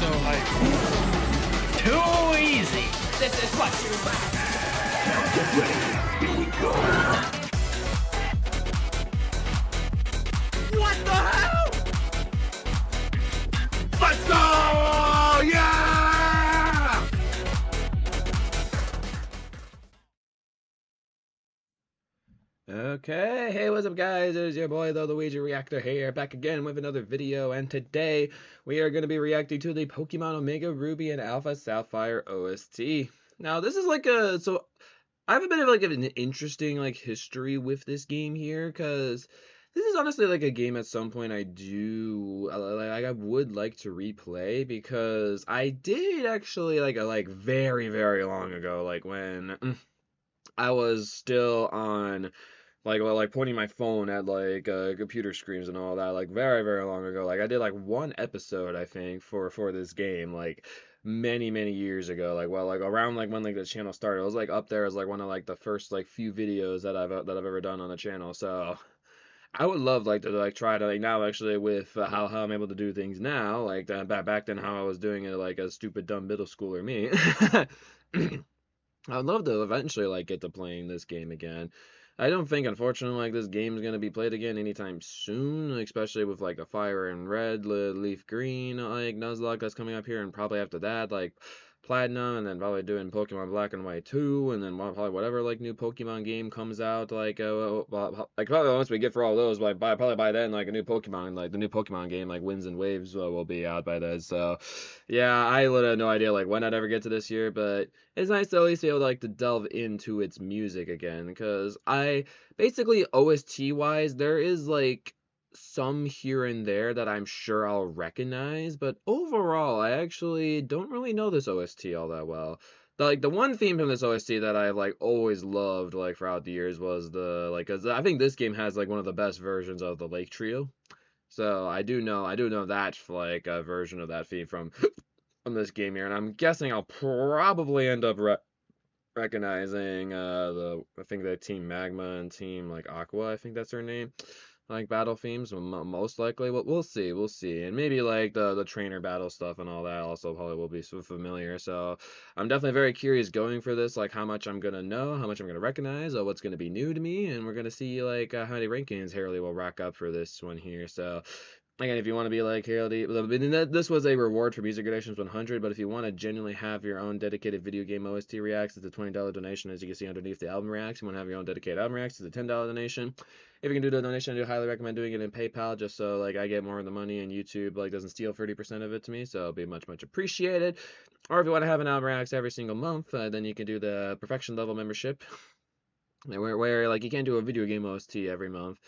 so hyped. Too easy. This is what you want. Now get ready. Here we go. What the hell? Let's go! Yeah! Okay, hey, what's up guys, it is your boy the Luigi Reactor here, back again with another video, and today we are going to be reacting to the Pokemon Omega Ruby and Alpha Sapphire OST. Now this is like I have a bit of like an interesting like history with this game here, because this is honestly like a game at some point I would like to replay, because I did actually like very, very long ago, like when I was still on like pointing my phone at like computer screens and all that, like very, very long ago. Like I did like one episode I think for this game like many, many years ago, like well like around like when like the channel started. It was like up there as like one of like the first like few videos that I've ever done on the channel. So I would love like to like try to like now actually with how I'm able to do things now, like back then how I was doing it like a stupid dumb middle schooler me. I'd love to eventually like get to playing this game again. I don't think, unfortunately, like this game is gonna be played again anytime soon, especially with like a Fire and Red, Leaf Green, like Nuzlocke that's coming up here, and probably after that, like Platinum, and then probably doing Pokemon Black and White 2, and then probably whatever like new Pokemon game comes out, like like probably once we get for all those, like probably by then, like a new Pokemon, like the new Pokemon game, like Winds and Waves, will be out by then. So yeah, I literally have no idea like when I'd ever get to this year, but it's nice to at least be able to like to delve into its music again, because I basically OST wise there is like some here and there that I'm sure I'll recognize, but overall I actually don't really know this OST all that well. The one theme from this OST that I've like always loved like throughout the years was the like, cause I think this game has like one of the best versions of the Lake Trio. So I do know that's like a version of that theme from this game here, and I'm guessing I'll probably end up recognizing I think the Team Magma and Team like Aqua, I think that's their name, like battle themes, most likely. We'll see, and maybe like the trainer battle stuff and all that also probably will be so familiar. So I'm definitely very curious going for this, like how much I'm gonna know, how much I'm gonna recognize, what's gonna be new to me, and we're gonna see like how many rankings Harley will rack up for this one here. So again, if you want to be like Harley, this was a reward for Music Donations 100, but if you want to genuinely have your own dedicated video game OST reacts, it's a $20 donation, as you can see underneath the album reacts. You want to have your own dedicated album reacts, it's a $10 donation. If you can do the donation, I do highly recommend doing it in PayPal, just so like I get more of the money and YouTube like doesn't steal 30% of it to me, so it'll be much, much appreciated. Or if you want to have an album reacts every single month, then you can do the perfection level membership, where like you can't do a video game OST every month.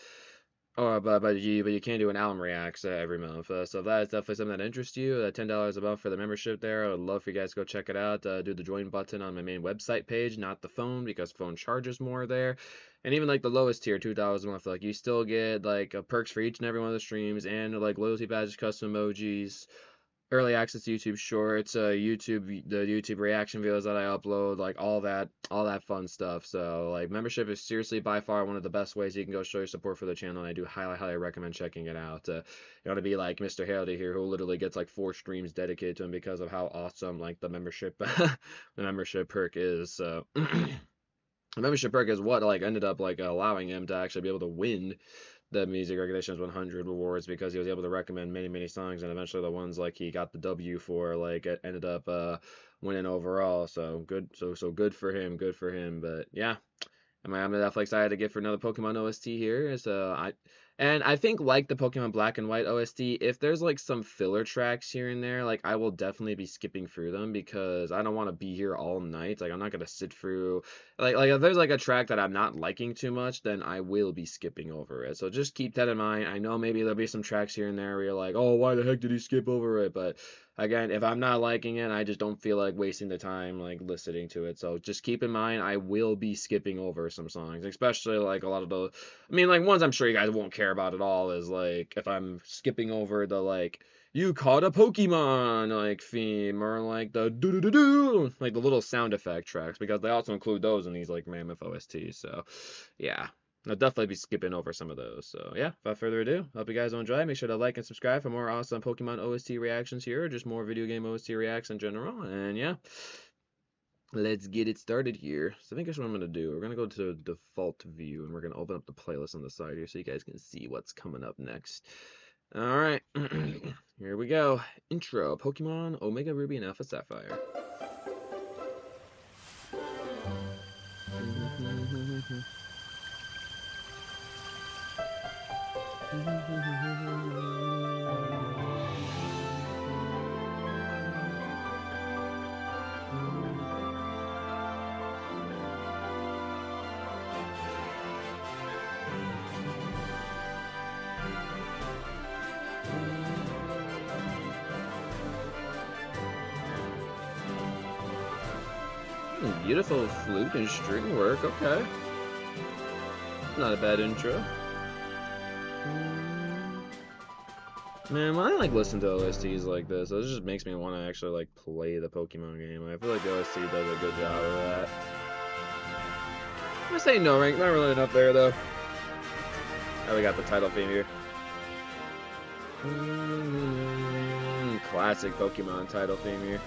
Or, but you can do an album reacts every month. So that is definitely something that interests you. $10 a month for the membership there. I would love for you guys to go check it out. Do the join button on my main website page, not the phone, because phone charges more there. And even like the lowest tier, $2 a month, like you still get like perks for each and every one of the streams, and like loyalty badges, custom emojis, early access to YouTube Shorts, the YouTube reaction videos that I upload, like all that fun stuff. So like membership is seriously by far one of the best ways you can go show your support for the channel, and I do highly, highly recommend checking it out. You want to be like Mr. Haley here, who literally gets like 4 streams dedicated to him because of how awesome like the membership the membership perk is. So the membership perk is what like ended up like allowing him to actually be able to win the Music Recognitions 100 rewards, because he was able to recommend many, many songs, and eventually the ones like he got the W for like it ended up winning overall. So good, so good for him, But yeah, I'm definitely excited to get for another Pokemon OST here. So I think like the Pokemon Black and White OST, if there's like some filler tracks here and there, like I will definitely be skipping through them, because I don't want to be here all night. Like I'm not gonna sit through like if there's like a track that I'm not liking too much, then I will be skipping over it. So just keep that in mind. I know maybe there'll be some tracks here and there where you're like, oh, why the heck did he skip over it? But again, if I'm not liking it, I just don't feel like wasting the time like listening to it. So just keep in mind, I will be skipping over some songs, especially like a lot of the, I mean, like ones I'm sure you guys won't care about at all is like if I'm skipping over the like you caught a Pokemon like theme, or like the do do do do, like the little sound effect tracks, because they also include those in these like mammoth OSTs. So yeah. I'll definitely be skipping over some of those. So yeah, without further ado, hope you guys will enjoy. Make sure to like and subscribe for more awesome Pokemon OST reactions here, or just more video game OST reacts in general. And yeah, let's get it started here. So I think that's what I'm gonna do. We're gonna go to default view, and we're gonna open up the playlist on the side here so you guys can see what's coming up next. All right, here we go. Intro: Pokemon Omega Ruby and Alpha Sapphire. Beautiful flute and string work, okay. Not a bad intro. Man, when I like listen to OSTs like this, it just makes me want to actually like play the Pokemon game. I feel like the OST does a good job of that. I'm gonna say no rank, not really enough there though. Oh, we got the title theme here. Classic Pokemon title theme here.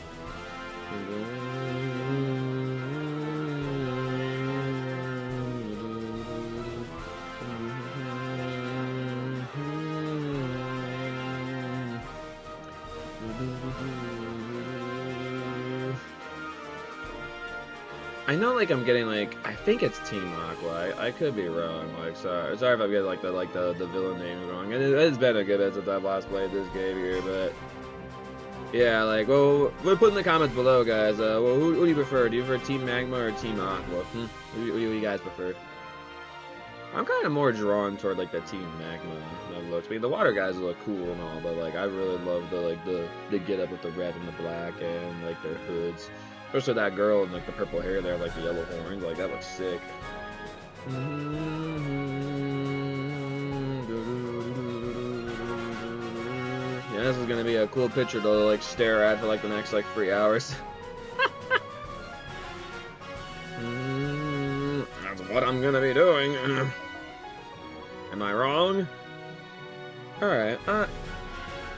I know, like, I'm getting, like, I think it's Team Aqua. I could be wrong. Like, sorry if I'm getting, like, the villain names wrong. And it's been a good bit since I've last played this game here, but yeah, like, well, we'll put in the comments below, guys. Well, who do you prefer? Do you prefer Team Magma or Team Aqua? Who do you guys prefer? I'm kind of more drawn toward, like, the Team Magma looks. I mean, the water guys look cool and all, but, like, I really love the get up with the red and the black and, like, their hoods. Especially that girl and like the purple hair there, like the yellow horns, like that looks sick. Yeah, this is gonna be a cool picture to like stare at for like the next like 3 hours. That's what I'm gonna be doing. Am I wrong? Alright,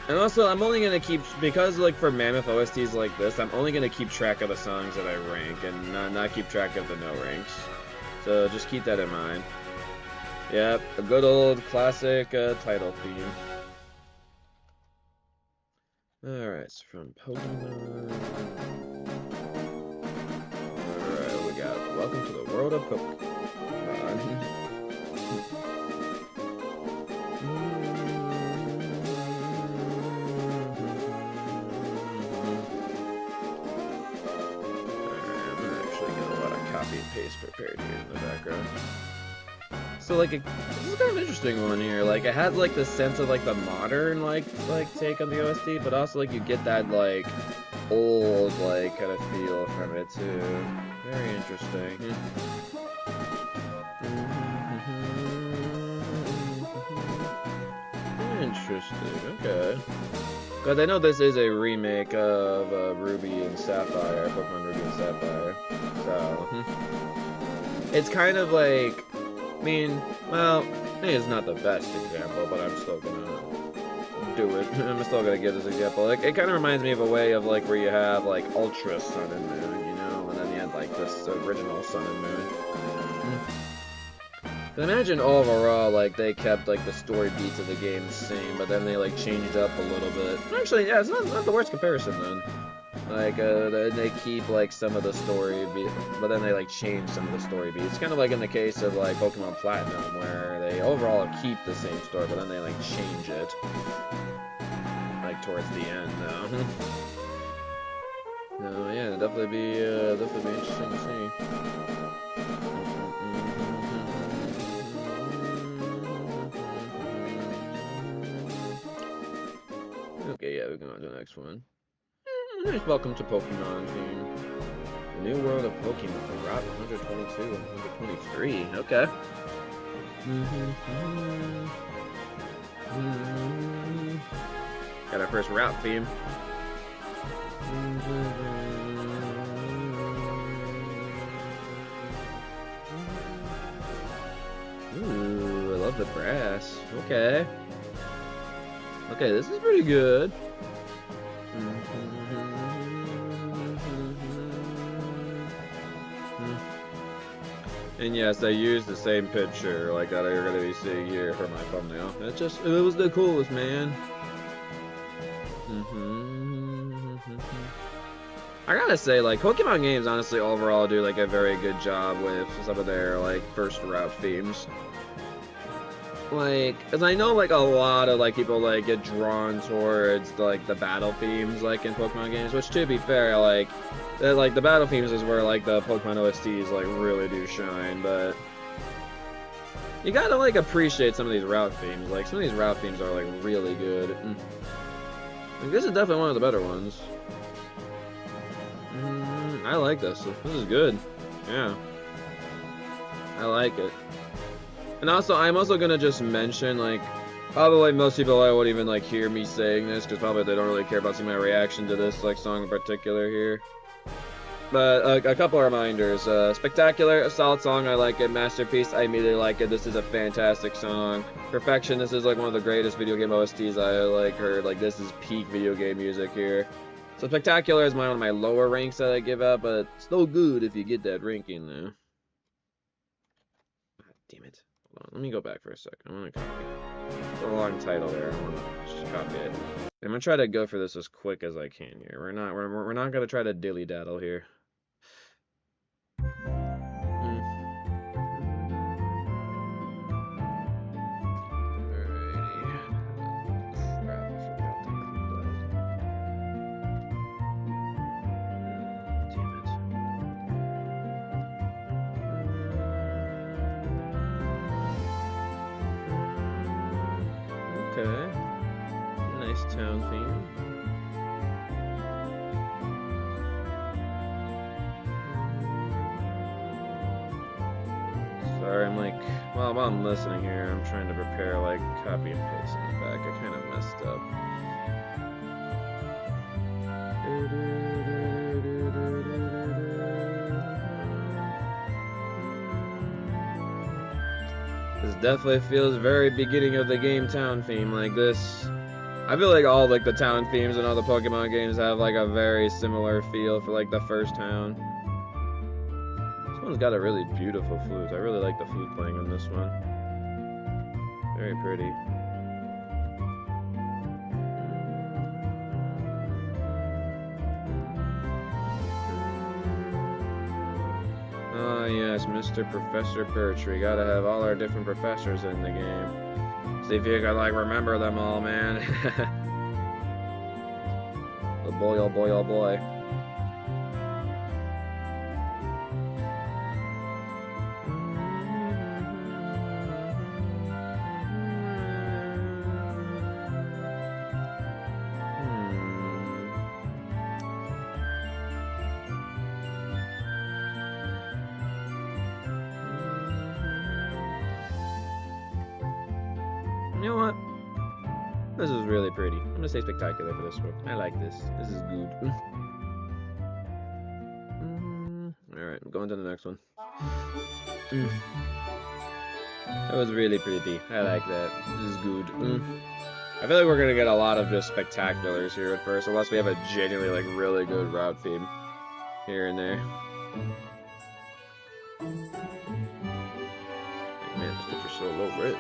and also, I'm only gonna keep, because like for Mammoth OSTs like this, I'm only gonna keep track of the songs that I rank and not keep track of the no ranks. So just keep that in mind. Yep, a good old classic title theme. Alright, it's from Pokemon. Alright, what we got? Welcome to the world of Pokemon. Copy and paste prepared here in the background. So like this is kind of an interesting one here. Like it has like the sense of like the modern like take on the OST, but also like you get that like old like kind of feel from it too. Very interesting. Interesting. Okay. Because I know this is a remake of Ruby and Sapphire, Pokemon Ruby and Sapphire. So, it's kind of like, I mean, well, maybe it's not the best example, but I'm still gonna do it. I'm still gonna give this example. Like, it kind of reminds me of a way of, like, where you have, like, Ultra Sun and Moon, you know? And then you had, like, this original Sun and Moon. But imagine overall, like, they kept, like, the story beats of the game the same, but then they, like, changed up a little bit. Actually, yeah, it's not the worst comparison, then. Like, they keep, like, some of the story beats, but then they, like, change some of the story beats. It's kind of like in the case of, like, Pokemon Platinum, where they overall keep the same story, but then they, like, change it. Like, towards the end, though. So, yeah, definitely be interesting to see. Okay, yeah, we're going on to the next one. Welcome to Pokemon theme. The new world of Pokemon from Route 122 and 123. Okay. Got our first route theme. Ooh. love the brass. Okay. Okay, this is pretty good. And yes, I used the same picture like that you're gonna be seeing here for my thumbnail. It was the coolest, man. I gotta say, like, Pokemon games honestly overall do like a very good job with some of their like first route themes. Like, as I know, like a lot of like people like get drawn towards like the battle themes like in Pokemon games, which to be fair, like the battle themes is where like the Pokemon OSTs like really do shine, but you gotta like appreciate some of these route themes. Like some of these route themes are like really good. Like, this is definitely one of the better ones. I like this. This is good. Yeah, I like it. And also, I'm also gonna just mention, like, probably most people won't even like hear me saying this because probably they don't really care about seeing my reaction to this like song in particular here. But a couple of reminders: Spectacular, a solid song, I like it. Masterpiece, I immediately like it. This is a fantastic song. Perfection, this is like one of the greatest video game OSTs I like heard. Like this is peak video game music here. So Spectacular is one of my lower ranks that I give out, but still good if you get that ranking though. God damn it. Hold on, let me go back for a second. I want to copy. It's a long title there. I want to just copy it. I'm gonna try to go for this as quick as I can here. We're not gonna try to dilly daddle here. Okay. Nice town theme. Sorry, I'm like, while I'm listening here, I'm trying to prepare like copy and paste in the back. I kind of messed up. This definitely feels very beginning of the game town theme. Like this, I feel like all like the town themes in all the Pokemon games have like a very similar feel for like the first town. This one's got a really beautiful flute. I really like the flute playing on this one. Very pretty. Oh yes, Mr. Professor Pertry. Gotta have all our different professors in the game. See if you can like remember them all, man. Oh boy, oh boy, oh boy. You know what? This is really pretty. I'm gonna say Spectacular for this one. I like this. This is good. Alright, I'm going to the next one. That was really pretty. I like that. This is good. I feel like we're gonna get a lot of just Spectaculars here at first, unless we have a genuinely like really good route theme here and there. Man, this picture's so low res.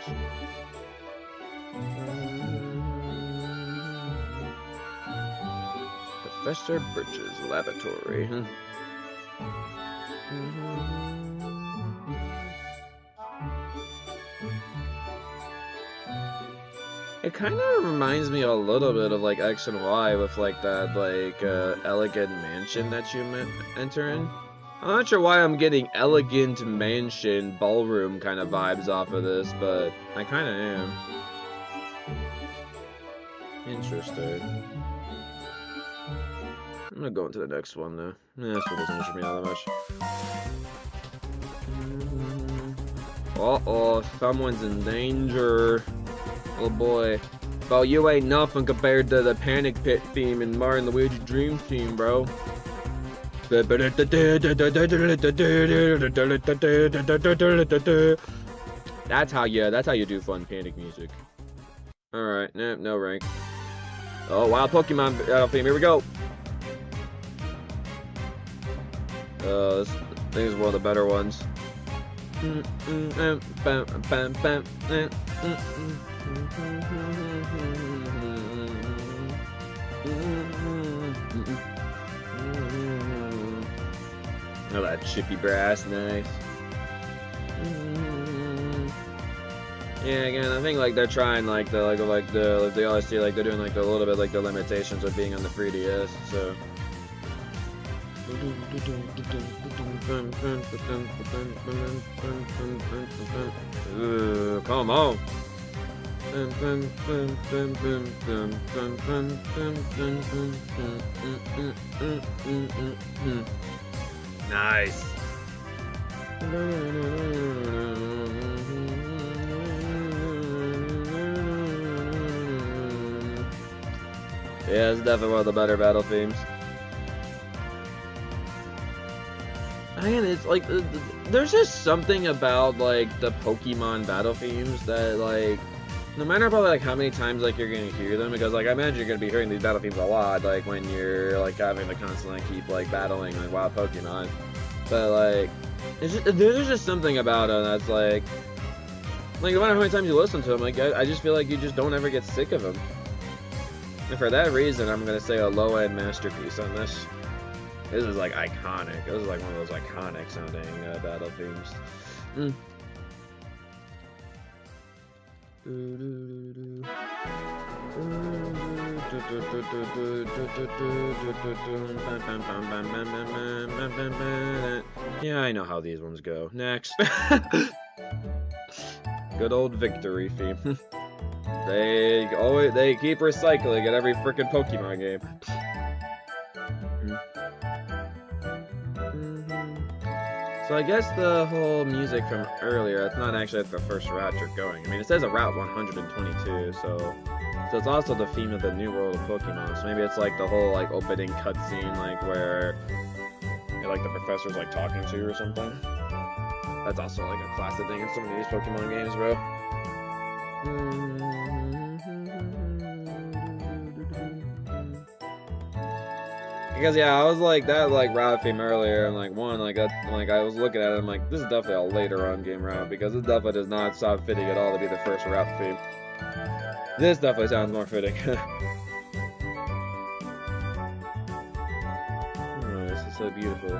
Professor Birch's laboratory. It kind of reminds me a little bit of like X and Y with like that like elegant mansion that you enter in. I'm not sure why I'm getting elegant mansion ballroom kind of vibes off of this, but I kind of am. Interesting. I'm gonna go into the next one though. This one doesn't interest me all that much. Uh-oh, someone's in danger. Oh boy. Well, you ain't nothing compared to the Panic Pit theme in Mario and Luigi Dream Team, bro. That's how you do fun panic music. Alright, no rank. Oh, wild Pokemon theme, here we go. This thing is one of the better ones. Oh, that chippy brass, nice. Yeah, again, I think like they're trying like the OST, like they're doing like a little bit like the limitations of being on the 3DS, so. Ooh, come on. Nice. Yeah, it's definitely one of the better battle themes. Man, it's like, there's just something about, like, the Pokemon battle themes that, like, no matter probably, like, how many times, like, you're gonna hear them, because, like, I imagine you're gonna be hearing these battle themes a lot, like, when you're, like, having to constantly keep, like, battling, like, wild Pokemon. But, like, there's just something about them that's, like, no matter how many times you listen to them, like, I just feel like you just don't ever get sick of them. And for that reason, I'm gonna say a low-end masterpiece on this. This was like iconic. This is like one of those iconic sounding battle themes. Yeah, I know how these ones go. Next. Good old victory theme. They keep recycling at every frickin' Pokemon game. So I guess the whole music from earlier, it's not actually at the first route you're going. I mean, it says a route 122, so it's also the theme of the new world of Pokemon. So maybe it's like the whole like opening cutscene, like where like the professor's like talking to you or something. That's also like a classic thing in some of these Pokemon games, bro. Because yeah, I was like that like route theme earlier, and like I was looking at it, I'm like, this is definitely a later on game route, because it definitely does not sound fitting at all to be the first route theme. This definitely sounds more fitting. Oh, this is so beautiful.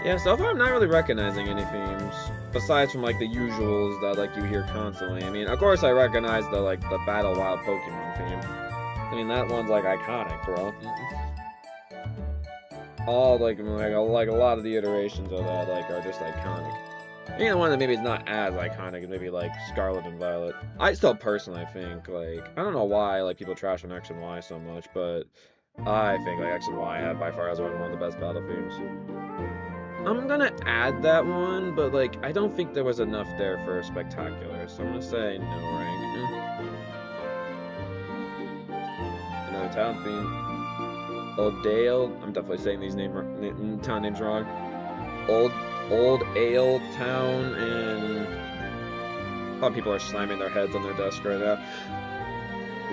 Yeah, so far I'm not really recognizing any themes besides from like the usuals that like you hear constantly. I mean, of course I recognize the like the Battle Wild Pokemon theme. I mean, that one's like iconic, bro. All like a lot of the iterations of that like are just iconic. Maybe the one that maybe is not as iconic is maybe like Scarlet and Violet. I still personally think like, I don't know why like people trash on X and Y so much, but I think like X and Y have by far as one of the best battle themes. I'm gonna add that one, but like I don't think there was enough there for a spectacular, so I'm gonna say no rank. Another town theme. Oldale, I'm definitely saying these town names wrong. Old Ale Town, and a lot of people are slamming their heads on their desk right now.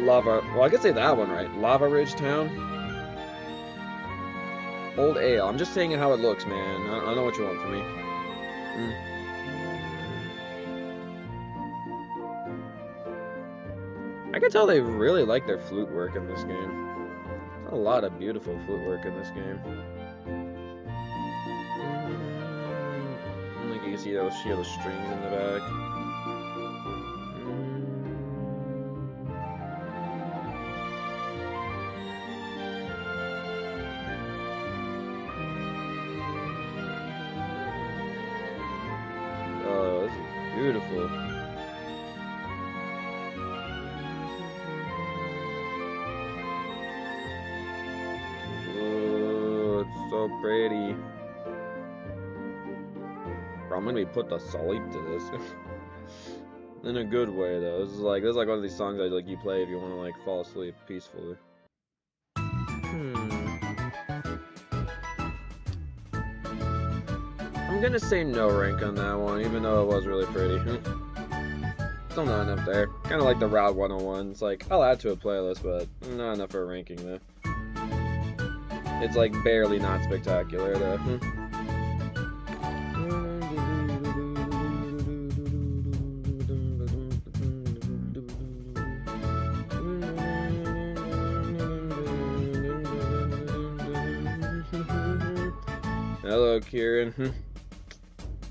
Well, I could say that one right. Lava Ridge Town. Old Ale. I'm just saying it how it looks, man. I don't know what you want from me. I can tell they really like their flute work in this game. A lot of beautiful flute work in this game. Like you can see those strings in the back. Oh, this is beautiful. So pretty. I'm gonna put the sleep to this. In a good way though. This is like one of these songs that like you play if you want to like fall asleep peacefully. I'm gonna say no rank on that one, even though it was really pretty. Still not enough there. Kind of like the Route 101. It's like, I'll add to a playlist, but not enough for a ranking though. It's like barely not spectacular though. Hello, Kieran.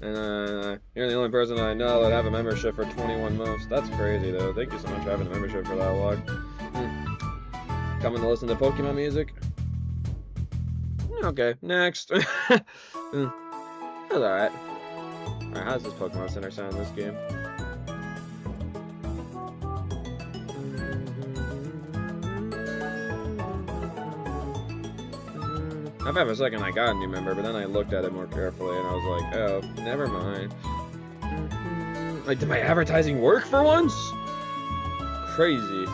And you're the only person I know that have a membership for 21 months. That's crazy, though. Thank you so much for having a membership for that long. Coming to listen to Pokemon music? Okay, next. That's alright. Alright, how does this Pokemon Center sound in this game? I thought for a second I got a new member, but then I looked at it more carefully and I was like, oh, never mind. Like, did my advertising work for once? Crazy.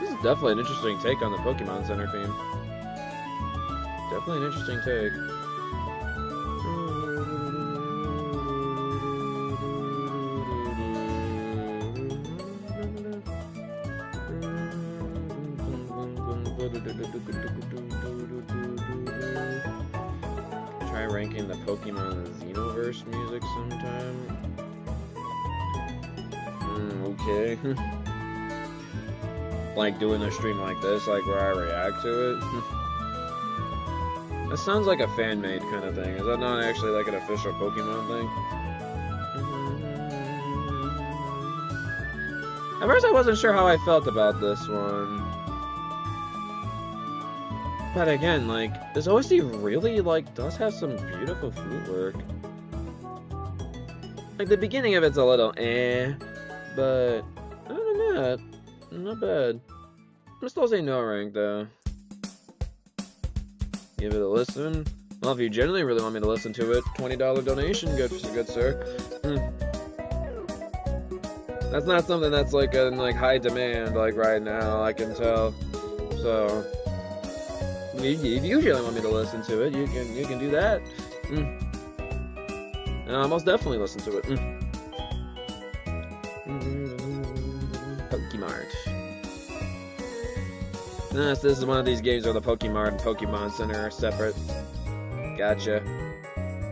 This is definitely an interesting take on the Pokemon Center theme. Definitely an interesting take. Try ranking the Pokemon Xenoverse music sometime. Okay. Like doing a stream like this, like where I react to it. That sounds like a fan-made kind of thing. Is that not actually like an official Pokemon thing? At first I wasn't sure how I felt about this one. But again, like, this OST really, like, does have some beautiful flute work. Like, the beginning of it's a little but other than that, not bad. I'm still say no rank, though. Give it a listen. Well, if you genuinely really want me to listen to it, $20 donation, good sir. That's not something that's, like, in, like, high demand, like, right now, I can tell. So... if you really want me to listen to it, you can do that. And I'll most definitely listen to it. Pokemart. Yes, this is one of these games where the Pokemart and Pokemon Center are separate. Gotcha.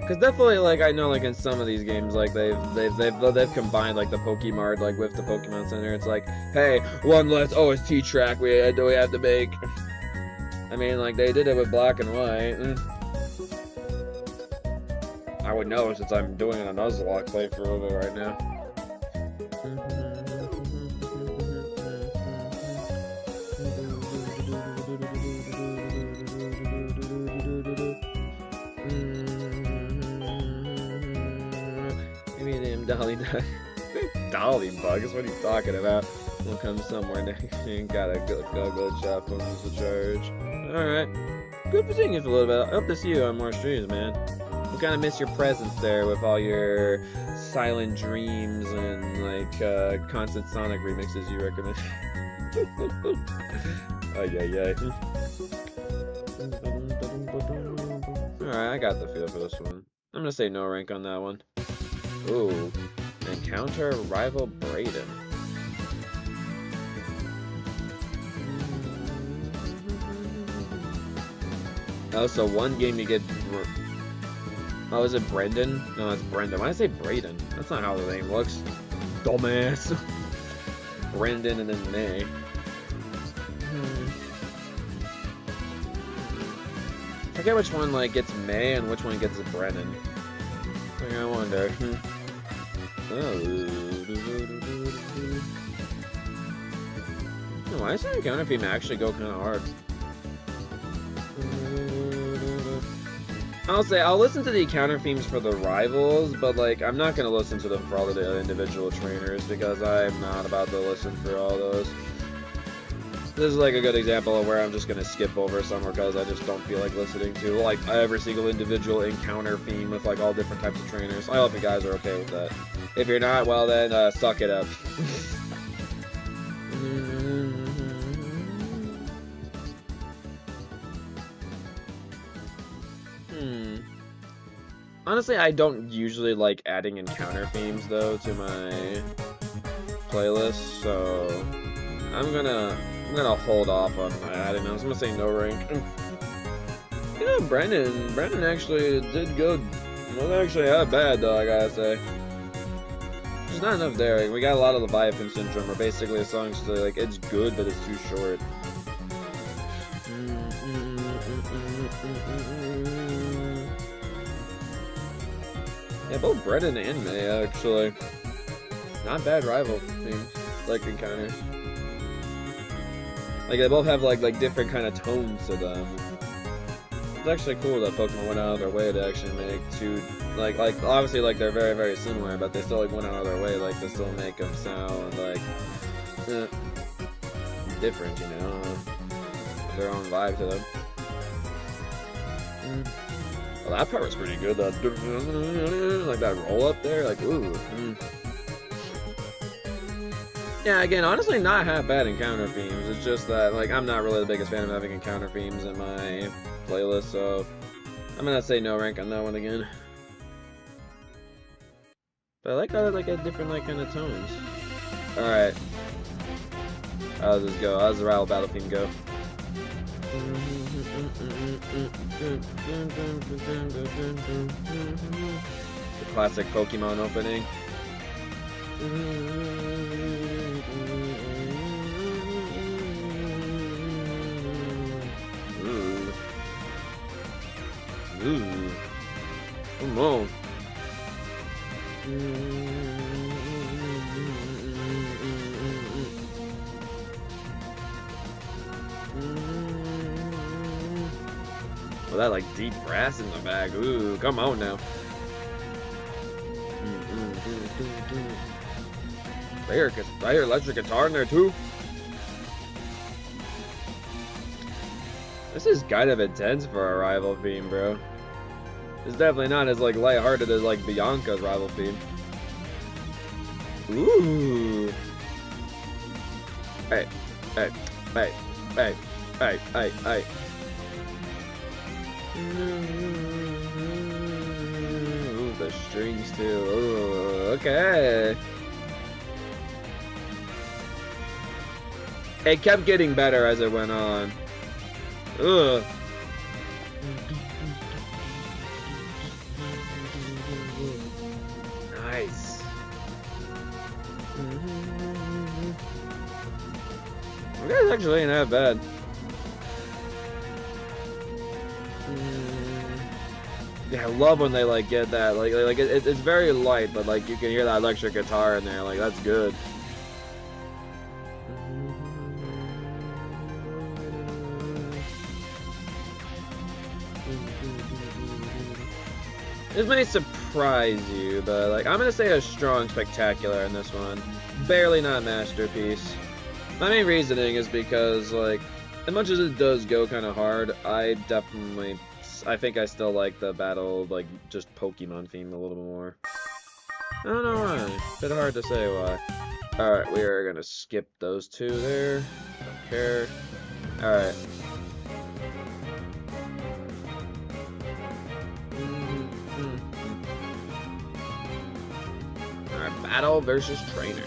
Cause definitely, like, I know, like, in some of these games, like, they've combined, like, the Pokemart, like, with the Pokemon Center. It's like, hey, one less OST track we have to make. I mean, like, they did it with Black and White. I would know since I'm doing a Nuzlocke playthrough of it right now. Maybe name Dolly Dolly Bugs? What are you talking about? We'll come somewhere next. You gotta go shop on the charge. Alright. Good for seeing you for a little bit. I hope to see you on more streams, man. I kinda miss your presence there with all your silent dreams and, like, constant Sonic remixes you recommend. Oh, yeah. Alright, I got the feel for this one. I'm gonna say no rank on that one. Ooh. Encounter rival Brayden. Oh, so one game you get... Oh, is it Brendan? No, that's Brendan. Why did I say Brayden? That's not how the name looks. Dumbass. Brendan and then May. I forget which one, like, gets May and which one gets Brendan. Like, I wonder. Oh. Why does the encounter theme actually go kind of hard? I'll say, I'll listen to the encounter themes for the rivals, but, like, I'm not going to listen to them for all of the individual trainers, because I'm not about to listen for all those. This is, like, a good example of where I'm just going to skip over some, because I just don't feel like listening to, like, every single individual encounter theme with, like, all different types of trainers. I hope you guys are okay with that. If you're not, well, then, suck it up. Honestly, I don't usually like adding encounter themes though to my playlist, so I'm gonna hold off on adding them. I'm gonna say no rank. You know, Brandon actually did good. It wasn't actually that bad though, I gotta say. There's not enough there. We got a lot of Leviathan syndrome, where basically the song's like it's good, but it's too short. Yeah, both Brennan and May actually. Not bad rival themes, like encounters. Like they both have like different kind of tones to them. It's actually cool that Pokemon went out of their way to actually make two like obviously like they're very, very similar, but they still like went out of their way like to still make them sound like different, you know, their own vibe to them. Well, that part was pretty good. That like that roll up there, like ooh. Yeah, again, honestly, not half bad encounter themes. It's just that like I'm not really the biggest fan of having encounter themes in my playlist, so I'm gonna say no rank on that one again. But I like how they like get different like kind of tones. All right, how does this go? How does the rival battle theme go? The classic Pokemon opening. Ooh. Ooh. Come on. Well, that like deep brass in the bag. Ooh, come on now. I hear electric guitar in there too. This is kind of intense for a rival theme, bro. It's definitely not as like lighthearted as like Bianca's rival theme. Ooh. Hey, hey, hey, hey, hey, hey, hey. Ooh, the strings too. Ooh, okay. It kept getting better as it went on. Ugh. Nice. Okay, it's actually ain't that bad. Yeah, I love when they like get that. Like it's very light, but like you can hear that electric guitar in there. Like that's good. This may surprise you, but like I'm gonna say a strong spectacular in this one. Barely not masterpiece. My main reasoning is because like as much as it does go kind of hard, I think I still like the battle like just Pokemon theme a little bit more. I don't know why. Bit hard to say why. Alright, we are gonna skip those two there. Don't care. Alright. Alright, battle versus trainer.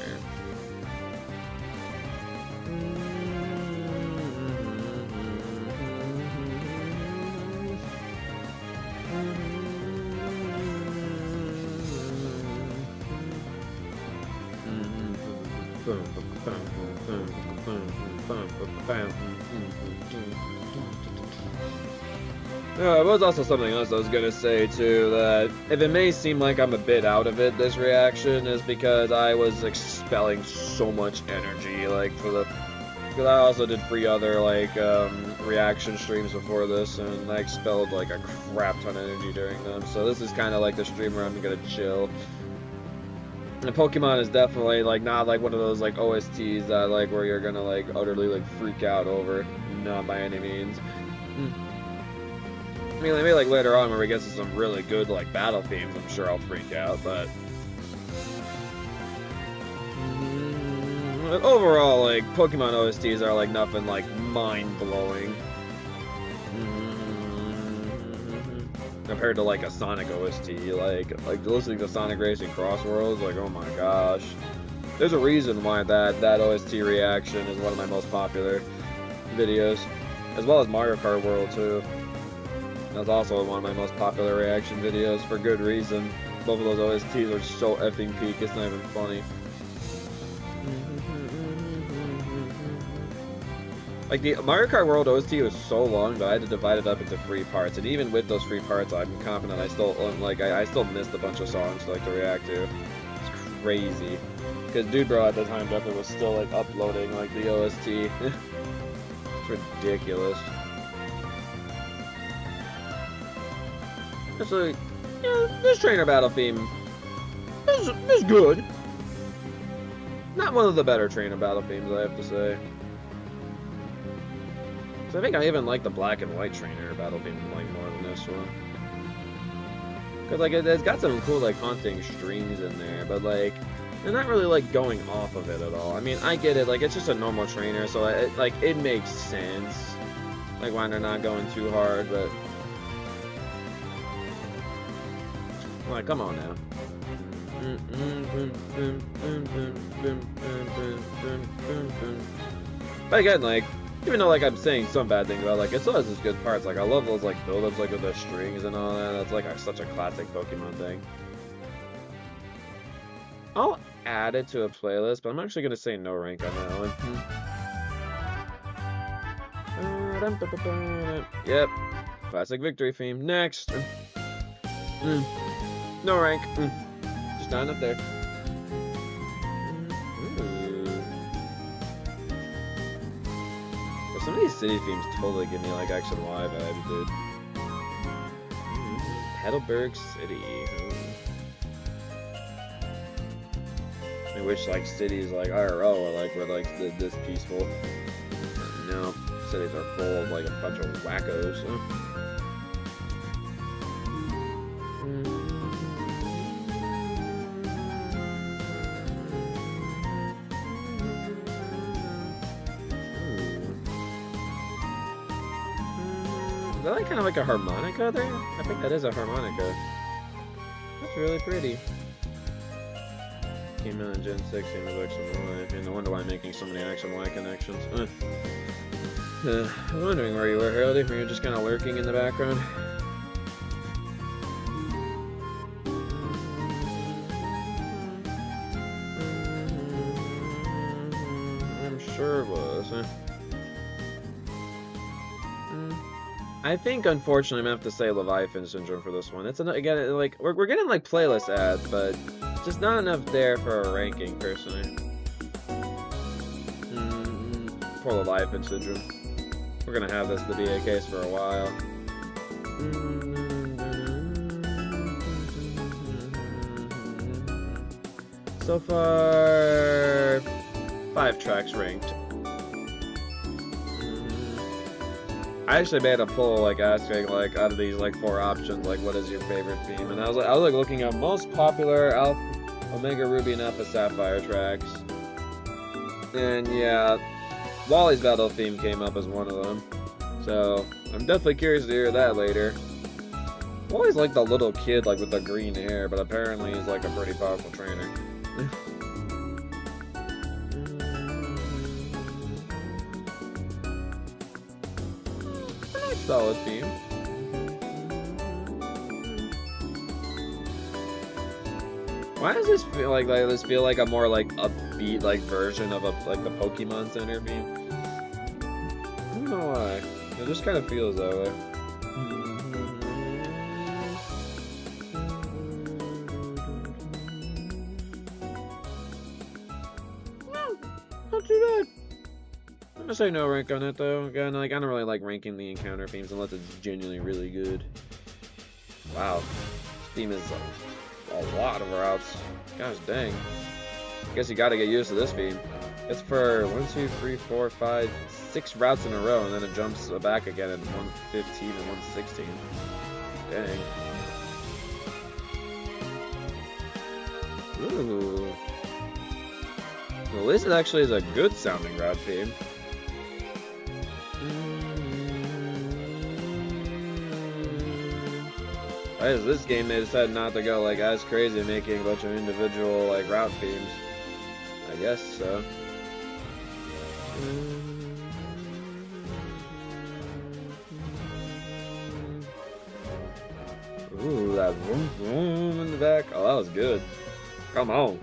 There was also something else I was gonna say too, that if it may seem like I'm a bit out of it, this reaction is because I was expelling so much energy, like because I also did 3 other like reaction streams before this, and I expelled like a crap ton of energy during them. So this is kind of like the stream where I'm gonna chill. And Pokemon is definitely like not like one of those like OSTs that like where you're gonna like utterly like freak out over. Not by any means. I mean, maybe like later on when we get to some really good like battle themes, I'm sure I'll freak out, but overall, like Pokemon OSTs are like nothing like mind-blowing. compared to like a Sonic OST, like listening to Sonic Racing Cross Worlds, like oh my gosh. There's a reason why that OST reaction is one of my most popular videos, as well as Mario Kart World too. That's also one of my most popular reaction videos for good reason. Both of those OSTs are so effing peak, it's not even funny. Like, the Mario Kart World OST was so long that I had to divide it up into 3 parts, and even with those 3 parts, I'm confident I still, like, I still missed a bunch of songs, like, to react to. It's crazy. Because Dude Bro at the time definitely was still, like, uploading, like, the OST. It's ridiculous. It's like, yeah, this trainer battle theme is good. Not one of the better trainer battle themes, I have to say. So I think I even like the black and white trainer battle theme like more than this one. Cause like it's got some cool like haunting strings in there, but like they're not really like going off of it at all. I mean, I get it, like it's just a normal trainer, so it makes sense. Like why they're not going too hard, but like come on now. But again, like, even though like I'm saying some bad things about, like, it still has its good parts. Like I love those like build-ups like with the strings and all that. That's like such a classic Pokemon thing. I'll add it to a playlist, but I'm actually gonna say no rank on that one. Yep. Classic victory theme. Next. No rank. Just not up there. Some of these city themes totally give me like X and Y vibes, dude. Heidelberg City. I wish like cities like IRL were like this peaceful. No, cities are full of like a bunch of wackos. Is that like kind of like a harmonica there? I think that is a harmonica. That's really pretty. Came out in Gen 6, came with X and Y. And no wonder why I'm making so many X and Y connections. I'm wondering where you were, Heraldry, were you just kind of lurking in the background? I'm sure it was, huh? I think, unfortunately, I'm gonna have to say Leviathan Syndrome for this one. It's again, like we're getting like playlist ads, but just not enough there for a ranking, personally. Poor Leviathan Syndrome. We're gonna have this to be a case for a while. So far, 5 tracks ranked. I actually made a poll, like, asking, like, out of these, like, 4 options, like, what is your favorite theme? And I was looking at most popular Omega Ruby and Alpha Sapphire tracks. And, yeah, Wally's battle theme came up as one of them. So, I'm definitely curious to hear that later. Wally's like the little kid, like, with the green hair, but apparently he's, like, a pretty powerful trainer. Solid theme. Why does this feel like this feel like a more like upbeat like version of like the Pokemon Center theme? I don't know why. It just kind of feels that way. No, not too bad. I'm gonna say no rank on it though. Again, like I don't really like ranking the encounter themes unless it's genuinely really good. Wow, this theme is a lot of routes. Gosh dang. I guess you gotta get used to this theme. It's for 1, 2, 3, 4, 5, 6 routes in a row, and then it jumps back again at 115 and 116. Dang. Ooh. Well, this actually is a good sounding route theme. Why is this game they decided not to go like as crazy, making a bunch of individual like route themes? I guess so. Ooh, that vroom vroom in the back. Oh, that was good. Come on.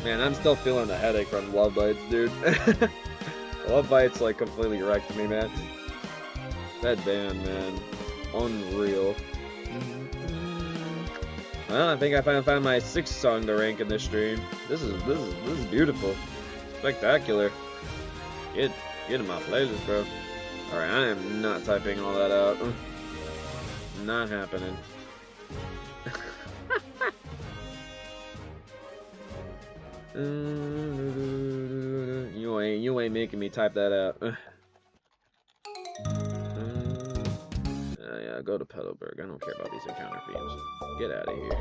Man, I'm still feeling the headache from Love Bites, dude. Love Bites like completely wrecked me, man. That band, man. Unreal. Well, I think I finally found my 6th song to rank in this stream. This is beautiful. Spectacular. Get in my playlist, bro. Alright, I am not typing all that out. Not happening. You ain't making me type that out. Yeah, go to Petalburg. I don't care about these encounter themes. Get out of here.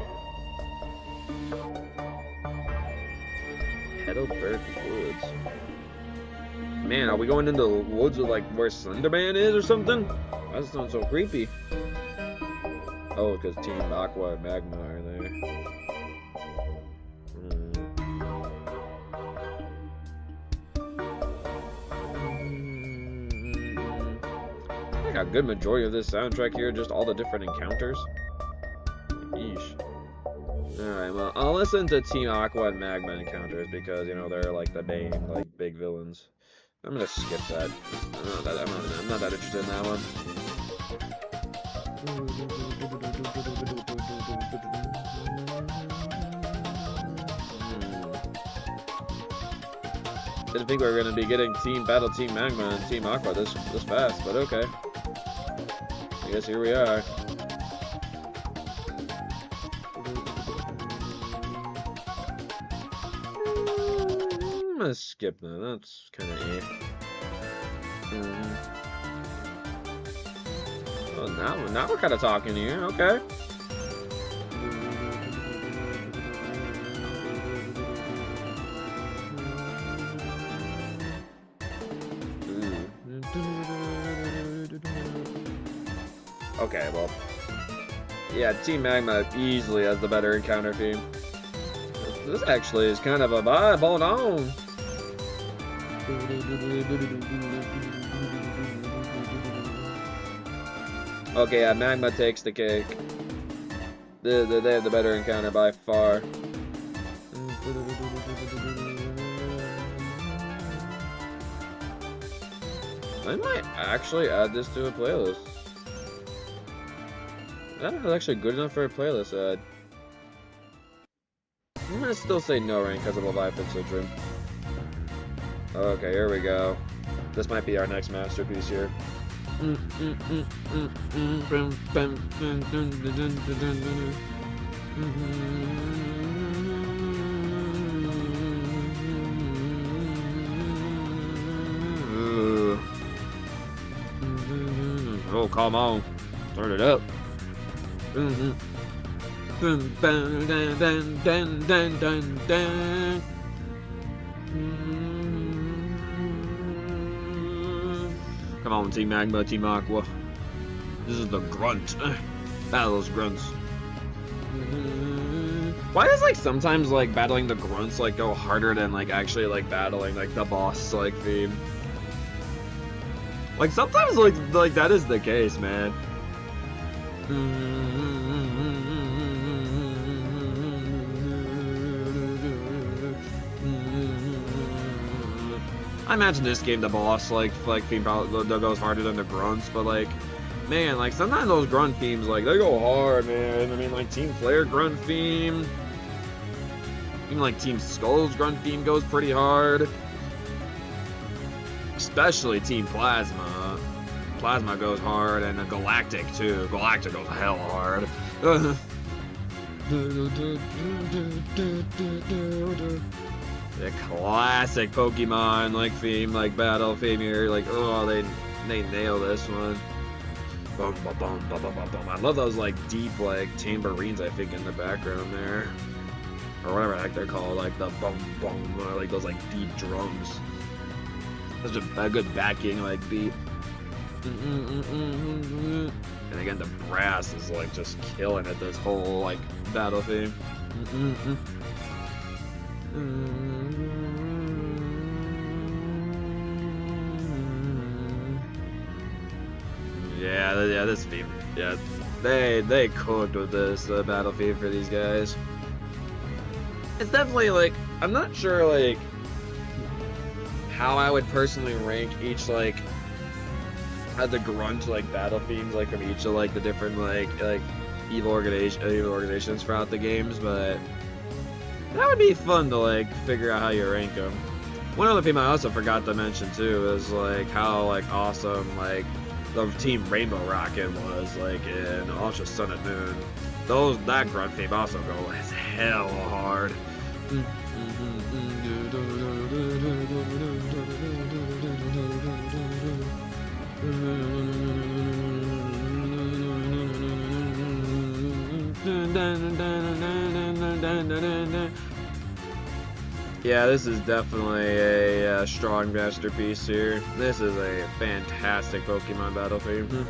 Petalburg Woods. Man, are we going into the woods of like where Slenderman is or something? That sounds so creepy. Oh, because Team Aqua and Magma are there. I think a good majority of this soundtrack here, just all the different encounters. Yeesh. Alright, well, I'll listen to Team Aqua and Magma encounters because, you know, they're like the main, like, big villains. I'm gonna skip that. I'm not that interested in that one. Didn't think we were gonna be getting Team Magma and Team Aqua this fast, but okay. I guess here we are. I'm gonna skip that. That's kind of eh. Well, now we're kind of talking here. Okay. Okay, well, yeah, Team Magma easily has the better encounter theme. This actually is kind of a vibe. Hold on. Okay, yeah, Magma takes the cake. They have the better encounter by far. I might actually add this to a playlist. That is actually good enough for a playlist. I'm gonna still say no rank because of Leviathan Syndrome. Okay, here we go. This might be our next masterpiece here. Oh, come on. Turn it up. Come on, Team Magma, Team Aqua. This is the grunt. Battle those grunts. Why does like sometimes like battling the grunts like go harder than like actually like battling like the boss like theme? Like sometimes like that is the case, man. I imagine this game the boss like theme probably goes harder than the grunts, but like man, like sometimes those grunt themes like they go hard, man. I mean like Team Flare grunt theme, even like Team Skull's grunt theme goes pretty hard. Especially Team Plasma. Plasma goes hard, and Galactic too. Galactic goes hell hard. The classic Pokemon like theme, like battle theme here. Like oh, they nail this one. Boom, boom, boom, boom, boom, boom. I love those like deep like tambourines I think in the background there, or whatever the heck they're called, like the boom boom, or like those like deep drums. Such a good backing like beat. And again, the brass is like just killing it this whole like battle theme. Yeah, this theme. Yeah, they cooked with this battle theme for these guys. It's definitely like, I'm not sure like how I would personally rank each like the grunge like battle themes like from each of like the different like evil organizations throughout the games, but that would be fun to like figure out how you rank them. One other theme I also forgot to mention too is like how like awesome like the Team Rainbow Rocket was like in Ultra Sun and Moon. That grunt theme also go as hell hard. Yeah, this is definitely a strong masterpiece here. This is a fantastic Pokemon battle theme.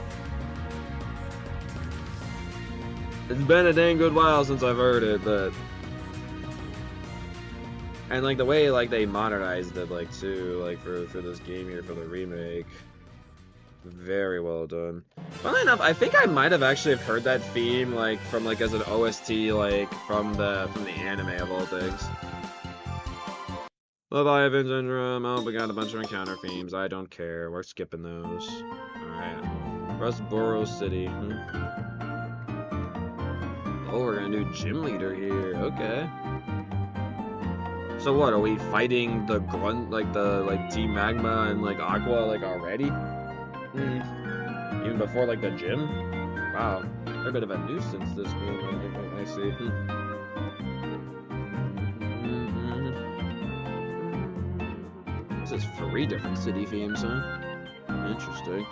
It's been a dang good while since I've heard it, but and like the way like they modernized it like too, like for this game here for the remake. Very well done. Funnily enough, I think I might have actually heard that theme like from like as an OST like from the anime of all things. Leviathan Syndrome. Oh, we got a bunch of encounter themes. I don't care. We're skipping those. Alright. Rustboro City. Oh, we're gonna do Gym Leader here. Okay. So what, are we fighting the grunt, like the Team Magma and like Aqua like already? Even before like the gym? Wow. They're a bit of a nuisance this game, I see. This is 3 different city themes, huh? Interesting.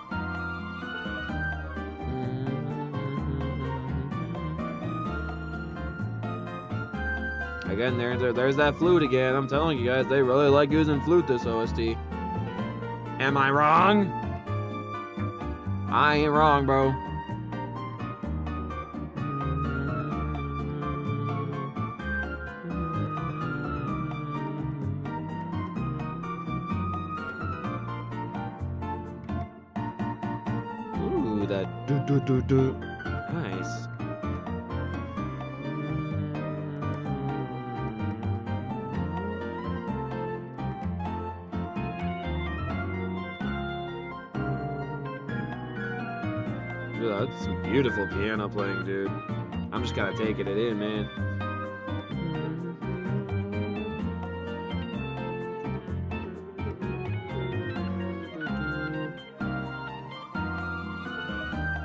Again, there's that flute again. I'm telling you guys, they really like using flute this OST. Am I wrong? I ain't wrong, bro. Ooh, that do. Nice. That's some beautiful piano playing, dude. I'm just kind of taking it in, man.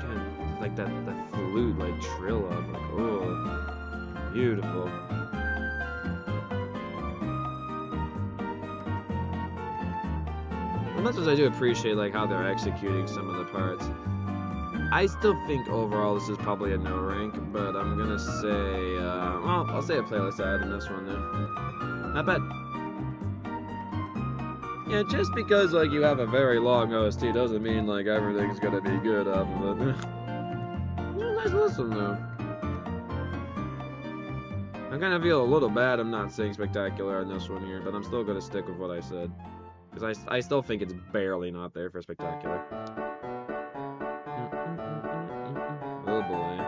God, like that flute, like trill up, like oh, beautiful. As much as I do appreciate like how they're executing some of the parts, I still think overall this is probably a no rank, but I'm gonna say, well, I'll say a playlist ad in this one then. Not bad. Yeah, just because like you have a very long OST doesn't mean like everything's gonna be good off of it. Nice listen though. I kind of feel a little bad I'm not saying spectacular on this one here, but I'm still gonna stick with what I said. Because I still think it's barely not there for spectacular. Oh boy.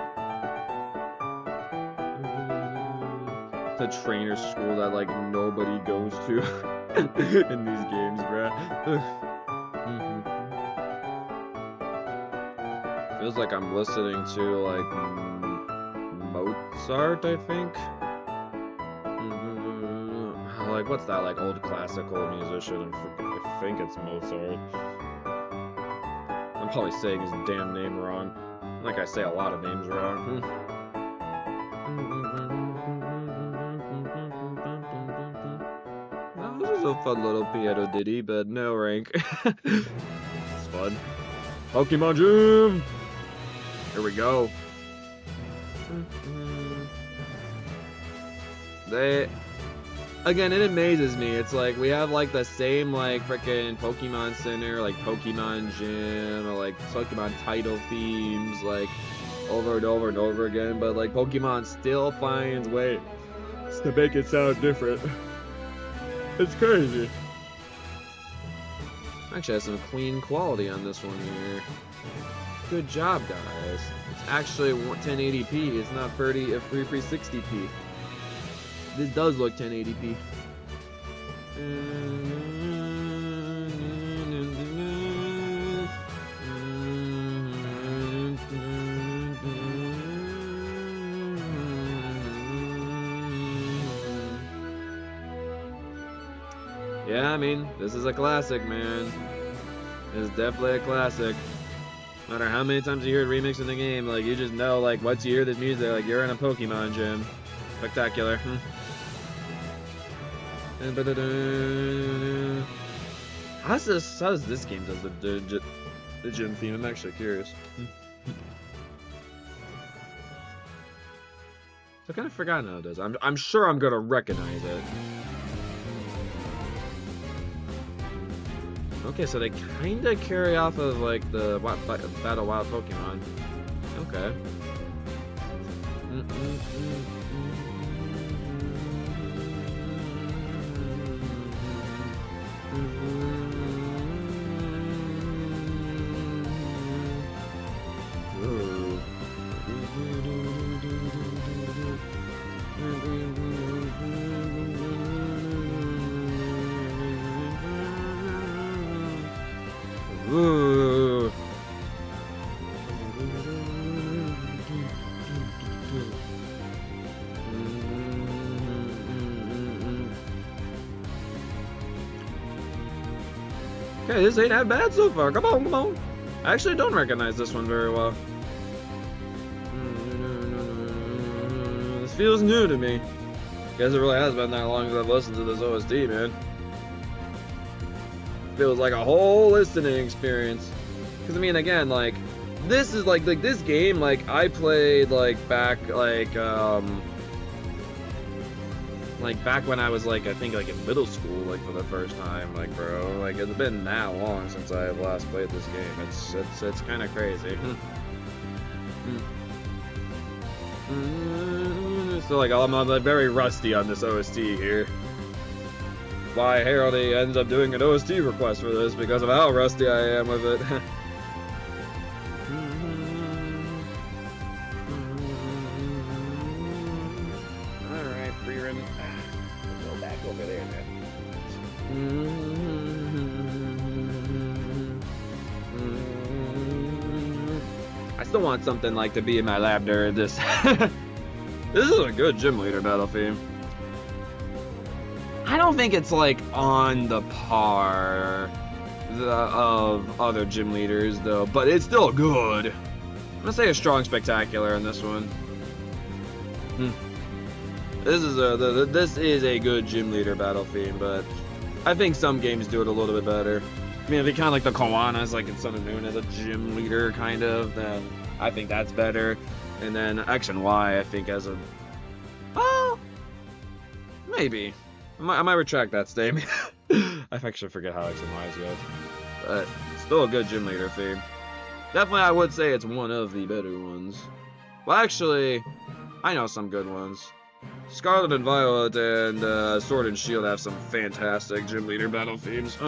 It's a trainer school that like nobody goes to in these games, bruh. Feels like I'm listening to like Mozart, I think. Like what's that like old classical musician? I think it's Mozart. I'm probably saying his damn name wrong. Like I say a lot of names wrong. Well, this is a fun little piano ditty, but no rank. It's fun. Pokemon Gym! Here we go. again, it amazes me. It's like we have like the same like freaking Pokemon Center, like Pokemon Gym, or like Pokemon title themes, like over and over and over again. But like Pokemon still finds ways to make it sound different. It's crazy. Actually, has some clean quality on this one here. Good job, guys. It's actually 1080p. It's not 360p. This does look 1080p. Yeah, I mean, this is a classic, man. It's definitely a classic. No matter how many times you hear it remixed in the game, like, you just know, like, once you hear this music, like, you're in a Pokemon gym. Spectacular. How's this game does the gym theme? I'm actually curious. I kind of forgot how it does. I'm sure I'm gonna recognize it. Okay, so they kind of carry off of like the Battle Wild Pokemon. Okay. Ooh. Okay, this ain't that bad so far. Come on, come on. I actually don't recognize this one very well. This feels new to me. Guess it really has been that long since I've listened to this OST, man. Feels like a whole listening experience. Because I mean, again, like this is like this game, like I played like back back when I was like I think like in middle school, like for the first time, like bro, like it's been that long since I have last played this game. It's kind of crazy. So like I'm very rusty on this OST here. Why Heraldy ends up doing an OST request for this because of how rusty I am with it. Alright, Freerin. Go back over there, man. I still want something like to be in my lab during this. This is a good gym leader battle theme. I don't think it's like on the par of other gym leaders though, but it's still good. I'm gonna say a strong spectacular in this one. This is a good gym leader battle theme, but I think some games do it a little bit better. I mean, if you kind of like the Kawanas, like in Sun and Moon as a gym leader kind of, then I think that's better. And then X and Y, I think as a, oh, maybe. I might retract that statement. I actually forget how X and Y's go. But still a good gym leader theme. Definitely I would say it's one of the better ones. Well actually, I know some good ones. Scarlet and Violet and Sword and Shield have some fantastic gym leader battle themes.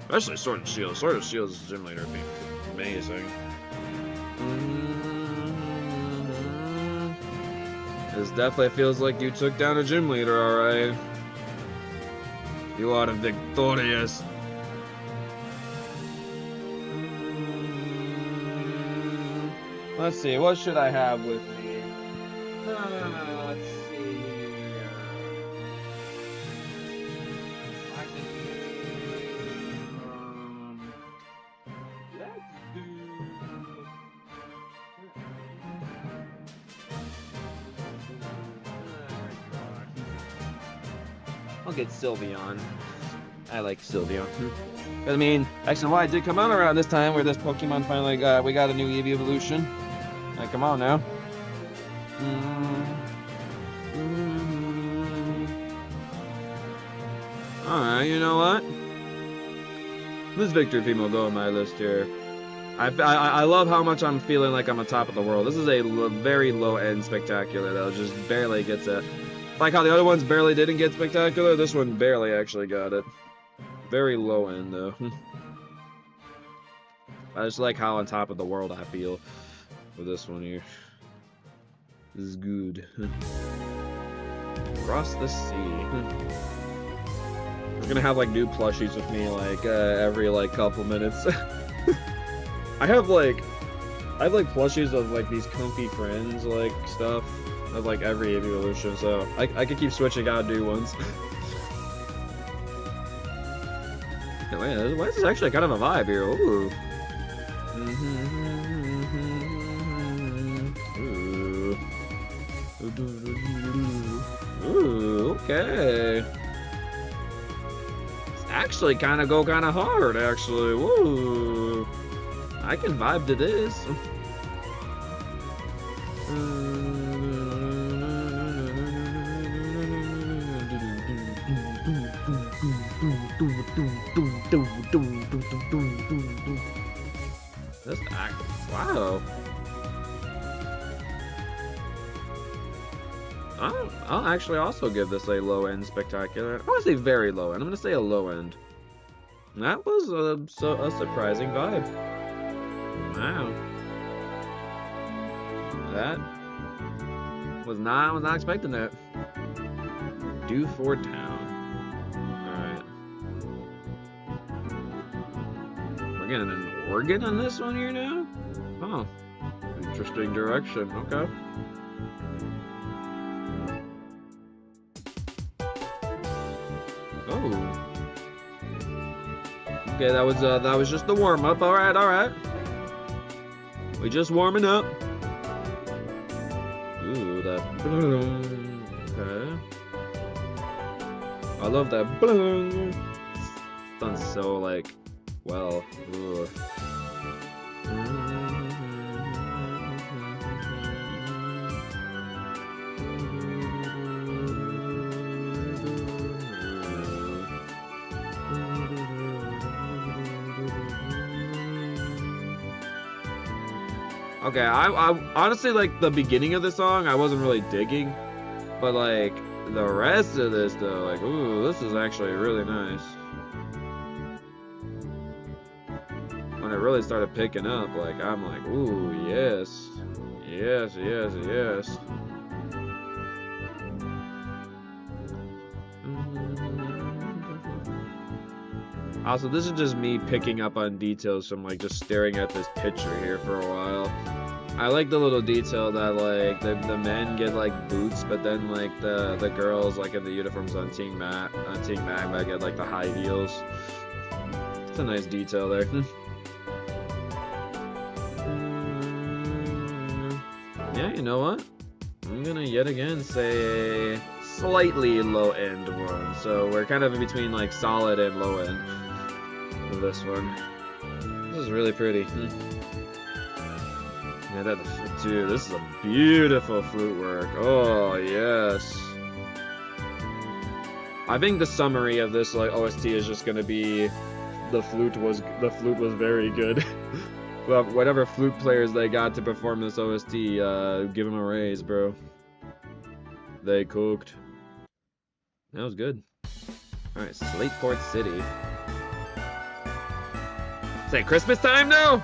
Especially Sword and Shield. Sword and Shield's gym leader theme is amazing. This definitely feels like you took down a gym leader, alright. You are victorious. Let's see, what should I have with me? Let's see here. I can let's do... I'll get Sylveon. I like Sylveon. I mean, X and Y did come out around this time where this Pokemon finally we got a new Eevee evolution. Like, come on now. Alright, you know what? This victory theme will go on my list here. I love how much I'm feeling like I'm on top of the world. This is a very low-end spectacular that just barely gets it. Like how the other ones barely didn't get spectacular, this one barely actually got it. Very low-end, though. I just like how on top of the world I feel for this one here. This is good. Across the sea. We're gonna have like new plushies with me like every like couple minutes. I have plushies of like these comfy friends like stuff of like every evolution, so I could keep switching out new ones. Why is this actually kind of a vibe here? Ooh. Ooh, okay. It's actually kind of hard, actually. Woo. I can vibe to this. This act, wow. I'll actually also give this a low end spectacular. I want to say very low end. I'm gonna say a low end. That was a surprising vibe. Wow. That was not expecting that. Due for town. Alright. We're getting an organ on this one here now? Huh. Interesting direction. Okay. Oh. Okay, that was just the warm up. Alright, alright. We just warming up. Ooh, that boom. Okay. I love that boom. It's done so like well. Ooh. Okay, I honestly, like, the beginning of the song, I wasn't really digging. But, like, the rest of this, though, like, ooh, this is actually really nice. When it really started picking up, like, I'm like, ooh, yes. Yes, yes, yes. Also, this is just me picking up on details from, like, just staring at this picture here for a while. I like the little detail that, like, the men get, like, boots, but then, like, the girls, like, in the uniforms on Team Magma get, like, the high heels. It's a nice detail there. Yeah, you know what? I'm gonna yet again say a slightly low-end one. So we're kind of in between, like, solid and low-end. This one. This is really pretty. Yeah, dude, this is a beautiful flute work. Oh, yes. I think the summary of this like OST is just gonna be the flute was very good. Well, whatever flute players they got to perform this OST, give them a raise, bro. They cooked. That was good. All right, Slateport City. Say Christmas time now?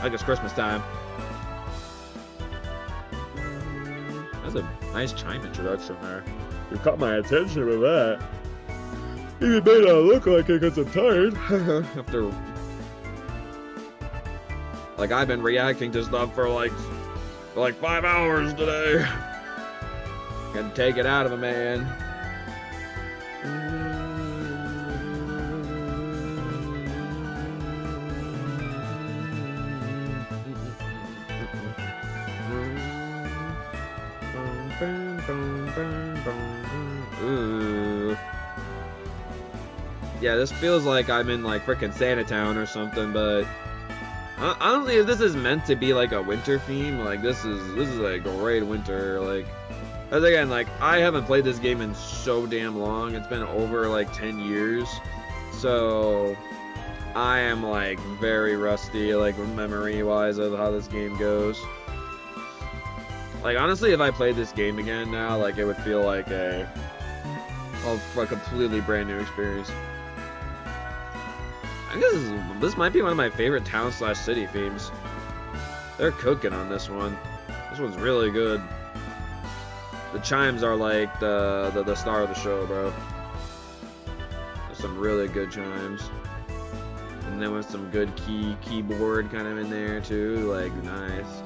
I guess Christmas time. That's a nice chime introduction there. You caught my attention with that. Even may not look like it because I'm tired. After, like, I've been reacting to stuff for like 5 hours today. Can take it out of a man. Ooh. Yeah, this feels like I'm in like frickin' Sanatown or something, but honestly, if this is meant to be like a winter theme, like this is a great winter like As again, like, I haven't played this game in so damn long. It's been over like 10 years. So I am like very rusty, like memory wise, of how this game goes. Like, honestly, if I played this game again now, like, it would feel like a completely brand new experience. I guess this might be one of my favorite town/city themes. They're cooking on this one. This one's really good. The chimes are like the star of the show, bro. There's some really good chimes. And then with some good keyboard kind of in there too, like, nice.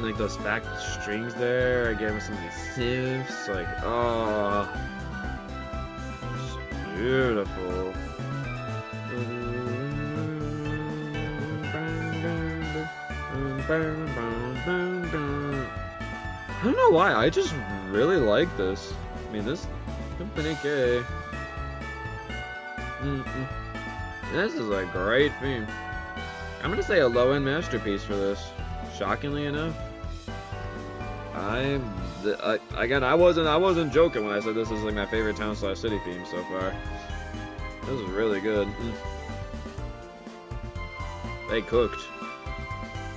Like those back strings there, again with some of these synths, like, oh, it's beautiful. I don't know why, I just really like this. I mean, this Company K. This is a great theme. I'm gonna say a low-end masterpiece for this. Shockingly enough, again, I wasn't joking when I said this is like my favorite town/city theme so far. This is really good. They cooked.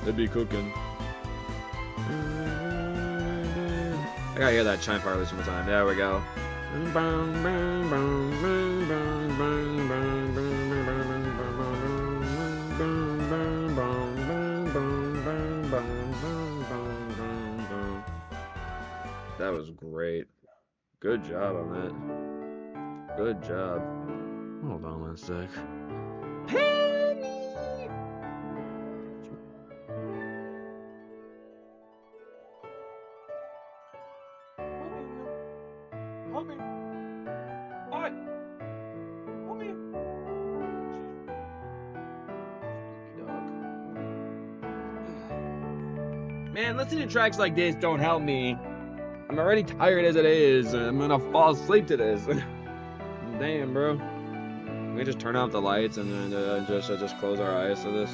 They'd be cooking. I gotta hear that chime part at least one time. There we go. That was great. Good job on that. Good job. Hold on one sec. Penny! Hold me. What? Hold me. Man, listening to tracks like this don't help me. I'm already tired as it is. I'm gonna fall asleep to this. Damn, bro. Can we just turn off the lights and then just close our eyes to this?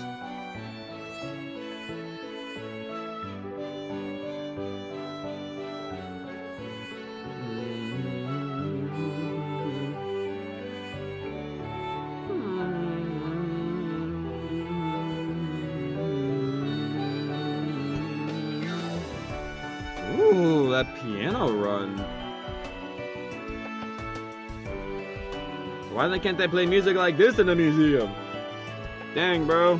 Ooh, that piano run. Why can't they play music like this in the museum? Dang, bro.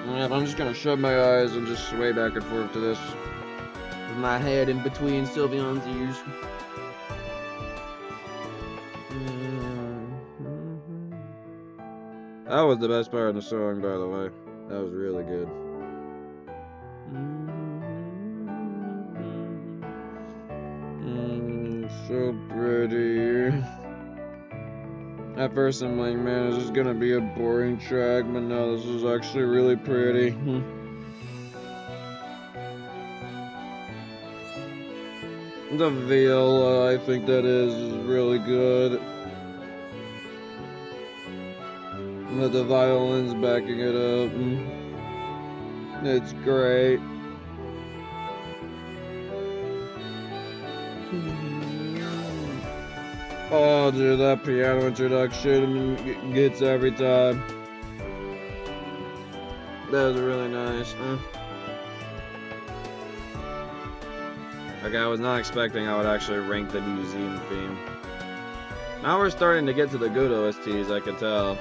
Yeah, I'm just gonna shut my eyes and just sway back and forth to this. With my head in between Sylveon's ears. That was the best part of the song, by the way. That was really good. So pretty. At first I'm like, man, is this gonna be a boring track? But no, this is actually really pretty. The viola, I think that is really good. But the violin's backing it up. It's great. Oh, dude, that piano introduction gets every time. That was really nice. Okay, I was not expecting I would actually rank the museum theme. Now we're starting to get to the good OSTs, I can tell.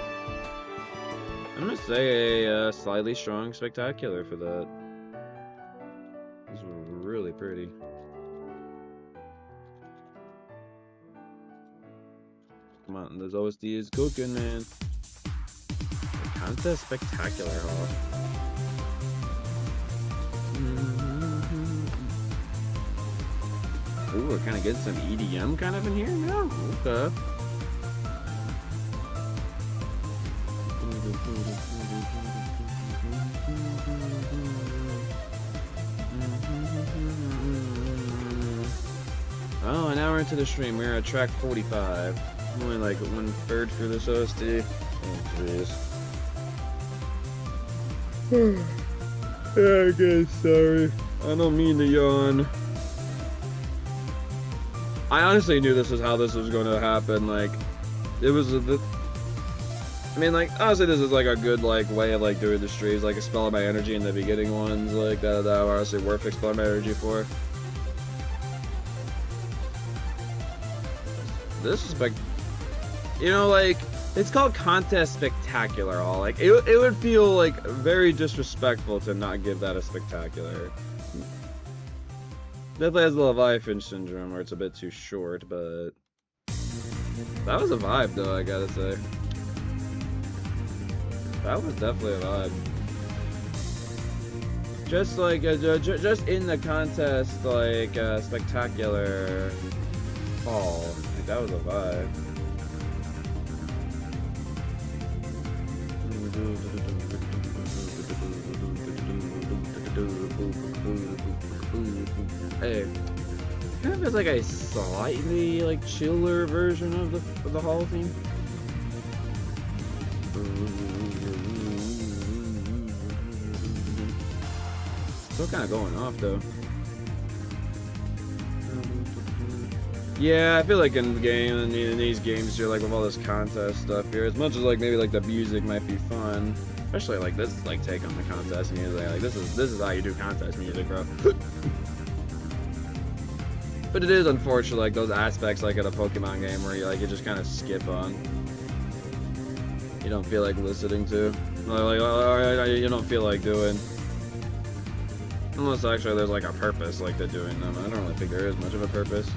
I'm gonna say a slightly strong spectacular for that. These were really pretty. Come on, this OST is cooking, man. Contest spectacular, huh? Ooh, we're kind of getting some EDM kind of in here now. Okay. Oh, an hour into the stream, we're at track 45. I'm only like 1/3 through this OST. Oh, jeez. Yeah, I guess, sorry. I don't mean to yawn. I honestly knew this is how this was going to happen. Like, it was I mean, like, honestly, this is like a good like way of like doing the streams, like expelling my energy in the beginning ones, like that are honestly worth expelling my energy for. This is like, you know, like, it's called Contest Spectacular. All like, it would feel like very disrespectful to not give that a spectacular. Definitely has a little Leviathan syndrome where it's a bit too short, but that was a vibe though, I gotta say. That was definitely a vibe. Just like, just in the contest, like, spectacular fall. Like, that was a vibe. Hey, kind of feels like a slightly like chiller version of the Hall theme. Still kind of going off though. Yeah, I feel like in the game, in these games here, like with all this contest stuff here, as much as like maybe like the music might be fun, especially like this like take on the contest music, like this is how you do contest music, bro. But it is unfortunate, like those aspects like in a Pokemon game where you just kind of skip on. You don't feel like listening to, like you don't feel like doing. Unless actually there's like a purpose like they're doing them. I don't really think there is much of a purpose.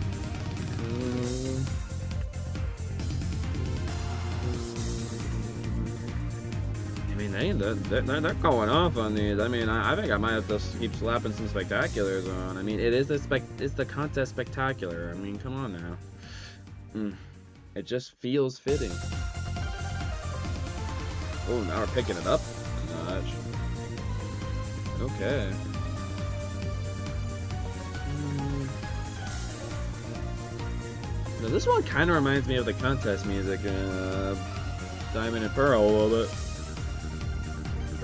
I mean, they're going off on these. I mean, I think I might have to keep slapping some spectaculars on. I mean, it's the contest spectacular. I mean, come on now. It just feels fitting. Oh, now we're picking it up a notch. Okay. Now this one kind of reminds me of the contest music in Diamond and Pearl a little bit.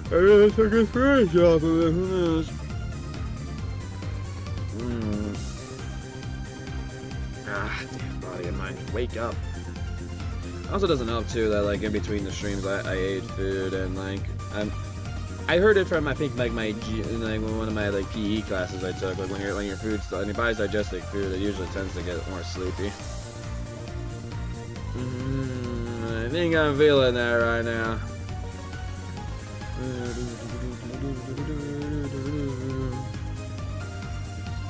I really took a screenshot of it, who knows? Ah, damn body of mine, wake up. Also doesn't help too that like in between the streams I ate food and like I heard it from I think like my one of my like PE classes I took, like when your food's when your body's digesting food, it usually tends to get more sleepy. I think I'm feeling that right now.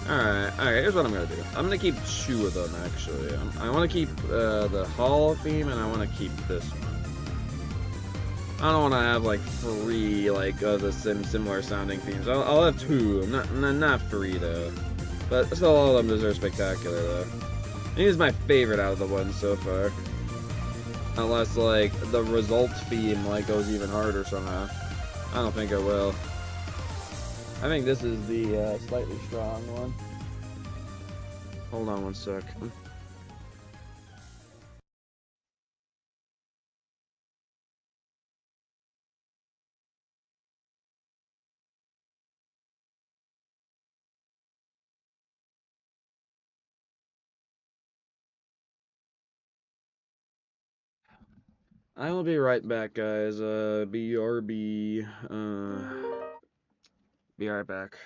Alright, here's what I'm gonna do. I'm gonna keep two of them actually. I want to keep the Hall theme and I want to keep this one. I don't want to have like three like the similar sounding themes. I'll have two, not three though. But still, all of them deserve spectacular though. I think it's my favorite out of the ones so far. Unless like the result theme like goes even harder somehow. I don't think it will. I think this is the slightly strong one. Hold on one sec. I will be right back, guys. BRB. Be right back.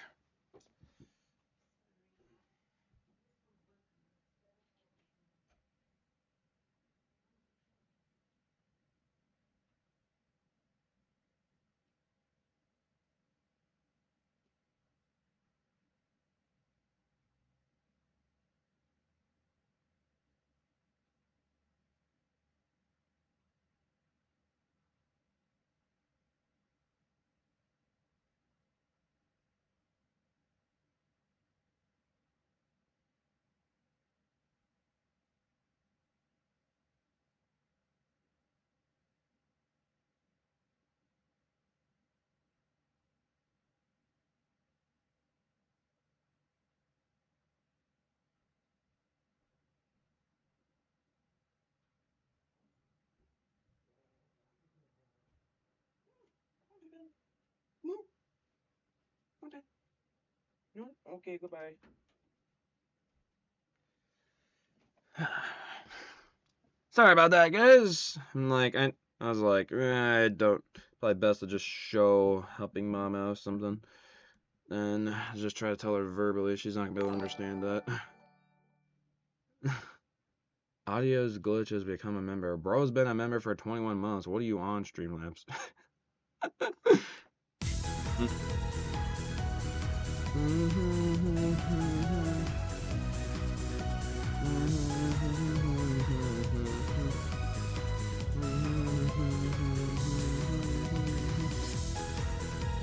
No? Okay, goodbye. Sorry about that, guys. I was like, I don't. Probably best to just show helping mom out or something. And just try to tell her verbally. She's not gonna be able to understand that. Audio's glitch has become a member. Bro's been a member for 21 months. What are you on, Streamlabs?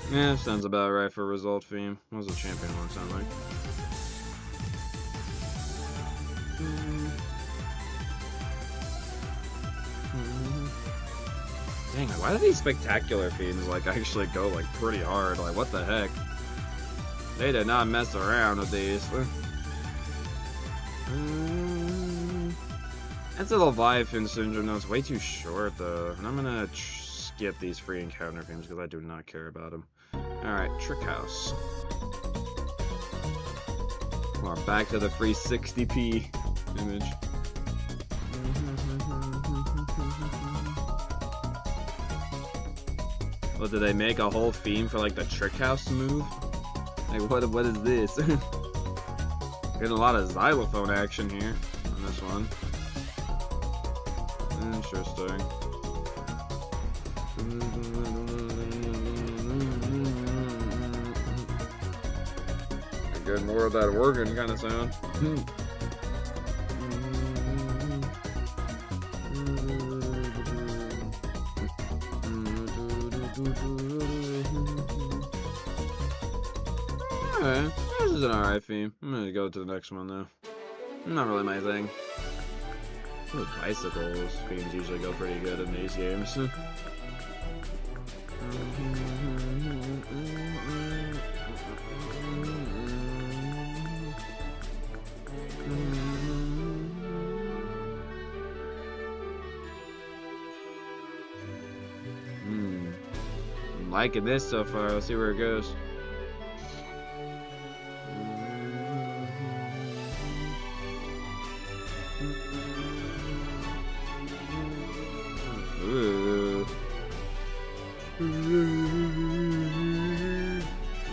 Yeah, sounds about right for a result theme. What does a champion one sound like? Dang, why do these spectacular themes like actually go like pretty hard? Like what the heck? They did not mess around with these. That's a Leviathan syndrome. That's way too short though, and I'm gonna skip these free encounter themes because I do not care about them. All right, Trick House. We're back to the free 60p image. Well, did they make a whole theme for like the Trick House move? Like what is this? Getting a lot of xylophone action here on this one. Interesting. Get more of that organ kind of sound. Alright, this is an alright theme. I'm gonna go to the next one though. Not really my thing. Ooh, bicycles themes usually go pretty good in these games. I'm liking this so far. Let's see where it goes.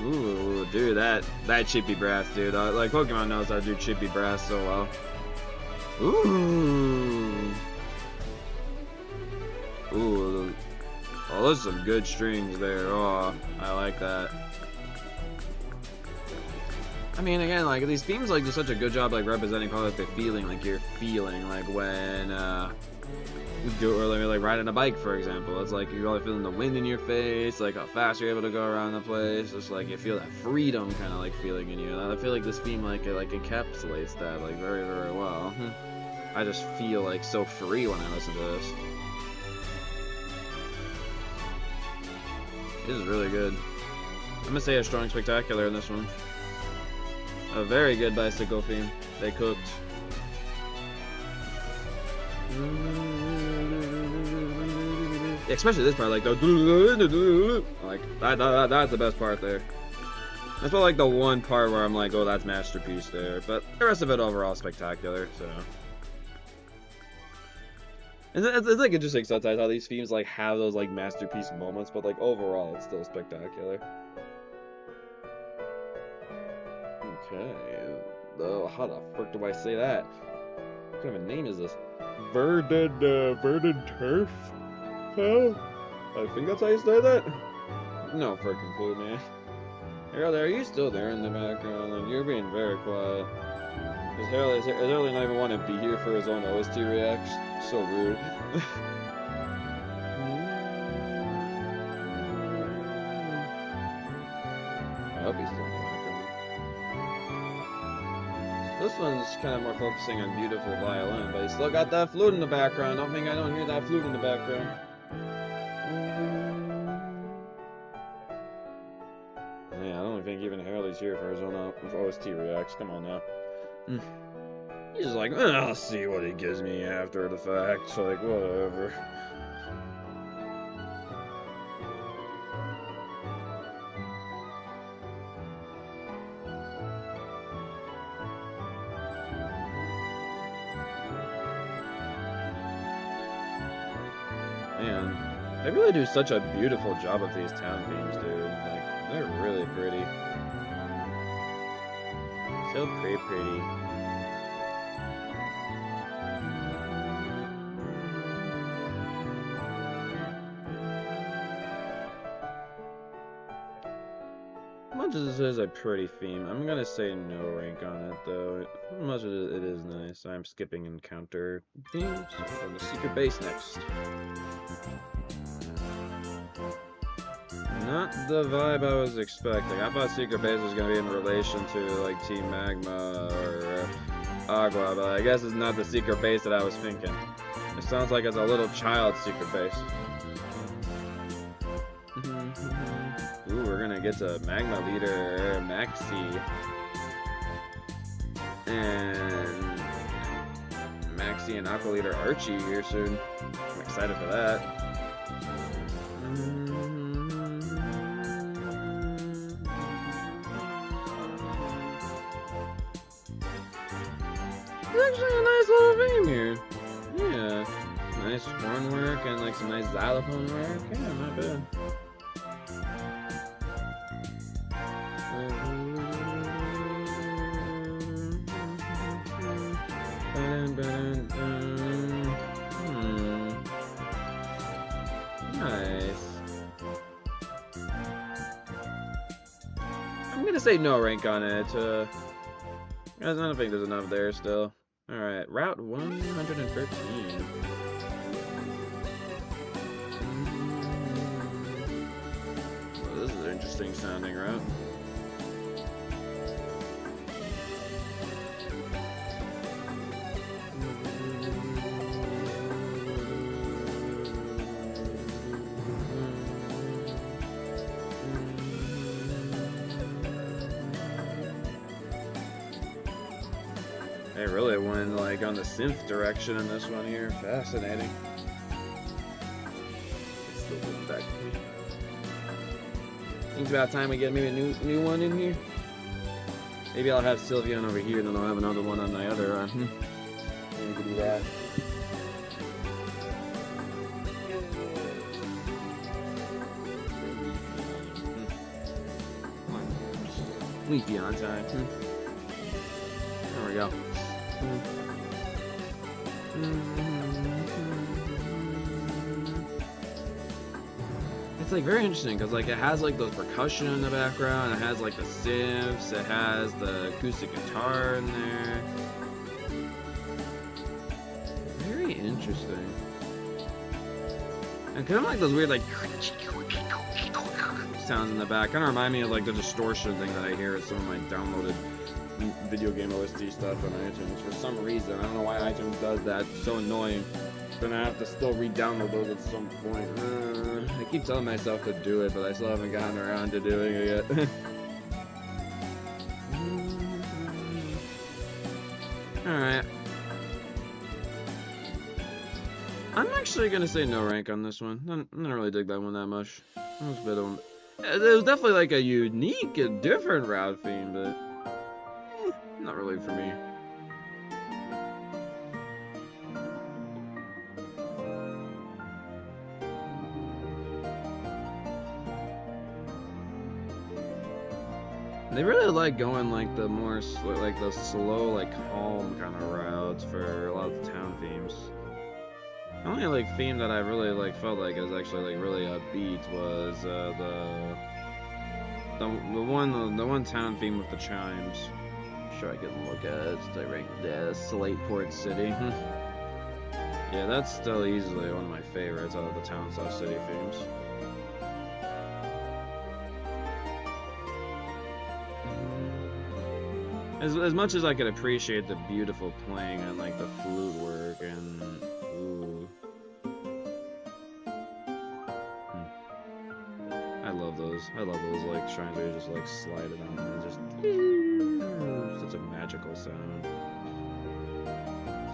Ooh, dude, that chippy brass, dude. Like Pokemon knows how to do chippy brass so well. Ooh, oh, those are some good strings there. Oh, I like that. I mean, again, like these themes like do such a good job like representing probably like the feeling, like you're feeling like when you do, or like riding a bike, for example. It's like you're really feeling the wind in your face, like how fast you're able to go around the place. It's like you feel that freedom kind of like feeling in you. And I feel like this theme like it like encapsulates that like very, very well. I just feel like so free when I listen to this. This is really good. I'm gonna say a strong spectacular in this one. A very good bicycle theme. They cooked. Especially this part, like the like that's the best part there. That's probably like the one part where I'm like, oh, that's masterpiece there. But the rest of it overall spectacular. So it's like interesting sometimes how these themes like have those like masterpiece moments, but like overall it's still spectacular. Okay. Oh, how the frick do I say that? What kind of a name is this? Verdant Turf? Huh? I think that's how you say that? No freaking clue, man. Harold, are you still there in the background? Like, you're being very quiet. Is Harold not even want to be here for his own OST reacts? So rude. I hope he's still in the background. This one's kind of more focusing on beautiful violin, but he's still got that flute in the background. Don't think I don't hear that flute in the background. Yeah, I don't think even Harold's here for his own OST reacts. Come on now. He's just like, I'll see what he gives me after the fact. Like, whatever. man, they really do such a beautiful job of these town themes, dude. Like, they're really pretty. So pretty. Much as this is a pretty theme, I'm gonna say no rank on it though. Much as it is nice, I'm skipping encounter themes on the secret base next. Not the vibe I was expecting. I thought secret base was gonna be in relation to like Team Magma or Agua, but I guess it's not the secret base that I was thinking. It sounds like it's a little child secret base. Ooh, we're gonna get to Magma Leader Maxi. And Maxi and Aqua Leader Archie here soon. I'm excited for that. It's actually a nice little theme here. Yeah. Nice horn work and like some nice xylophone work. Yeah, not bad. Nice. I'm gonna say no rank on it. I don't think there's enough there still. Alright, Route 113. Well, this is an interesting sounding route. They really went like on the synth direction in this one here. Fascinating. Still moving back. Think it's about time we get maybe a new one in here. Maybe I'll have Sylveon over here, and then I'll have another one on my other arm. Maybe we could do that. Luigi on time. There we go. It's like very interesting because like it has like those percussion in the background, it has like the synths, it has the acoustic guitar in there. Very interesting. And kind of like those weird like sounds in the back. Kind of remind me of like the distortion thing that I hear at some of my downloaded video game OST stuff on iTunes for some reason. I don't know why iTunes does that. It's so annoying. Then I have to still re-download those at some point. I keep telling myself to do it, but I still haven't gotten around to doing it yet. Alright. I'm actually gonna say no rank on this one. I didn't really dig that one that much. It was a bit of it was definitely like a unique and different route theme, but not really for me. They really like going like the more like the slow, like calm kind of routes for a lot of the town themes. The only like theme that I really like felt like it was actually like really upbeat was the one town theme with the chimes. Sure, I can look at it. It's like Slateport City. Yeah, that's still easily one of my favorites out of the town/city themes. As much as I could appreciate the beautiful playing and like the flute work and ooh. I love those like shrines where you just like slide it on and just such a magical sound.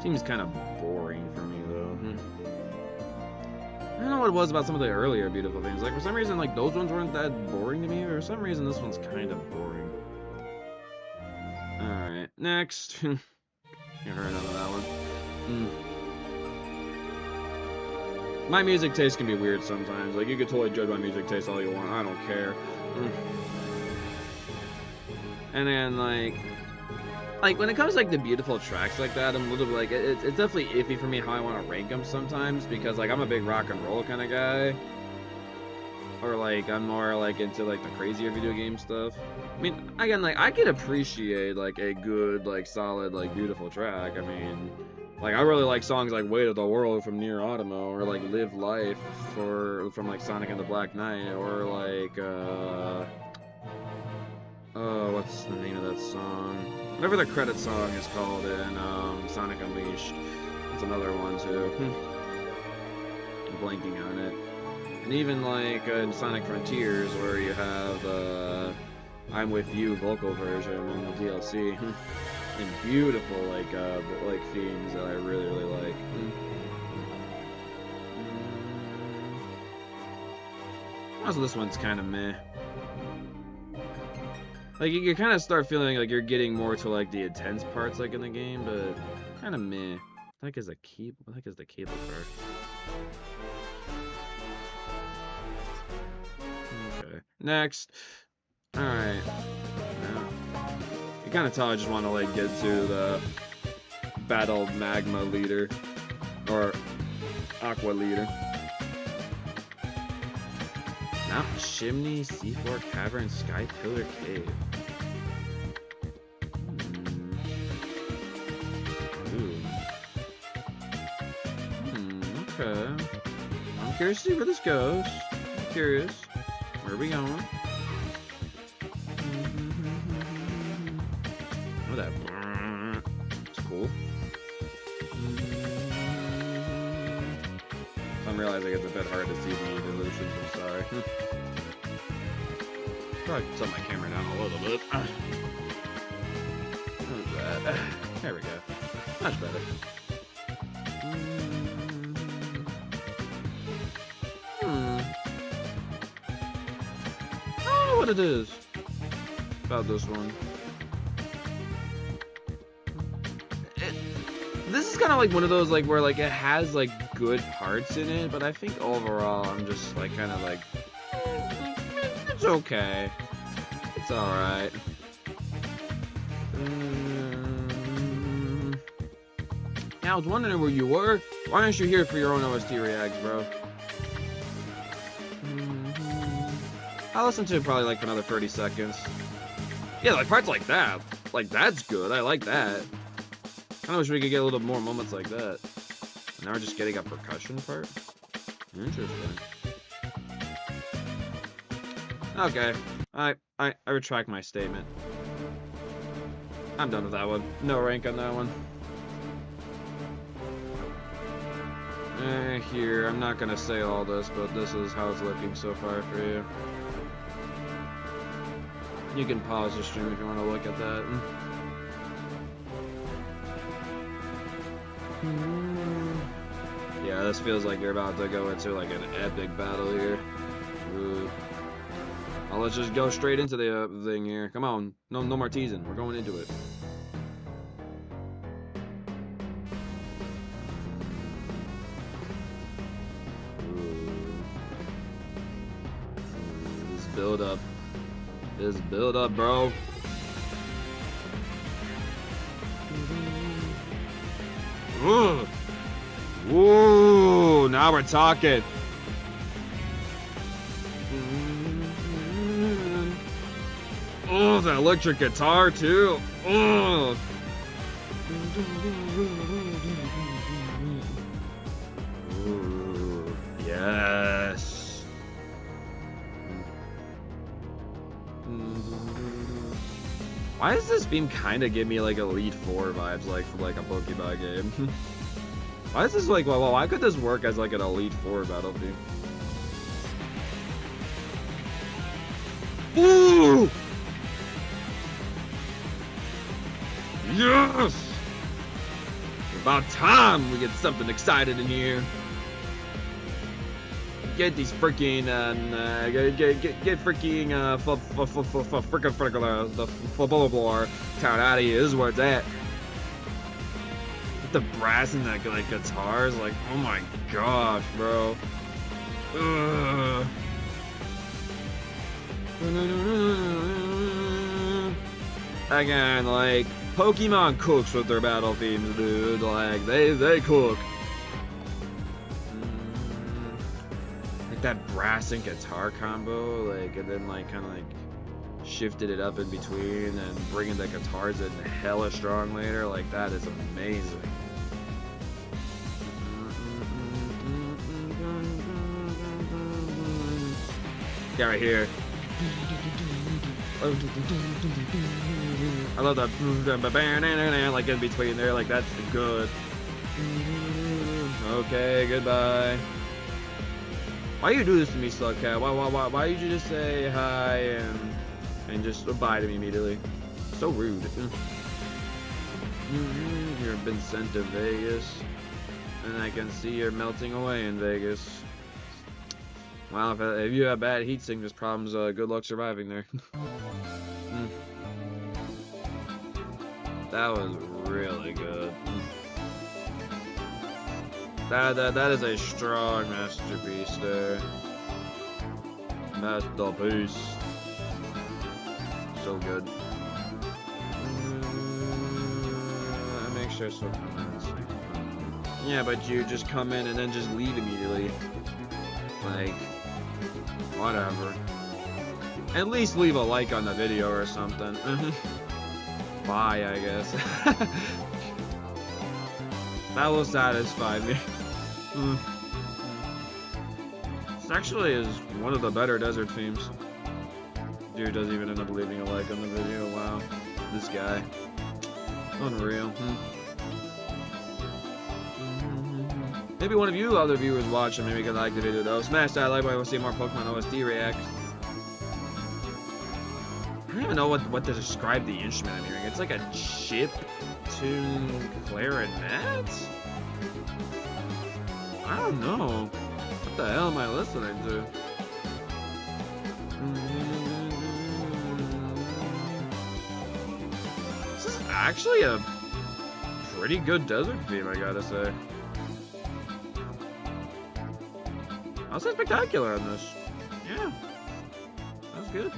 Seems kind of boring for me though. I don't know what it was about some of the earlier beautiful things. Like for some reason like those ones weren't that boring to me, or for some reason this one's kind of boring. Alright, next. You heard none of that one. my music taste can be weird sometimes. Like, you could totally judge my music taste all you want. I don't care. And then, like when it comes to, like, the beautiful tracks like that, I'm a little bit, like, it's definitely iffy for me how I want to rank them sometimes, because, like, I'm a big rock and roll kind of guy. Or, like, I'm more, like, into, like, the crazier video game stuff. I mean, again, like, I can appreciate, like, a good, like, solid, like, beautiful track. I mean, like, I really like songs like Weight of the World from Nier Automata, or, like, Live Life from, like, Sonic and the Black Knight, or, like, oh, what's the name of that song? Whatever the credit song is called in, Sonic Unleashed. That's another one, too. I'm blanking on it. And even, like, in Sonic Frontiers, where you have, I'm With You vocal version in the DLC. And beautiful, like themes that I really, really like. Also, this one's kind of meh. Like, you kind of start feeling like you're getting more to, like, the intense parts, like, in the game, but kind of meh. What the heck is the cable part? Okay. Next. Alright. You kind of tell I just want to, like, get to the battled magma leader. Or aqua leader. Mount Chimney, C4 Cavern, Sky Pillar Cave. Okay. I'm curious to see where this goes. I'm curious. Where are we going? Oh, that. It's cool. I'm realizing it's a bit hard to see the evolutions. I'm sorry. Probably set my camera down a little bit. How's that? There we go. Much better. I don't know what it is about this one. This is kind of like one of those, like, where, like, it has, like, good parts in it, but I think overall I'm just, like, kind of like, it's okay. It's alright. Yeah, I was wondering where you were. Why aren't you here for your own OST reacts, bro? I'll listen to it probably, like, for another 30 seconds. Yeah, like, parts like that. Like, that's good. I like that. I wish we could get a little more moments like that. Now we're just getting a percussion part? Interesting. Okay. I retract my statement. I'm done with that one. No rank on that one. Here, I'm not gonna say all this, but this is how it's looking so far for you. You can pause the stream if you want to look at that. Yeah, this feels like you're about to go into, like, an epic battle here. Ooh. Well, let's just go straight into the thing here. Come on, no more teasing. We're going into it. This build up. This build up, bro. Ooh. Ooh, now we're talking. Oh, the electric guitar too. Oh. Ooh, yes. Why does this beam kind of give me like Elite Four vibes, like from like a Pokemon game? Why is this like, well, why could this work as like an Elite Four battle beam? Ooh! Yes! About time we get something excited in here. Get these freaking get freaking the football town out of here. This is where it's at. With the brass and the like guitars, like, oh my gosh, bro. Ugh. Again, like, Pokemon cooks with their battle themes, dude. Like, they cook. Like that brass and guitar combo, like, and then like kind of like shifted it up in between and bringing the guitars in hella strong later. Like, that is amazing. Yeah, right here. I love that like in between there, like that's good. Okay, goodbye. Why you do this to me, Slugcat? Why did you just say hi and just bye to me immediately? So rude. You've been sent to Vegas, and I can see you're melting away in Vegas. Wow, if you have bad heat sickness problems, good luck surviving there. That was really good. That is a strong masterpiece there. Masterpiece. So good. Make sure so. Yeah, but you just come in and then just leave immediately. Like, whatever. At least leave a like on the video or something. Bye, I guess. That will satisfy me. This actually is one of the better desert themes. Dude doesn't even end up leaving a like on the video. Wow. This guy. Unreal. Maybe one of you other viewers watching maybe could like the video though. Smash that like button if you want to see more Pokemon OST reacts. I don't even know what to describe the instrument I'm hearing. It's like a chip-tuned clarinet? I don't know. What the hell am I listening to? This is actually a pretty good desert theme, I gotta say. I was spectacular on this. Yeah. That was good.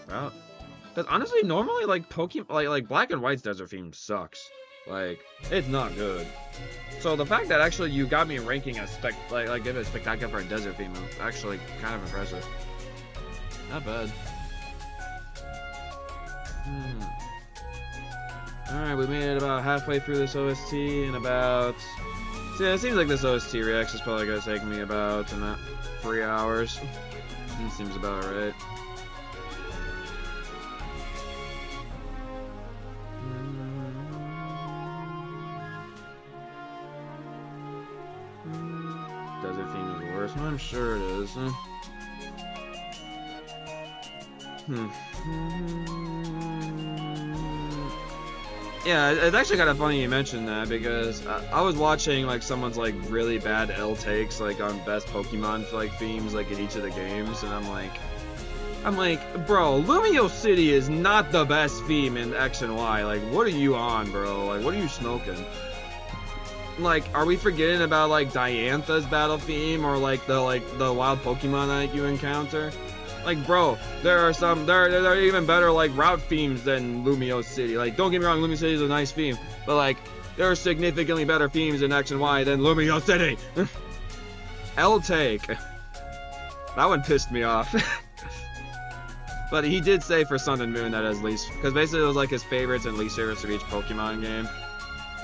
Wow. Because honestly, normally, like, Pokemon, like Black and White's desert theme sucks. Like, it's not good. So the fact that actually you got me ranking a give it a spectacular for a desert theme is actually kind of impressive. Not bad. Alright, we made it about halfway through this OST in about... So yeah, it seems like this OST reaction is probably gonna take me about 3 hours. It seems about right. Desert theme is worse. I'm sure it is. Yeah, it's actually kind of funny you mentioned that because I was watching like someone's like really bad L takes like on best Pokemon like themes like in each of the games, and I'm like, bro, Lumio City is not the best theme in X and Y. Like, what are you on, bro? Like, what are you smoking? Like, are we forgetting about like Diantha's battle theme or like the wild Pokemon that you encounter? Like, bro, there are even better like route themes than Lumio City. Like, don't get me wrong, Lumio City is a nice theme, but like there are significantly better themes in X and Y than Lumio City. L take. That one pissed me off. But he did say for Sun and Moon that his least, because basically it was like his favorites and least favorites of each Pokemon game.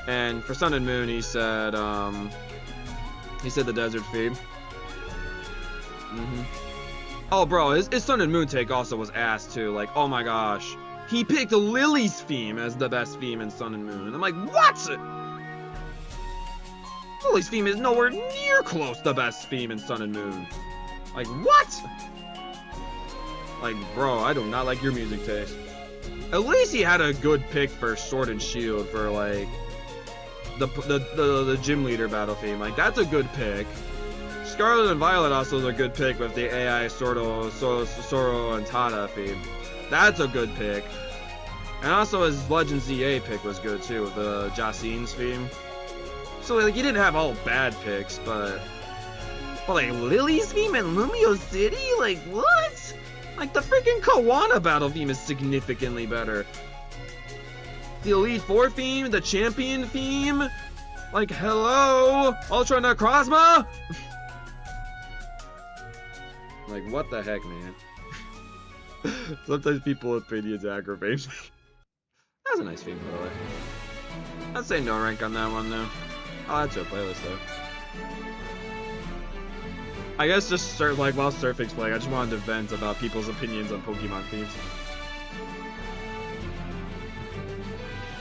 And for Sun and Moon, he said the desert theme. Oh, bro, his Sun and Moon take also was ass too. Like, oh my gosh, he picked Lily's theme as the best theme in Sun and Moon. I'm like, what? Lily's theme is nowhere near close to the best theme in Sun and Moon. Like, what? Like, bro, I do not like your music taste. At least he had a good pick for Sword and Shield for like the gym leader battle theme. Like, that's a good pick. Scarlet and Violet also is a good pick with the AI Soro and Tada theme. That's a good pick. And also his Legend ZA pick was good too, with the Jacine's theme. So like he didn't have all bad picks, but like Lily's theme and Lumio City? Like what? Like the freaking Kawana battle theme is significantly better. The Elite Four theme, the Champion theme, like hello, Ultra Necrozma? Like what the heck, man? Sometimes people's opinions aggravate me. That's a nice theme, by the way. I'd say no rank on that one, though. Oh, that's a playlist, though. I guess just like while surfing's playing, I just wanted to vent about people's opinions on Pokemon themes.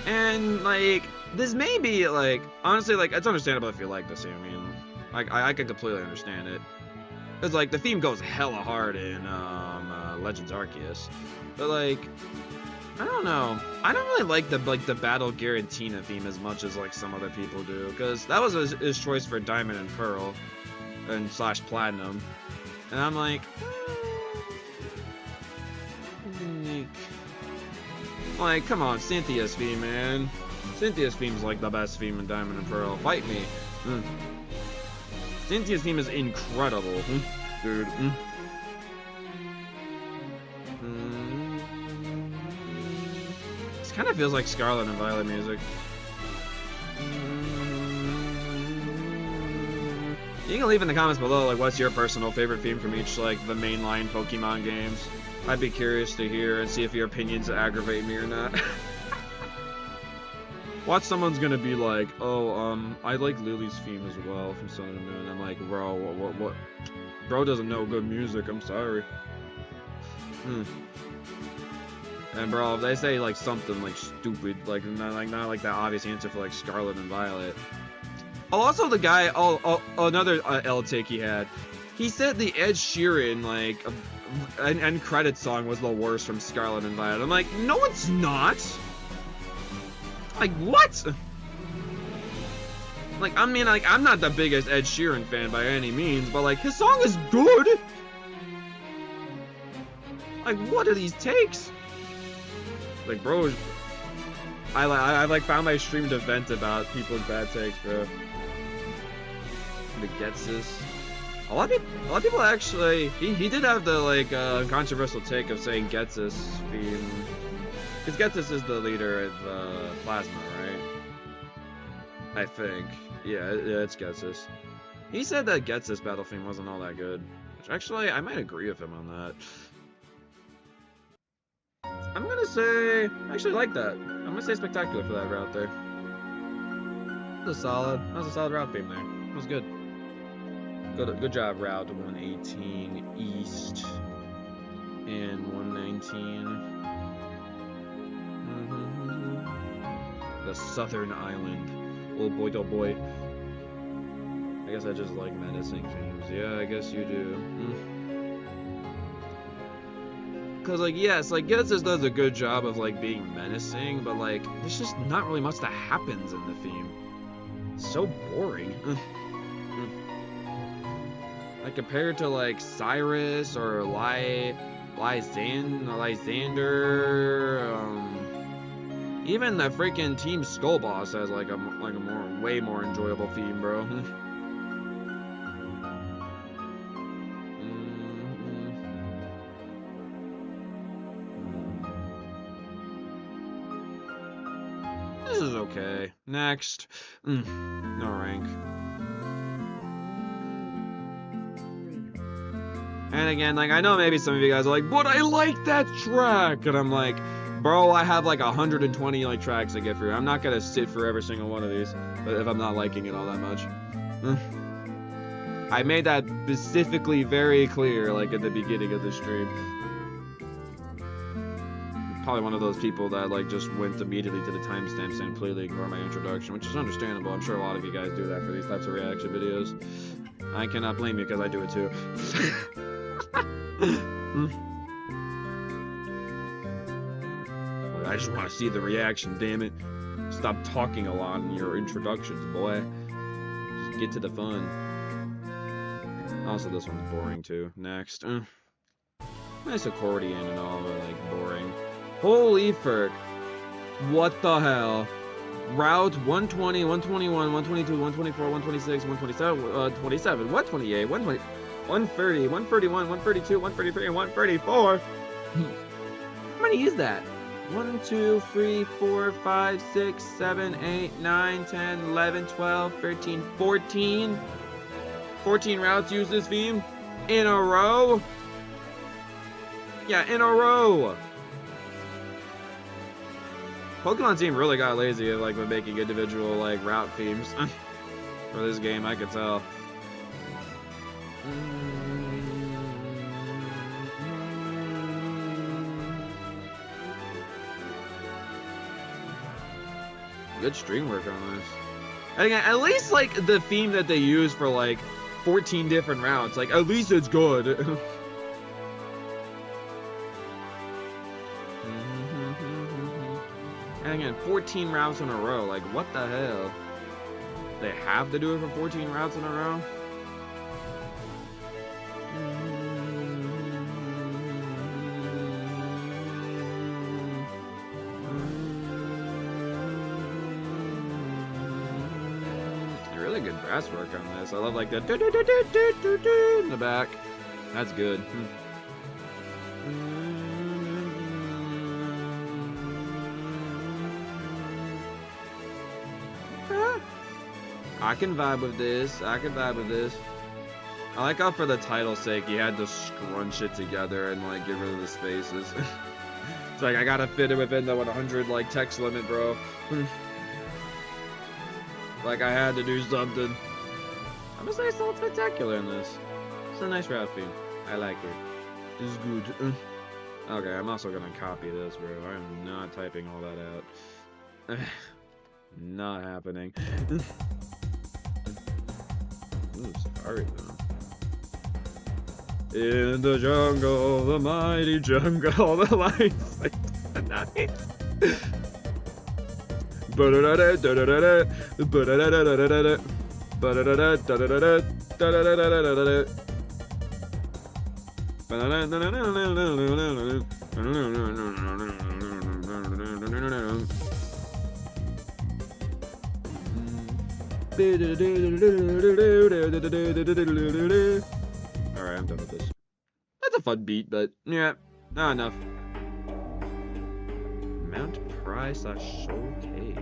And like, this may be like, honestly, like it's understandable if you like this. I mean, like I can completely understand it. Cause like the theme goes hella hard in Legends Arceus, but like I don't know. I don't really like the Battle Giratina theme as much as like some other people do, because that was his choice for Diamond and Pearl and / Platinum, and I'm like, come on, Cynthia's theme, man. Cynthia's theme's like the best theme in Diamond and Pearl. Fight me. Cynthia's theme is incredible, dude. This kind of feels like Scarlet and Violet music. You can leave in the comments below, like, what's your personal favorite theme from each, like, the mainline Pokemon games. I'd be curious to hear and see if your opinions aggravate me or not. Watch someone's gonna be like, oh, I like Lily's theme as well from Sun and Moon. I'm like, bro, what? Bro doesn't know good music, I'm sorry. And bro, if they say like something like stupid, like not like that obvious answer for like Scarlet and Violet. Oh, also the guy, another L take he had. He said the Ed Sheeran like end credit song was the worst from Scarlet and Violet. I'm like, no, it's not. Like what? Like I mean, like I'm not the biggest Ed Sheeran fan by any means, but like his song is good. Like what are these takes? Like bro, I like found my stream to vent about people's bad takes, bro. The Getsus. A lot of people actually. He did have the like controversial take of saying Getsus theme. Because Getsus is the leader of Plasma, right? I think. Yeah, it's Getsus. He said that Getsus battle theme wasn't all that good. Which actually, I might agree with him on that. I'm gonna say, I actually like that. I'm gonna say Spectacular for that route there. That was solid. That was a solid route theme there. That was good. Good job, Route 118 East and 119. The Southern Island. Oh boy, oh boy. I guess I just like menacing themes. Yeah, I guess you do. Cause like yes, like Getsus does a good job of like being menacing, but like there's just not really much that happens in the theme. It's so boring. Like compared to like Cyrus or Lysander, even the freaking Team Skull Boss has like a way more enjoyable theme, bro. This is okay. Next. No rank. And again, like, I know maybe some of you guys are like, but I like that track! And I'm like, bro, I have like 120 like tracks to get through. I'm not gonna sit for every single one of these if I'm not liking it all that much. I made that specifically very clear, like, at the beginning of the stream. Probably one of those people that like just went immediately to the timestamps and completely ignore my introduction, which is understandable. I'm sure a lot of you guys do that for these types of reaction videos. I cannot blame you because I do it too. I just want to see the reaction, damn it. Stop talking a lot in your introductions, boy. Just get to the fun. Also, this one's boring too. Next. Nice accordion and all, but like boring. Holy frick. What the hell? Route 120, 121, 122, 124, 126, 127, 27, 128, 120, 130, 131, 132, 133, and 134. How many is that? 1, 2, 3, 4, 5, 6, 7, 8, 9, 10, 11, 12, 13, 14. 14 routes use this theme in a row? Yeah, in a row. Pokemon team really got lazy at like when making individual like route themes for this game, I could tell. Good string work on this. And again, at least like the theme that they use for like 14 different routes, like at least it's good. And again, 14 routes in a row. Like, what the hell? They have to do it for 14 routes in a row? Really good brass work on this. I love like the do do do do do do do in the back. That's good. I can vibe with this. I can vibe with this. I like how for the title's sake you had to scrunch it together and like get rid of the spaces. It's like I gotta fit it within the 100 like text limit, bro. Like I had to do something. I'm gonna say something spectacular in this. It's a nice route theme. I like it. It's good. Okay, I'm also gonna copy this, bro. I'm not typing all that out. Not happening. Ooh, sorry though. In the jungle, the mighty jungle, the lights like the night. Alright, I'm done with this. That's a fun beat, but yeah, not enough. Mount Pry/Shoal Cave.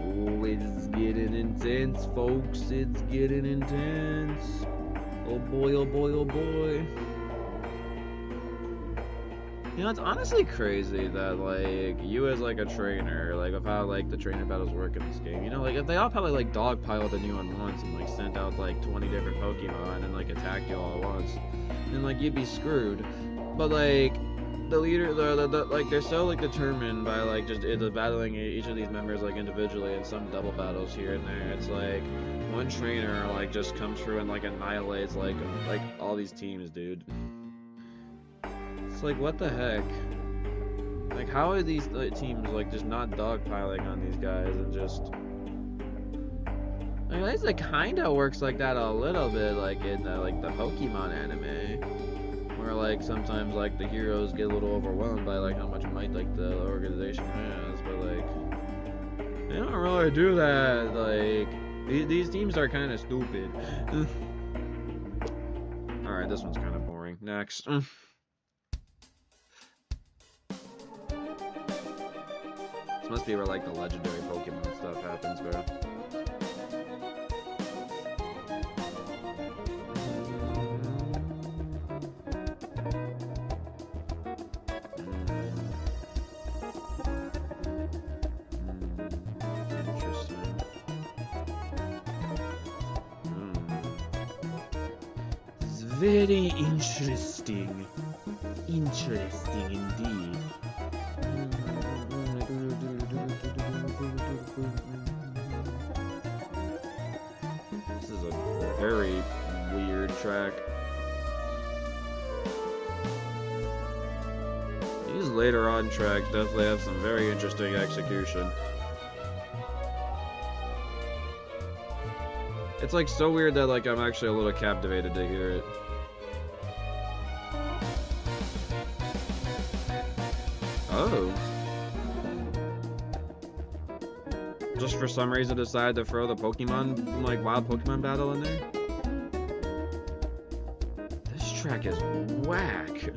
Oh, it's getting intense, folks. It's getting intense. Oh boy, oh boy, oh boy. You know, it's honestly crazy that, like, you as, like, a trainer, like, of how, like, the trainer battles work in this game, you know, like, if they all probably, like, dogpiled a new one once and, like, sent out, like, 20 different Pokemon and, like, attacked you all at once, then, like, you'd be screwed. But, like, the leader, like, they're so, like, determined by, like, just battling each of these members, like, individually and some double battles here and there. It's, like, one trainer, like, just comes through and, like, annihilates, like, all these teams, dude. It's like, what the heck? Like, how are these teams, like, just not dogpiling on these guys and just... I mean, at least it kinda works like that a little bit, like, in, like, the Pokemon anime. Where, like, sometimes, like, the heroes get a little overwhelmed by, like, how much might, like, the organization has, but, like... They don't really do that, like... These teams are kinda stupid. Alright, this one's kinda boring. Next. This must be where, like, the legendary Pokemon stuff happens, bro. Interesting. It's very interesting. Interesting indeed. This is a very weird track. These later on tracks definitely have some very interesting execution. It's like so weird that like I'm actually a little captivated to hear it. Oh. Just for some reason decided to throw the Pokemon, like wild Pokemon battle in there. This track is whack.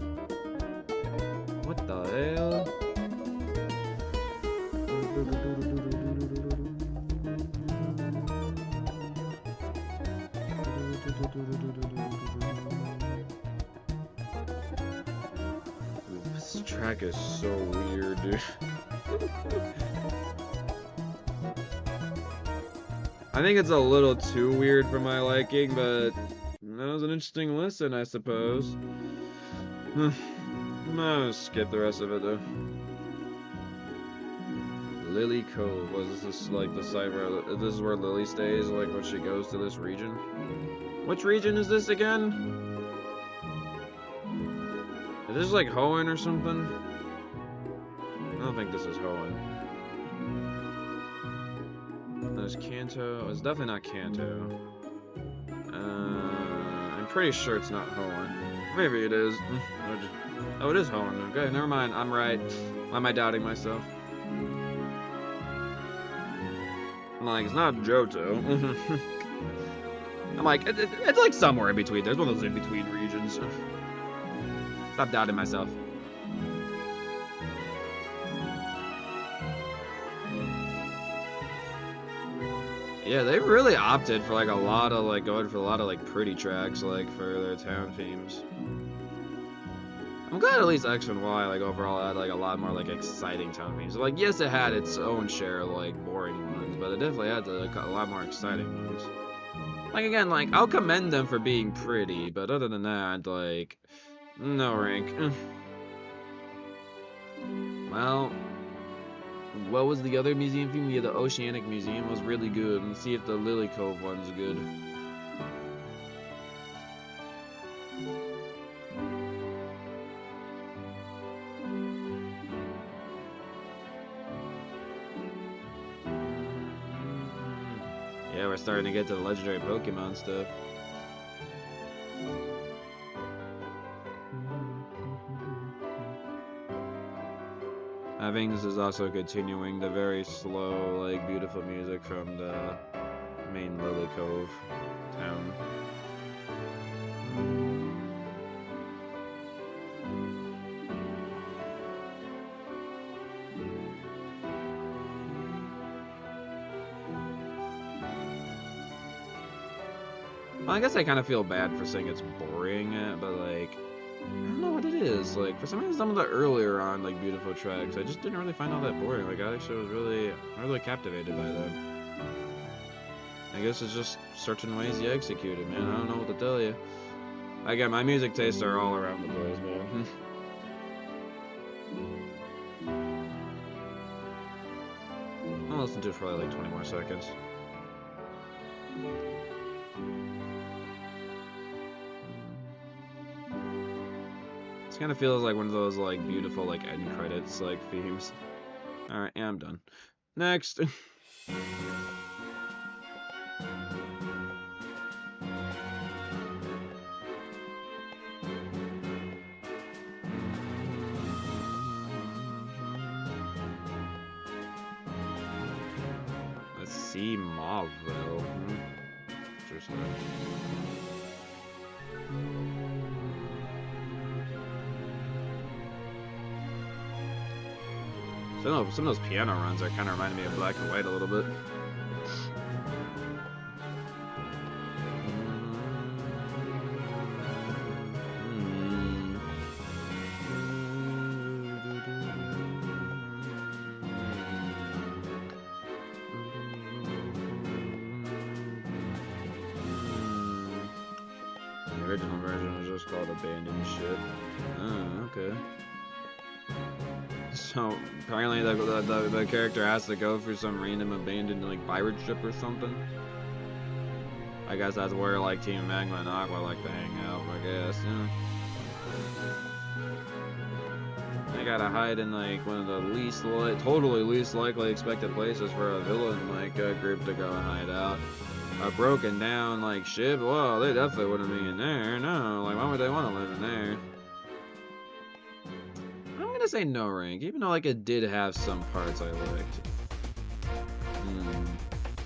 What the hell? This track is so weird, dude. I think it's a little too weird for my liking, but that was an interesting listen, I suppose. I'm gonna skip the rest of it though. Lily Cove. Was this like the site where this is where Lily stays, like when she goes to this region? Which region is this again? Is this like Hoenn or something? I don't think this is Hoenn. There's Kanto. It's definitely not Kanto. I'm pretty sure it's not Hoenn. Maybe it is. Oh, it is Hoenn. Okay, never mind. I'm right. Why am I doubting myself? I'm like, it's not Johto. I'm like, it's like somewhere in between. There's one of those in-between regions. Stop doubting myself. Yeah, they really opted for like a lot of like going for a lot of like pretty tracks like for their town themes. I'm glad at least X and Y like overall had like a lot more like exciting town themes. Like yes, it had its own share of like boring ones, but it definitely had like, a lot more exciting ones. Like again, like I'll commend them for being pretty, but other than that, like no rank. Well. What was the other museum theme? Yeah, the Oceanic Museum was really good. Let's see if the Lily Cove one's good. Yeah, we're starting to get to the legendary Pokemon stuff. I think this is also continuing the very slow, like, beautiful music from the main Lily Cove town. Well, I guess I kind of feel bad for saying it's boring, but, like, I don't know what it is. Like, for some reason, some of the earlier on, like, beautiful tracks, I just didn't really find all that boring. Like, I actually was really captivated by them. I guess it's just certain ways you execute it, man. I don't know what to tell you. Again, my music tastes are all around the place, man. I'll listen to it for probably like 20 more seconds. Kind of feels like one of those like beautiful like end credits like themes. All right, yeah, I'm done. Next. Let's see, Mauville. Interesting. Some of those piano runs are kind of reminding me of Black and White a little bit. The original version was just called Abandoned Ship. Oh, okay. So apparently the character has to go through some random abandoned like pirate ship or something. I guess that's where like Team Magma and Aqua like to hang out, I guess, yeah. They gotta hide in like one of the totally least likely expected places for a villain like group to go and hide out. a broken down like ship, well, they definitely wouldn't be in there. No, like why would they want to live in there? I'm gonna say no rank, even though like it did have some parts I liked.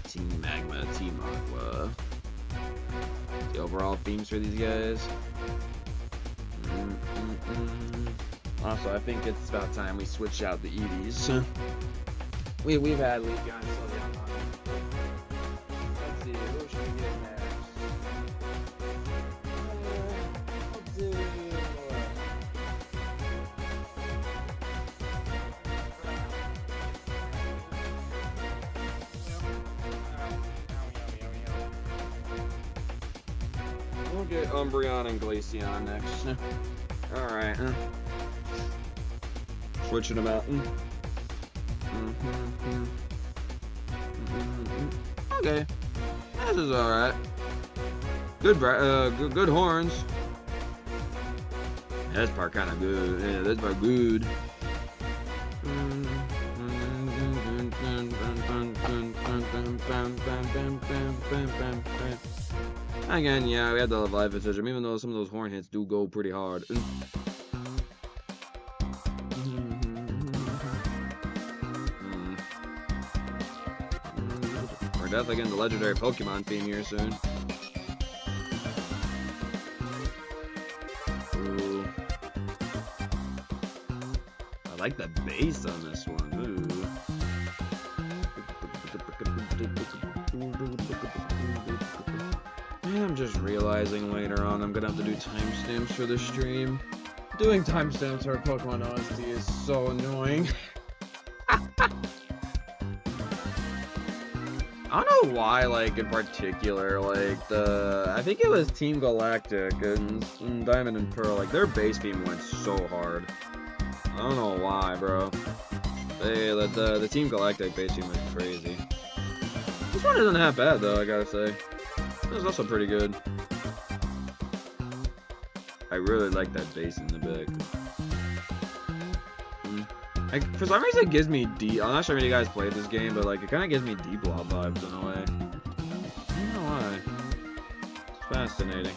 Team Magma, Team Aqua. The overall themes for these guys. Also, I think it's about time we switch out the EVs. We've had lead guns. Let's see, who should we get next? I'll do. We'll get Umbreon and Glaceon next. Alright. Switching them out. Okay. This is alright. Good horns. Yeah, this part kinda good. Yeah, this part good. Again, yeah, we had the life decision, even though some of those horn hits do go pretty hard. We're definitely getting the legendary Pokemon theme here soon. Ooh. I like the bass on this one. Ooh. I'm just realizing later on I'm gonna have to do timestamps for the stream. Doing timestamps for Pokemon OST is so annoying. I don't know why, like, in particular, like, I think it was Team Galactic and Diamond and Pearl, like, their base beam went so hard. I don't know why, bro. The Team Galactic base beam was crazy. This one isn't half bad, though, I gotta say. This is also pretty good. I really like that bass in the back. For some reason, it gives me I'm not sure if you guys played this game, but like it kind of gives me D-Blob vibes in a way. I don't know why. It's fascinating.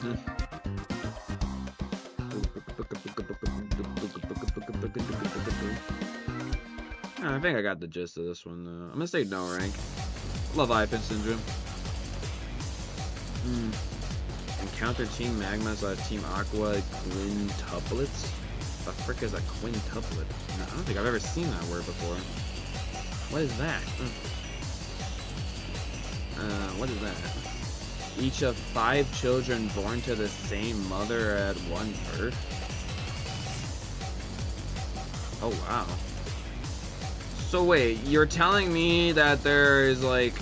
I think I got the gist of this one. I'm gonna say no rank. Love Ipin Syndrome. Encounter Team Magma / Team Aqua quintuplets? The frick is a quintuplet? No, I don't think I've ever seen that word before. What is that? What is that? Each of 5 children born to the same mother at one birth? Oh, wow. So wait, you're telling me that there is like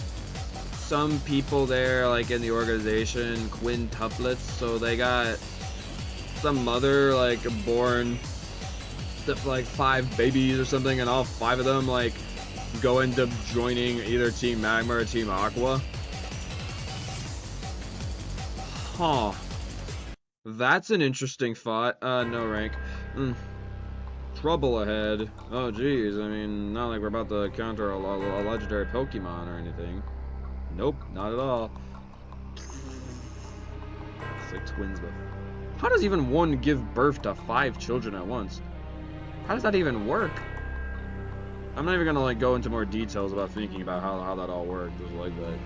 some people there, like in the organization, quintuplets, so they got some mother like born like 5 babies or something, and all 5 of them like go into joining either Team Magma or Team Aqua? Huh. That's an interesting thought. No rank. Trouble ahead. Oh geez, I mean, not like we're about to counter a legendary Pokemon or anything. Nope, not at all. It's like twins, but how does even one give birth to 5 children at once? How does that even work? I'm not even gonna like go into more details about thinking about how that all worked. Just like that.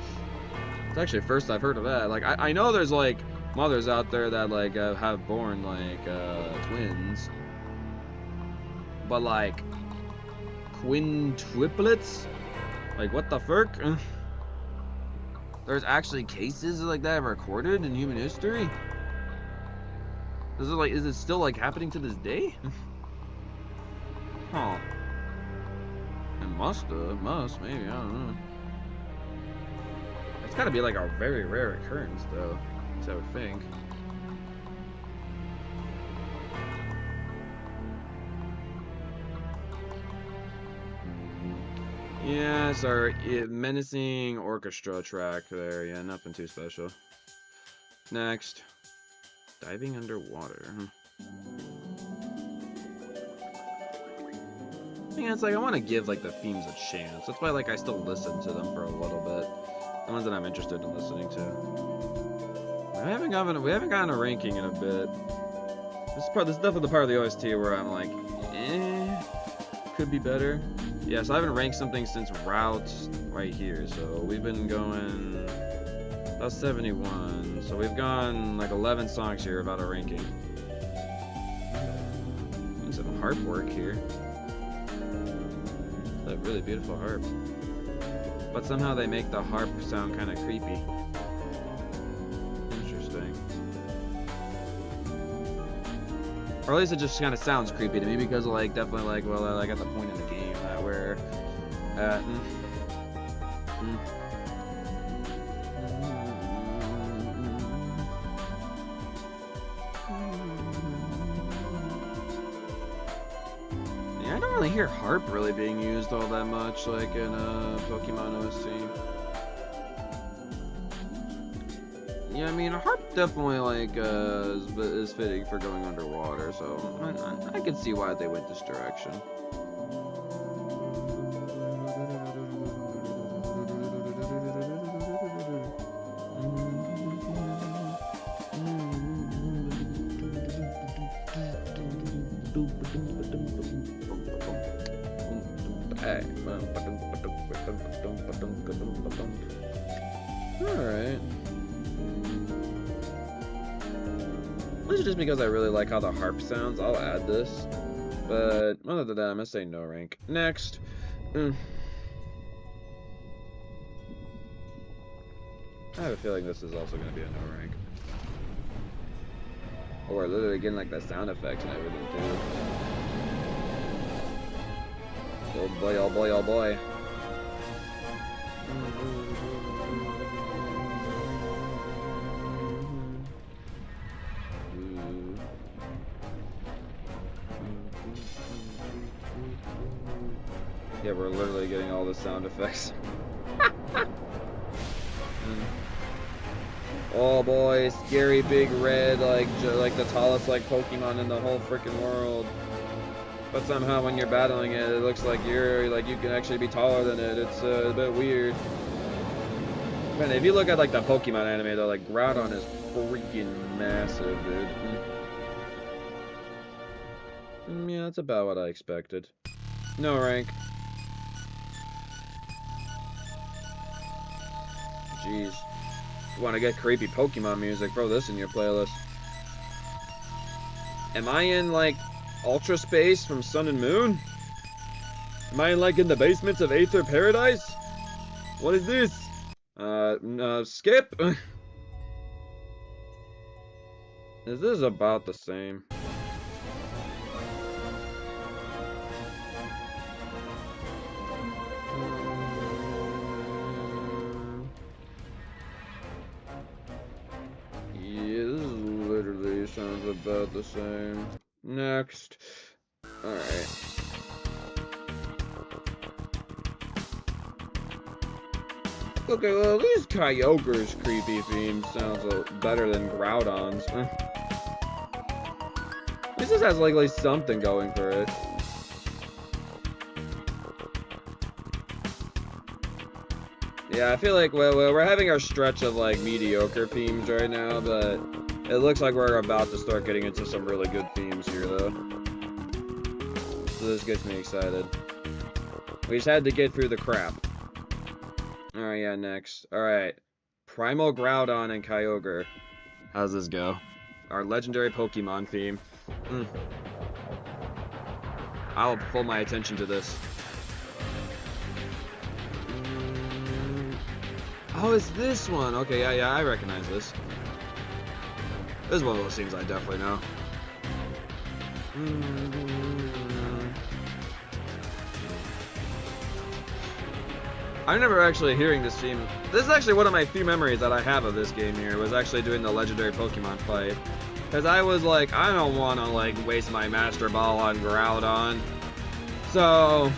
It's actually first I've heard of that. Like I know there's like mothers out there that like have born like twins, but like quintuplets, like what the frick? There's actually cases like that recorded in human history? Is it still like happening to this day? Huh. It must, maybe, I don't know. It's gotta be like a very rare occurrence though, so I would think. Yeah, sorry, menacing orchestra track there, yeah, nothing too special. Next. Diving underwater. Yeah, it's like I want to give like the themes a chance. That's why like I still listen to them for a little bit. The ones that I'm interested in listening to. We haven't gotten a ranking in a bit. This is definitely the part of the OST where I'm like, could be better. Yeah, so I haven't ranked something since Routes right here. So we've been going about 71. So we've gone like 11 songs here without a ranking. Doing some harp work here. That really beautiful harp. But somehow they make the harp sound kind of creepy. Interesting. Or at least it just kind of sounds creepy to me because, like, definitely, like, well, like at the point in the game that we're at. Yeah, I don't really hear harp really being used all that much, like in Pokemon OST. Yeah, I mean, a harp definitely, like, is fitting for going underwater, so I can see why they went this direction. Alright. This is just because I really like how the harp sounds. I'll add this. But other than that, I'm gonna say no rank. Next. I have a feeling this is also gonna be a no rank. Oh, we're literally getting like the sound effects and everything too. Oh boy, oh boy, oh boy. Yeah, we're literally getting all the sound effects. Oh boy, scary big red, like the tallest like Pokemon in the whole freaking world. But somehow when you're battling it, it looks like you can actually be taller than it. It's a bit weird. Man, if you look at like the Pokemon anime though, like Groudon is freaking massive, dude. Yeah, that's about what I expected. No rank. Jeez. You want to get creepy Pokemon music, throw this in your playlist. Am I in, like, Ultra Space from Sun and Moon? Am I, like, in the basements of Aether Paradise? What is this? Skip? Is this about the same? Sounds about the same. Next. Alright. Okay, well, at least Kyogre's creepy theme sounds a little better than Groudon's. At least this has like at least something going for it. Yeah, I feel like, well, we're having our stretch of like mediocre themes right now, but it looks like we're about to start getting into some really good themes here, though. So this gets me excited. We just had to get through the crap. Alright, yeah, next. Alright. Primal Groudon and Kyogre. How's this go? Our legendary Pokemon theme. I will pull my attention to this. Oh, it's this one. Okay, yeah, I recognize this. This is one of those things I definitely know. I remember actually hearing this theme. This is actually one of my few memories that I have of this game here, was actually doing the legendary Pokemon fight. Because I was like, I don't want to like waste my Master Ball on Groudon. So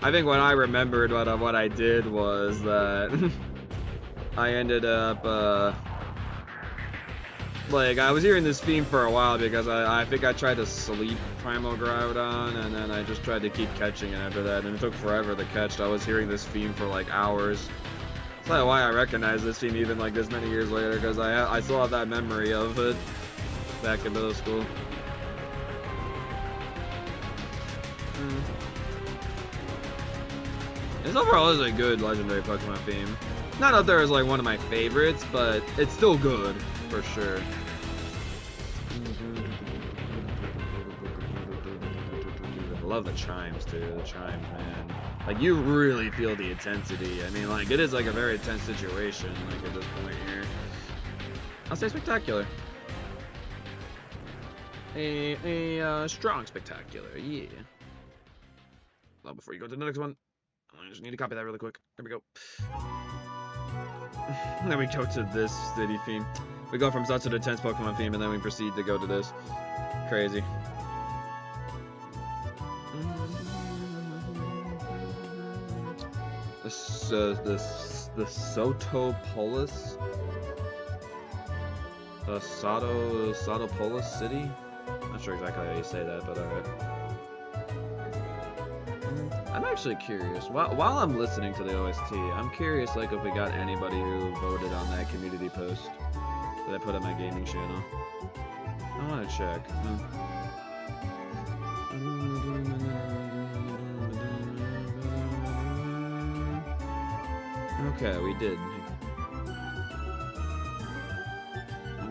I think what I remembered what I did was that I ended up like, I was hearing this theme for a while because I think I tried to sleep Primal Groudon, and then I just tried to keep catching it after that, and it took forever to catch. I was hearing this theme for like hours. That's probably why I recognize this theme even like this many years later, because I still have that memory of it back in middle school. This overall is a good legendary Pokemon theme. Not up there as like one of my favorites, but it's still good for sure. I love the chimes too. The chimes, man. Like you really feel the intensity. I mean, like it is like a very intense situation. Like at this point here, I'll say spectacular. A strong spectacular, yeah. Well, before you go to the next one, I just need to copy that really quick. There we go. Then we go to this city theme. We go from such an intense Pokemon theme, and then we proceed to go to this. Crazy. The Sotopolis? The Sotopolis city? Not sure exactly how you say that, but alright. I'm actually curious. While I'm listening to the OST, I'm curious like if we got anybody who voted on that community post that I put on my gaming channel. I want to check. Okay, we did.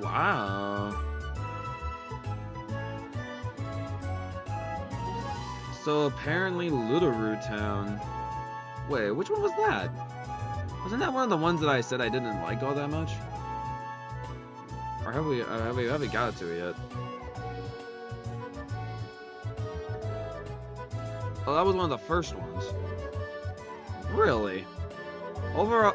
Wow. So apparently Littleroo Town. Wait, which one was that? Wasn't that one of the ones that I said I didn't like all that much? Or have we got to it yet? Oh, that was one of the first ones. Really? Overall,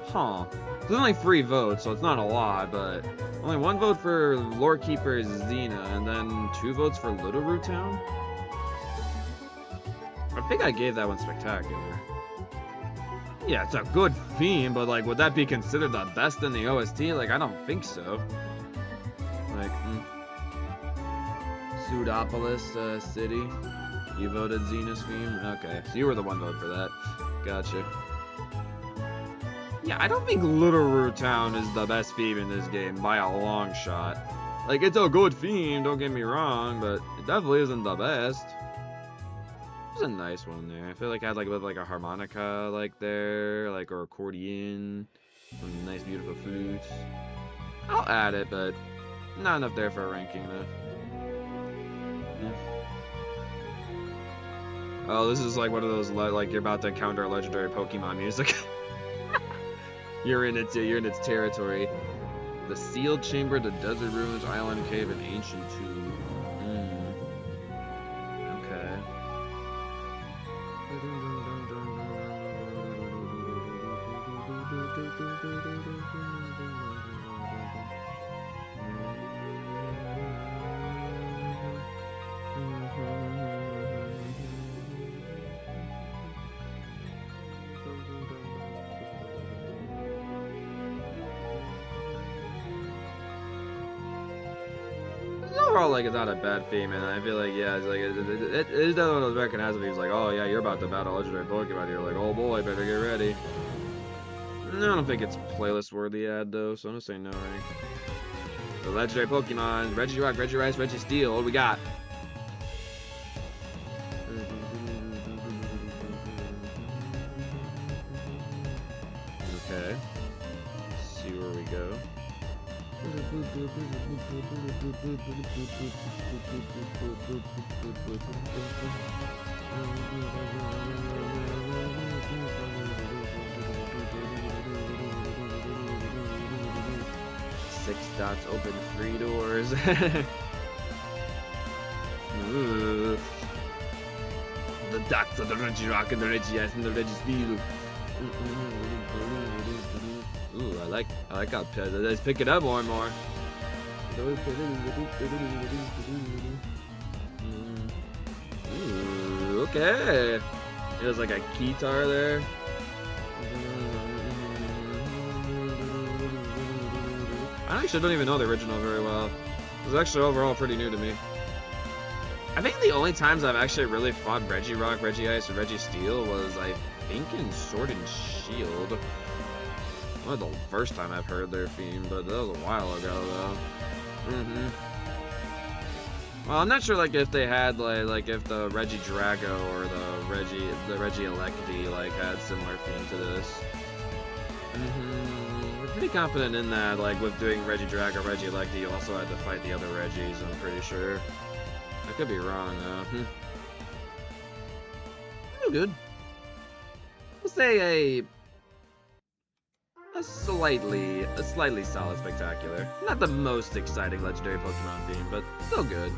huh. There's only 3 votes, so it's not a lot, but only 1 vote for Lore Keeper Xena, and then 2 votes for Littleroo Town? I think I gave that one spectacular. Yeah, it's a good theme, but like, would that be considered the best in the OST? Like, I don't think so. Like, Pseudopolis City. You voted Xena's theme? Okay, so you were the 1 vote for that. Gotcha. Yeah, I don't think Littleroo Town is the best theme in this game by a long shot. Like, it's a good theme, don't get me wrong, but it definitely isn't the best. There's a nice one there. I feel like I had like a harmonica like there, like or accordion, some nice beautiful flutes. I'll add it, but not enough there for a ranking though. Yeah. Oh, this is like one of those like you're about to encounter legendary Pokemon music. You're in its territory. The sealed chamber, the desert ruins, island cave, and ancient tomb. Okay. Overall, like, it's not a bad theme, and I feel like, yeah, it's like, it is definitely one of those recognizable. He's like, oh, yeah, you're about to battle a legendary Pokemon. You're like, oh boy, better get ready. No, I don't think it's playlist worthy ad, though, so I'm gonna say no rank. The legendary Pokemon, Regirock, Regirise, Registeel, what do we got? Okay. Let's see where we go. 6 dots open 3 doors. Ooh. The dots of the Regirock and the Regice and the Registeel. Ooh, I like how let's pick it up more and more. Ooh, okay. There's like a guitar there. I actually don't even know the original very well. It was actually overall pretty new to me. I think the only times I've actually really fought Regirock, Regice, or Registeel was thinking Sword and Shield. Well, the first time I've heard their theme, but that was a while ago, though. Well, I'm not sure, like, if they had, like if the Reggie Drago or the Reggie Electi, like, had similar theme to this. We're pretty confident in that, like, with doing Reggie Drago, Reggie Electi, you also had to fight the other Reggies, I'm pretty sure. I could be wrong, though. Oh, good. We'll say a slightly solid spectacular. Not the most exciting legendary Pokemon theme, but still good.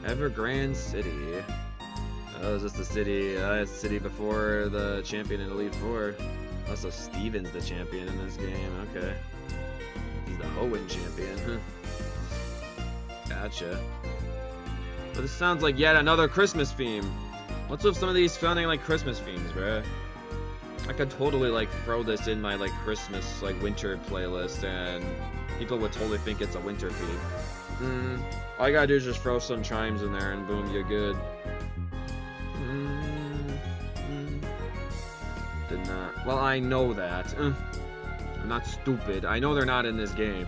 Evergrande City. Oh, is this the city before the champion in Elite Four? Also, Steven's the champion in this game. Okay. He's the Hoenn champion. Huh. Gotcha. But this sounds like yet another Christmas theme. What's with some of these sounding like Christmas themes, bruh? I could totally, like, throw this in my, like, Christmas, like, winter playlist, and people would totally think it's a winter theme. All you gotta do is just throw some chimes in there, and boom, you're good. Did not. Well, I know that. I'm not stupid. I know they're not in this game.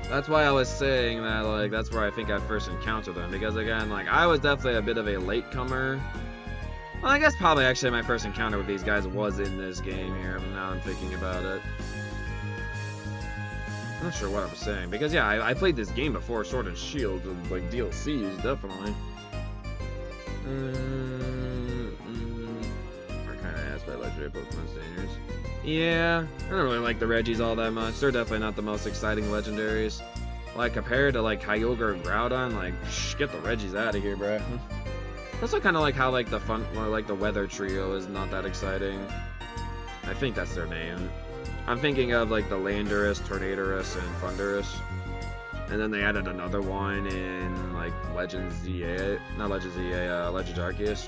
That's why I was saying that, like, that's where I think I first encountered them. Because, again, like, I was definitely a bit of a latecomer. Well, I guess probably actually my first encounter with these guys was in this game here, now I'm thinking about it. I'm not sure what I was saying. Because, yeah, I played this game before Sword and Shield, with, like, DLCs, definitely. Are kind of asked by legendary Pokemon standards. Yeah, I don't really like the Reggies all that much. They're definitely not the most exciting legendaries. Like, compared to, like, Kyogre and Groudon, like, get the Reggies out of here, bruh. Also kind of like how, like, the Weather Trio is not that exciting. I think that's their name. I'm thinking of, like, the Landorus, Tornadorus, and Thundurus. And then they added another one in, like, Legends ZA. Not Legends ZA, Legends Arceus.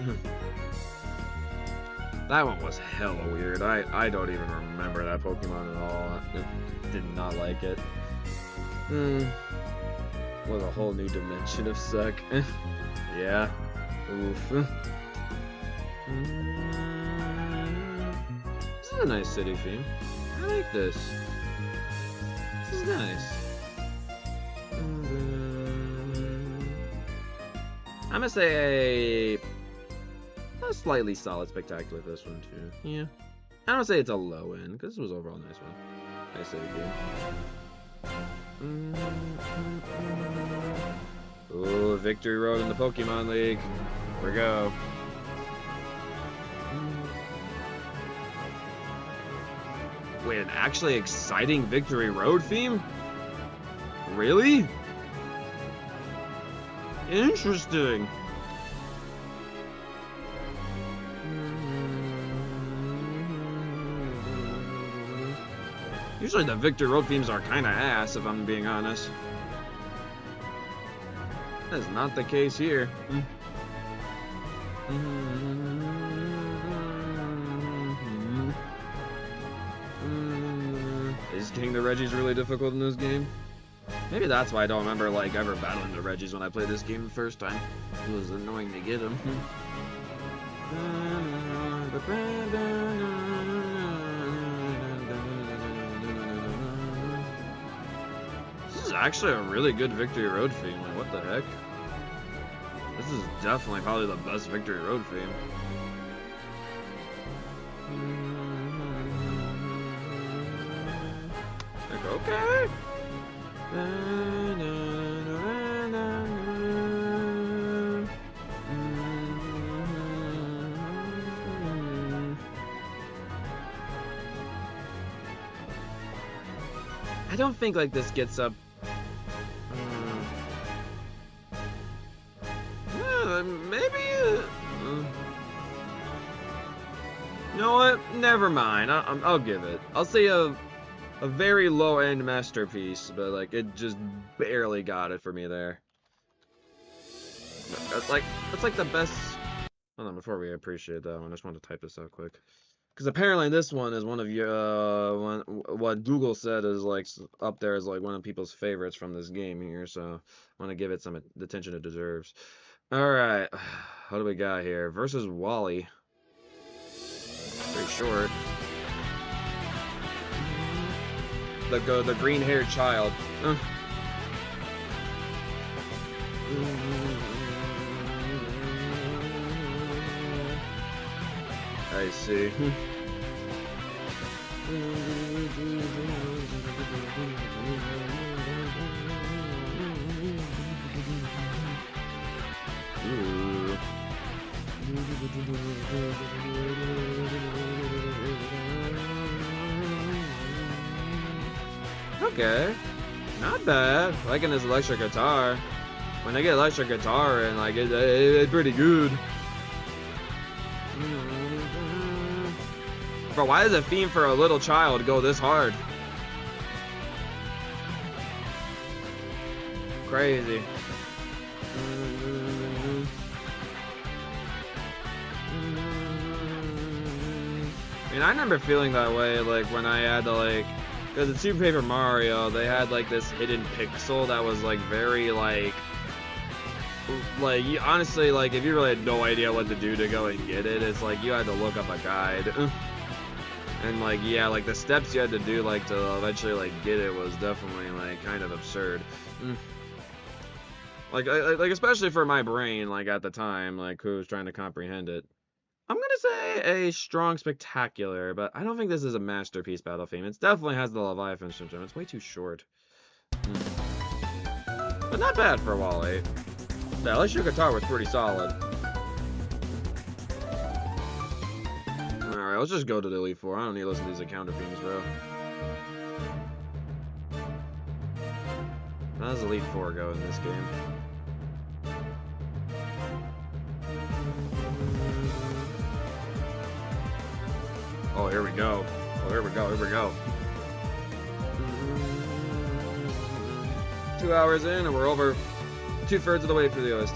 That one was hella weird. I don't even remember that Pokemon at all. I did not like it. Was a whole new dimension of suck. Yeah. Oof. This is a nice city theme. I like this. This is nice. I'm gonna say a slightly solid spectacular this one too. Yeah. I don't say it's a low end, because this was overall a nice one. Nice city theme. Ooh, Victory Road in the Pokemon League. Here we go. Wait, an actually exciting Victory Road theme? Really? Interesting. Usually the Victory Road themes are kinda ass, if I'm being honest. That is not the case here. Is getting the Reggies really difficult in this game? Maybe that's why I don't remember, like, ever battling the Reggies when I played this game the first time. It was annoying to get them. This is actually a really good Victory Road theme. Like, what the heck? This is definitely probably the best Victory Road theme. Like, okay. I don't think, like, this gets up. Maybe. You know what? Never mind. I'll give it. I'll say a very low-end masterpiece, but, like, it just barely got it for me there. That's like the best. Hold on, before we appreciate that one, I just want to type this out quick. Because apparently this one is one of your what Google said is like up there as like one of people's favorites from this game here. So I want to give it some attention it deserves. All right, what do we got here? Versus Wally. Pretty short. The green-haired child. I see. Ooh. Okay, not bad. Liking his electric guitar. When they get electric guitar and like it's pretty good. But why does a theme for a little child go this hard? Crazy. I mean, I remember feeling that way, like, when I had to, like, because in Super Paper Mario, they had, like, this hidden pixel that was, like, very, like, you, honestly, like, if you really had no idea what to do to go and get it, it's like you had to look up a guide. And, like, yeah, like, the steps you had to do, like, to eventually, like, get it was definitely, like, kind of absurd. Like, especially for my brain, like, at the time, like, who was trying to comprehend it. I'm gonna say a strong spectacular, but I don't think this is a masterpiece battle theme. It definitely has the Leviathan syndrome. It's way too short. But not bad for Wally. Yeah, at least your guitar was pretty solid. Alright, let's just go to the Elite Four. I don't need to listen to these encounter themes, bro. How does Elite Four go in this game? Oh, here we go. Oh, here we go. Here we go. 2 hours in, and we're over 2/3 of the way through the OST.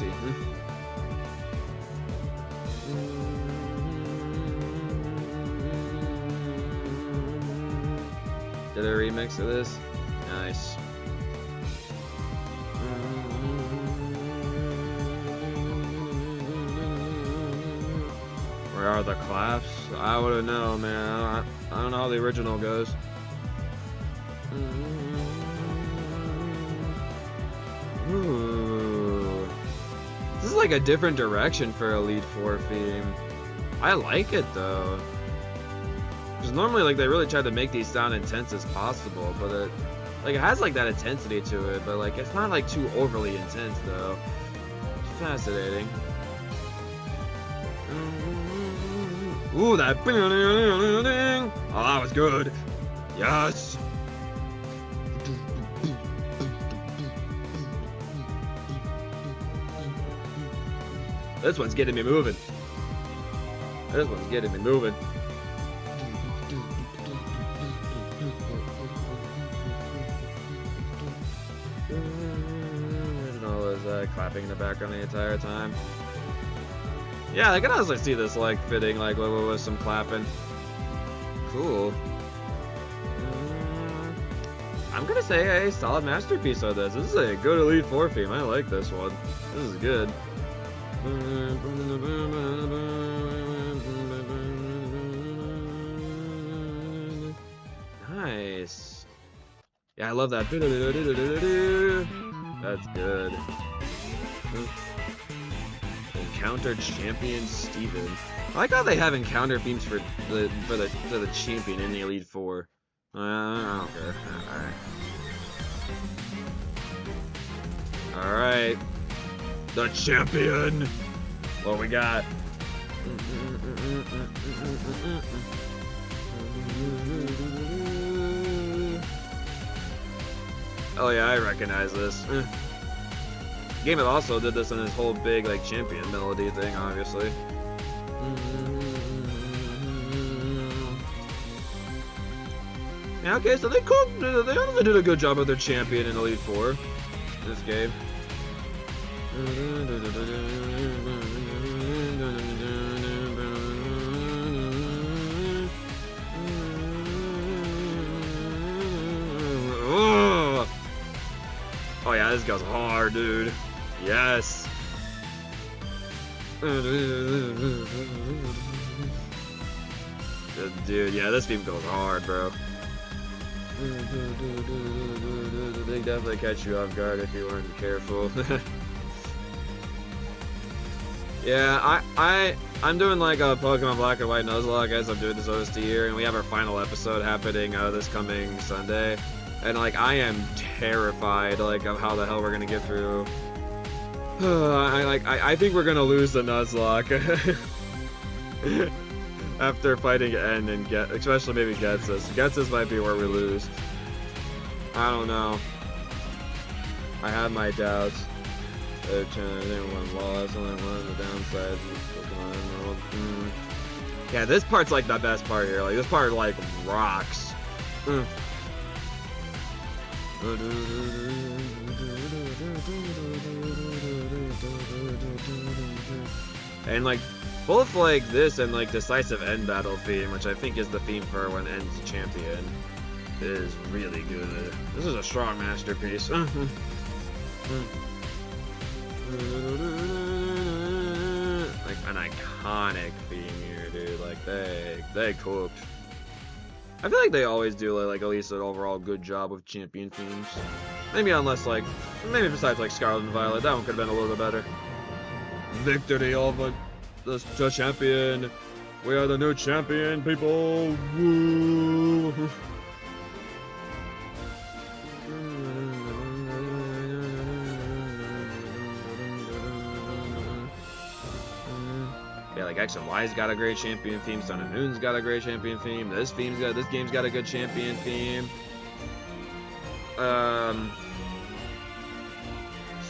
Did a remix of this? Nice. Where are the claps? I wouldn't know, man. I don't know how the original goes. Ooh. This is like a different direction for Elite Four theme. I like it though. Because normally, like, they really try to make these sound intense as possible, but it has like that intensity to it, but like it's not like too overly intense though. It's fascinating. Ooh, that. Oh, that was good. Yes. This one's getting me moving. This one's getting me moving. And all those clapping in the background the entire time. Yeah, I can honestly see this like fitting like with some clapping. Cool. I'm gonna say a solid masterpiece of this. This is a good Elite Four theme. I like this one. This is good. Nice. Yeah, I love that. That's good. Encounter champion Steven. I like how they have encounter themes for the champion in the Elite Four. I don't care. Alright. The champion! What we got? Oh yeah, I recognize this. Game also did this in his whole big like champion melody thing, obviously. Yeah, okay, so they honestly did a good job of their champion in Elite Four in this game. yeah, this goes hard, dude. Yes. Dude, yeah, this theme goes hard, bro. They definitely catch you off guard if you weren't careful. Yeah, I'm doing like a Pokemon Black and White Nuzlocke as I'm doing this OST here, and we have our final episode happening this coming Sunday, and like I am terrified like of how the hell we're gonna get through. I think we're gonna lose the Nuzlocke after fighting N and especially maybe Getsus. Getsus might be where we lose. I don't know. I have my doubts. Everyone lost, only one of the downsides of Pokemon world. Yeah, this part's like the best part here. Like this part like rocks. And like both like this and like decisive end battle theme, which I think is the theme for when N's champion, is really good. This is a strong masterpiece. Like an iconic theme here, dude. Like they cooked. I feel like they always do like at least an overall good job with champion themes. Maybe unless like maybe besides like Scarlet and Violet, that one could have been a little bit better. Victory over the champion. We are the new champion, people. Woo. Yeah, like X and Y's got a great champion theme. Sun and Moon's got a great champion theme. This game's got a good champion theme.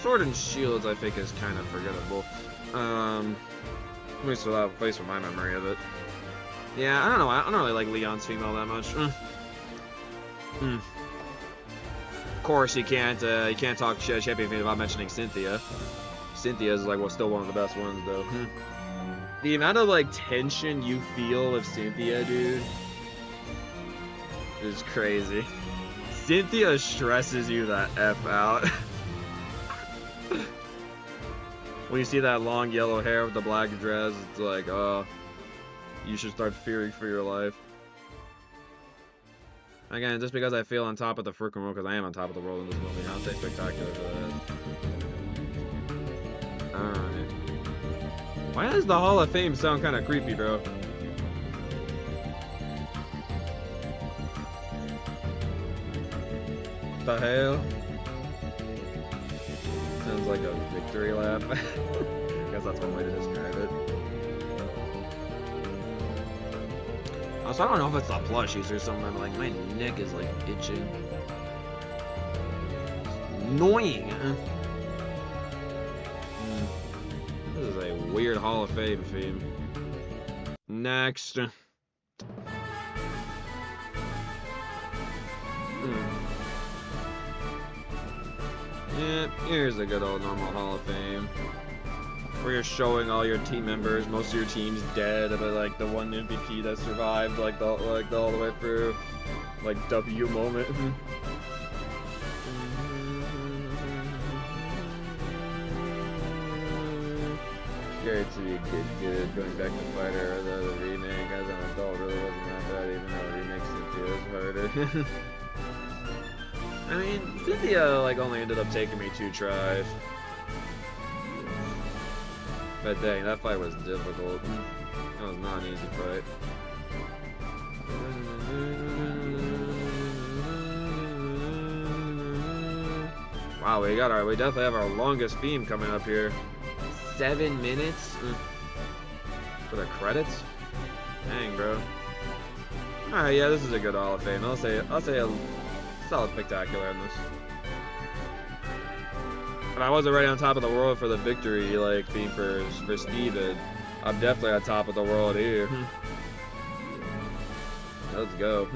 Sword and Shields I think is kind of forgettable. At least without a place for my memory of it. Yeah, I don't know. I don't really like Leon's theme all that much. Of course, you can't talk champion theme without mentioning Cynthia. Cynthia is like still one of the best ones though. The amount of like tension you feel with Cynthia, dude, is crazy. Cynthia stresses you the F out. When you see that long yellow hair with the black dress, it's like, oh, you should start fearing for your life. Again, just because I feel on top of the freaking world, because I am on top of the world in this movie, I'll say spectacular for that. Alright. Why does the Hall of Fame sound kind of creepy, bro? What the hell? Sounds like a victory lap. I guess that's one way to describe it. Also, I don't know if it's the plushies or something, but like my neck is like itching. It's annoying. This is a weird Hall of Fame theme. Next. Yeah, here's a good old normal Hall of Fame. Where you're showing all your team members, most of your team's dead, but like the one MVP that survived like all the way through. Like W moment. Scared to be good. Going back to Fighter or the remake as an adult really wasn't that bad, even though the remake Cynthia was harder. I mean, Cynthia like only ended up taking me 2 tries. But dang, that fight was difficult. That was not an easy fight. Wow, we definitely have our longest theme coming up here. 7 minutes for the credits. Dang, bro. All right, yeah, this is a good Hall of Fame. I'll say a solid spectacular in this. But I wasn't right on top of the world for the victory like theme for Steven. I'm definitely on top of the world here. Let's go.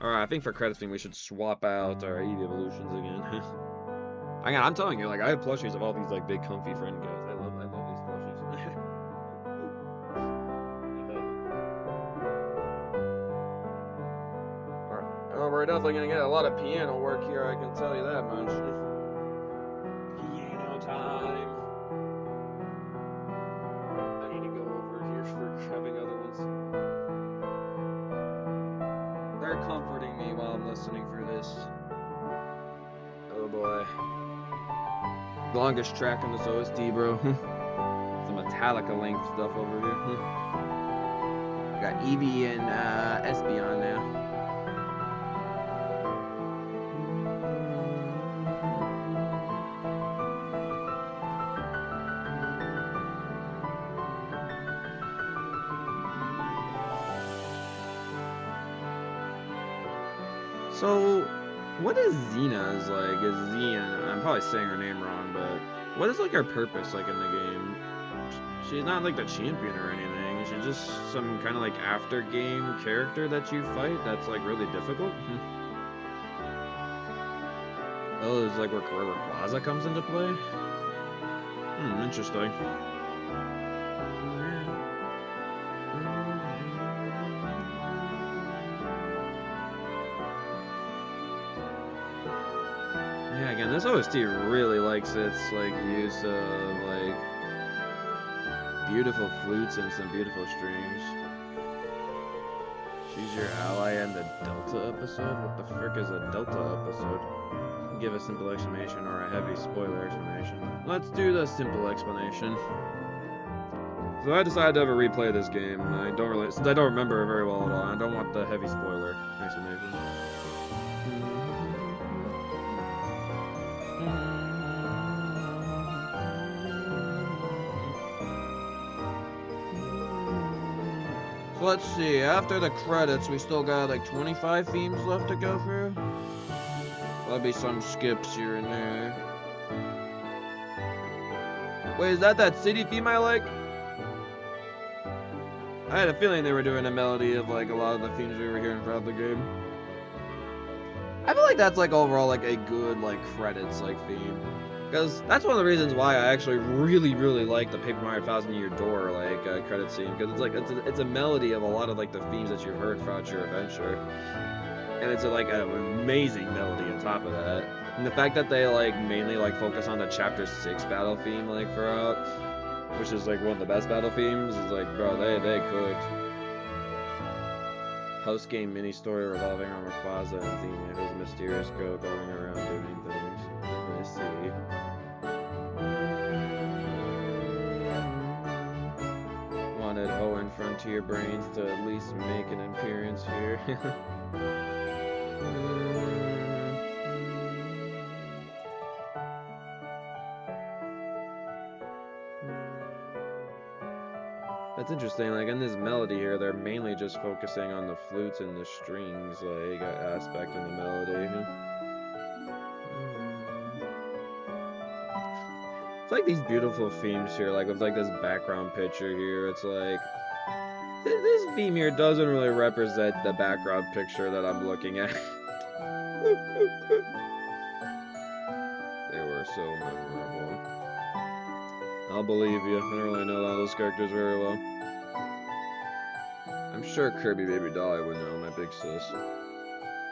Alright, I think for credits theme we should swap out our Eevee evolutions again. Again, I'm telling you, like I have plushies of all these like big comfy friend guys. I love these plushies. definitely gonna get a lot of piano work here, I can tell you that much. Piano time. I need to go over here for having other ones. They're comforting me while I'm listening for this. Oh boy. Longest track on this OST, bro. Some Metallica length stuff over here. Got Eevee and Espeon now. So, what is Xena's like? Is Xena? I'm probably saying her name wrong, but what is like her purpose like in the game? She's not like the champion or anything. She's just some kind of like after game character that you fight that's like really difficult. Oh, it's like where Rayquaza comes into play. Interesting. Yeah, again, this OST really likes its like use of like beautiful flutes and some beautiful strings. Choose your ally in the Delta episode? What the frick is a Delta episode? Give a simple explanation or a heavy spoiler explanation. Let's do the simple explanation. So I decided to ever replay this game. Since I don't remember it very well at all, I don't want the heavy spoiler explanation. So let's see, after the credits, we still got like 25 themes left to go through. There'll be some skips here and there. Wait, is that city theme I like? I had a feeling they were doing a melody of like a lot of the themes we were hearing throughout the game. I feel like that's like overall like a good like credits like theme. Because that's one of the reasons why I actually really like the Paper Mario 1000-Year Door like credit scene, because it's like it's a melody of a lot of like the themes that you've heard throughout your adventure, and it's like an amazing melody on top of that. And the fact that they like mainly like focus on the Chapter 6 battle theme like throughout, which is like one of the best battle themes, is like, bro, they could. Post-game mini-story revolving around Rayquaza and Xena, who's a mysterious girl going around doing things. Let's see. Wanted Ho and Frontier Brains to at least make an appearance here. That's interesting, like in this melody here, they're mainly just focusing on the flutes and the strings, like, aspect in the melody. It's like these beautiful themes here, like with like this background picture here, it's like, this theme here doesn't really represent the background picture that I'm looking at. They were so memorable. I'll believe you, I don't really know all those characters very well. I'm sure Kirby Baby Dolly would know, my big sis.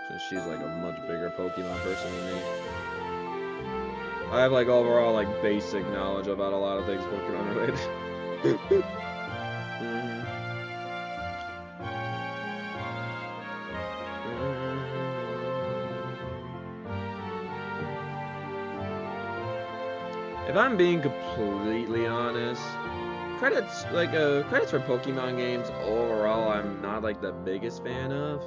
Since she's like a much bigger Pokemon person than me. I have like overall like basic knowledge about a lot of things Pokemon related. If I'm being completely honest, credits for Pokemon games overall I'm not like the biggest fan of.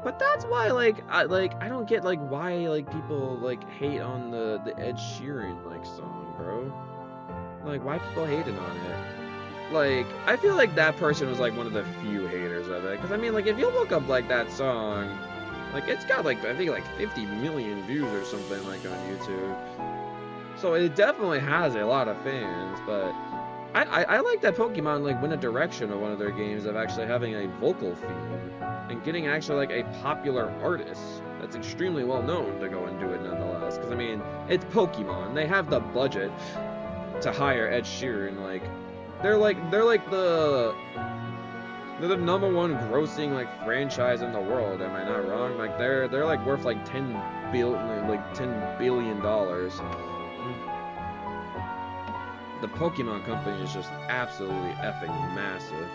But that's why I don't get like why like people like hate on the Ed Sheeran like song, bro. Like why people hating on it? Like I feel like that person was like one of the few haters of it. Cause I mean like if you look up like that song, like it's got like I think like 50 million views or something like on YouTube. So it definitely has a lot of fans, but I like that Pokemon like went a direction of one of their games of actually having a vocal theme and getting actually like a popular artist that's extremely well known to go and do it nonetheless. Because I mean, it's Pokemon. They have the budget to hire Ed Sheeran. Like they're like the They're the #1 grossing like franchise in the world. Am I not wrong? Like they're like worth like $10 billion. The Pokemon company is just absolutely effing massive.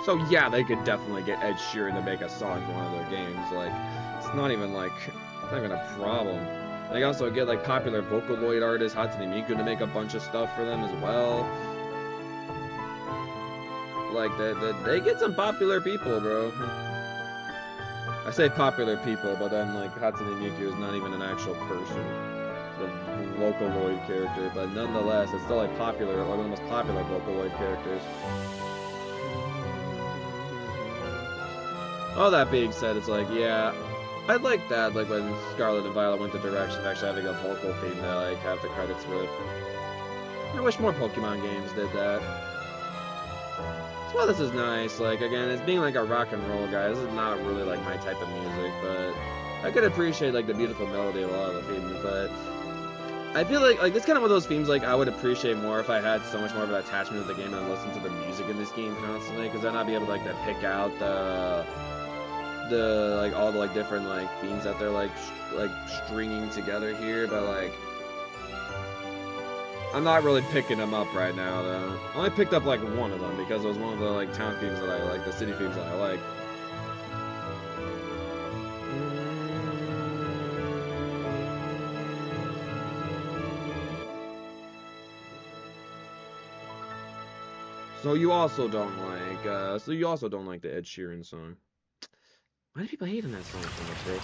So yeah, they could definitely get Ed Sheeran to make a song for one of their games. Like it's not even a problem. They also get like popular Vocaloid artist Hatsune Miku to make a bunch of stuff for them as well. Like they get some popular people, bro. I say popular people, but then like Hatsune Miku is not even an actual person, the Vocaloid character, but nonetheless, it's still like popular, like one of the most popular Vocaloid characters. All that being said, it's like, yeah, I like that, like when Scarlet and Violet went the direction of actually having a vocal theme that I like have the credits with. I wish more Pokemon games did that. Well, this is nice. Like, again, it's being like a rock and roll guy. This is not really like my type of music, but I could appreciate like the beautiful melody of a lot of the themes. But I feel like it's kind of one of those themes like I would appreciate more if I had so much more of an attachment to the game and listen to the music in this game constantly, because then I'd be able to like to pick out the like all the like different like themes that they're like stringing together here. But like, I'm not really picking them up right now, though. I only picked up, like, one of them, because it was one of the, like, town themes that I like, the city themes that I like. So you also don't like the Ed Sheeran song. Why do people hate on that song so much, bro?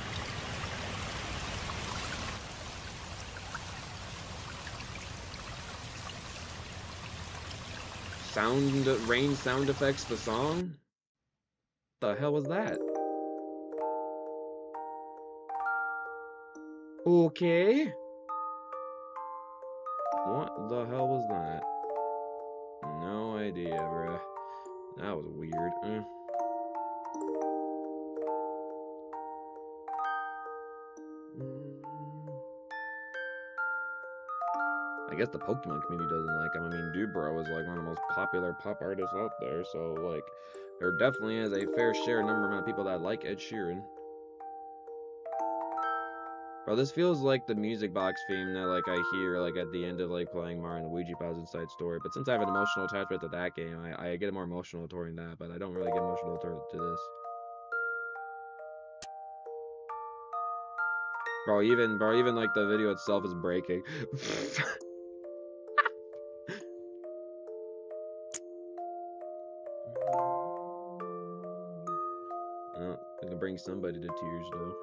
Rain sound effects the song? The hell was that? Okay. What the hell was that? No idea, bruh. That was weird. I guess the Pokemon community doesn't like him. I mean, Dubrow is like one of the most popular pop artists out there, so like there definitely is a fair share amount of people that like Ed Sheeran. Bro, this feels like the music box theme that like I hear like at the end of like playing Mario and Luigi Bowser's Inside Story. But since I have an emotional attachment to that game, I get more emotional toward that, but I don't really get emotional to this. Bro, even like the video itself is breaking. Oh, I can bring somebody to tears though.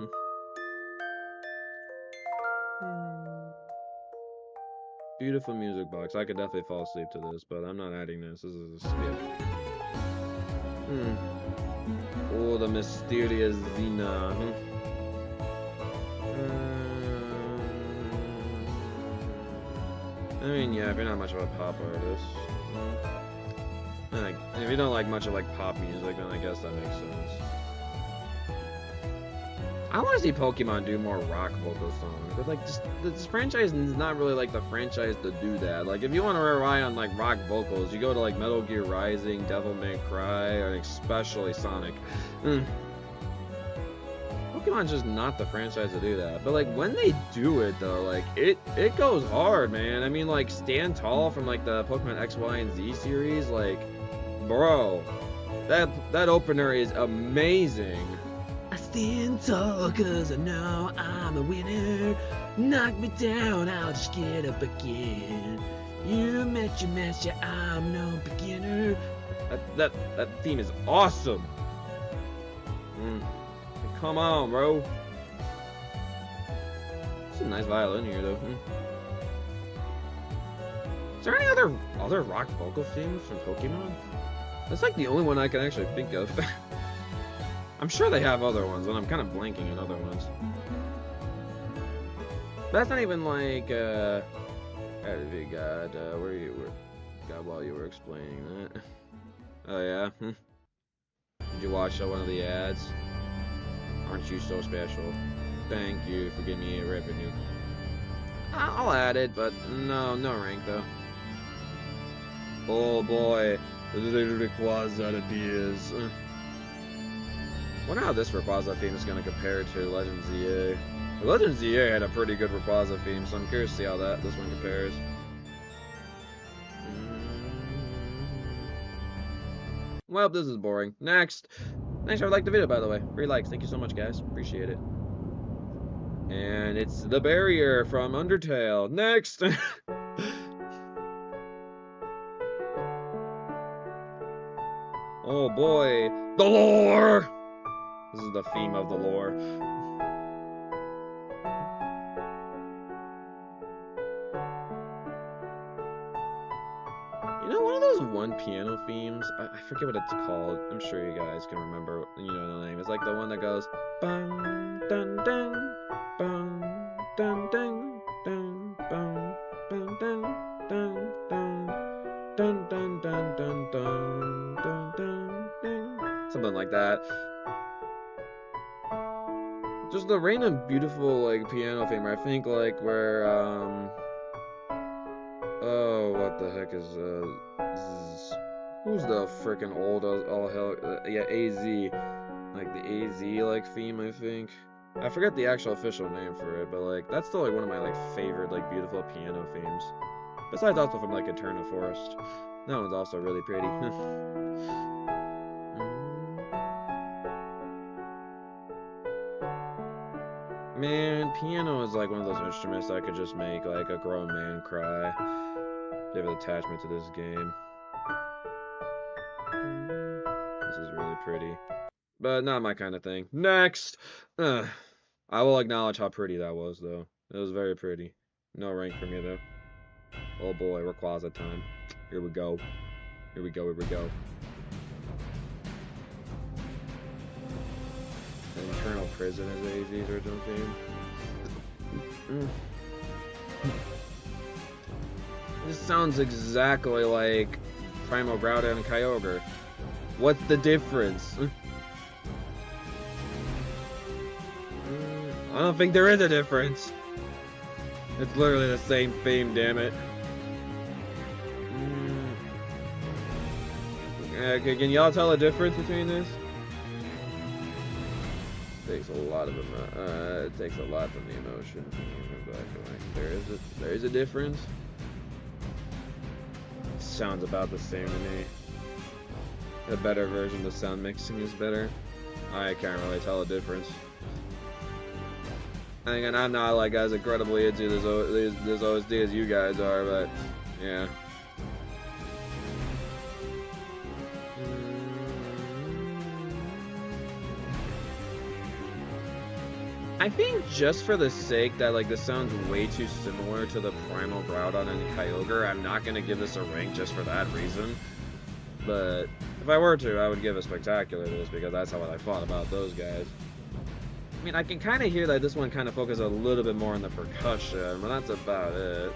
Beautiful music box. I could definitely fall asleep to this, but I'm not adding this. This is a skip. Oh, the mysterious Xena. I mean, yeah, if you're not much of a pop artist, if you don't like much of like pop music, then I guess that makes sense. I want to see Pokemon do more rock vocal songs, but like this franchise is not really like the franchise to do that. Like if you want to rely on like rock vocals, you go to like Metal Gear Rising, Devil May Cry, or especially Sonic. Pokemon's just not the franchise to do that. But like when they do it though, like it goes hard, man. I mean, like Stand Tall from like the Pokemon X, Y, and Z series, like bro, that opener is amazing. I stand tall cause I know I'm a winner. Knock me down, I'll just get up again. You met your match, yeah, I'm no beginner. That theme is awesome. Come on, bro. It's a nice violin here, though. Is there any other rock vocal themes from Pokemon? That's like the only one I can actually think of. I'm sure they have other ones, but I'm kind of blanking on other ones. But that's not even like, we got, where you were, got while you were explaining that. Oh yeah? Did you watch one of the ads? Aren't you so special? Thank you for giving me a revenue. I'll add it, but no rank though. Oh boy. The Rayquaza appears. Wonder how this Rayquaza theme is going to compare to Legends EA. Legends EA had a pretty good Rayquaza theme, so I'm curious to see how this one compares. Well, this is boring. Next. Thanks for liking the video, by the way. 3 likes. Thank you so much, guys. Appreciate it. And it's the barrier from Undertale. Next. Oh boy. The lore! This is the theme of the lore. You know, one of those one piano themes, I forget what it's called. I'm sure you guys can remember, you know the name. It's like the one that goes bum dun dun bum dun dun dun bum dun dun dun dun dun dun dun dun dun dun dun dun, something like that. Just the random beautiful like piano theme. I think like where oh, what the heck is who's the freaking old all hell yeah, AZ, like the AZ like theme, I think. I forget the actual official name for it, but like that's still like one of my like favorite like beautiful piano themes. Besides also from like Eternal Forest. That one's also really pretty. Man, piano is like one of those instruments that could just make like a grown man cry. If you have an attachment to this game. This is really pretty. But not my kind of thing. Next! I will acknowledge how pretty that was, though. It was very pretty. No rank for me, though. Oh boy, Rayquaza time. Here we go. Here we go, here we go. Internal Prison is AZ's original theme. This sounds exactly like Primal Groudon and Kyogre. What's the difference? I don't think there is a difference. It's literally the same theme, damn it. Okay, can y'all tell a difference between this? Takes a lot of it takes a lot from the emotion. There is a difference. Sounds about the same to me. A better version of the sound mixing is better. I can't really tell a difference. And I'm not like as incredibly into this OST as you guys are, but yeah. I think just for the sake that like this sounds way too similar to the Primal Groudon and Kyogre, I'm not gonna give this a rank just for that reason. But if I were to, I would give a Spectacular to this because that's how I thought about those guys. I mean, I can kind of hear that this one kind of focuses a little bit more on the percussion, but that's about it.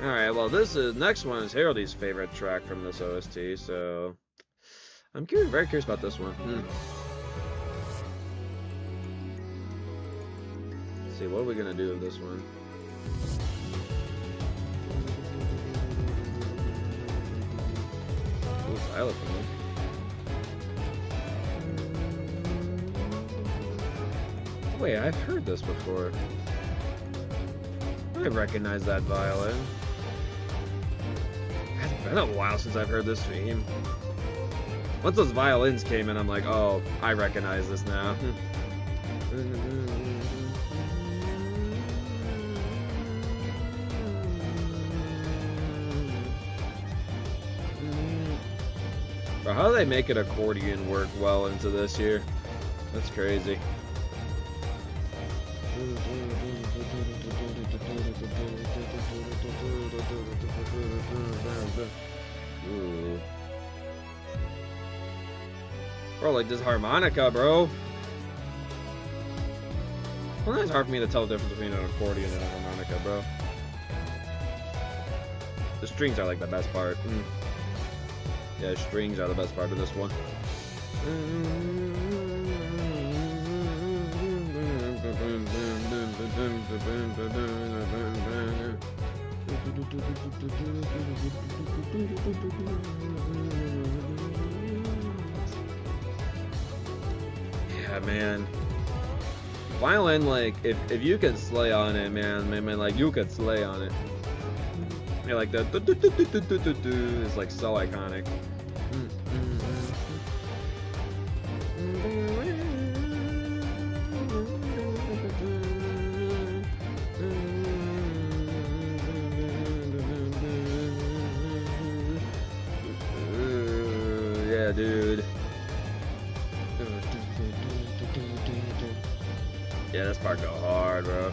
Alright, well next one is Harold's favorite track from this OST, so I'm very curious about this one. Let's see, what are we gonna do with this one? Ooh, xylophone. Wait, I've heard this before. I recognize that violin. It's been a while since I've heard this theme. Once those violins came in, I'm like, oh, I recognize this now. Bro, how do they make an accordion work well into this here? That's crazy. Ooh. Bro, like this harmonica, bro. Well, it's hard for me to tell the difference between an accordion and a harmonica, bro. The strings are like the best part. Yeah, strings are the best part of this one. Yeah, man. Violin, like, if you can slay on it, man, like, you could slay on it. Yeah, like, the is like so iconic. Yeah, dude. Yeah, this part go hard, bro.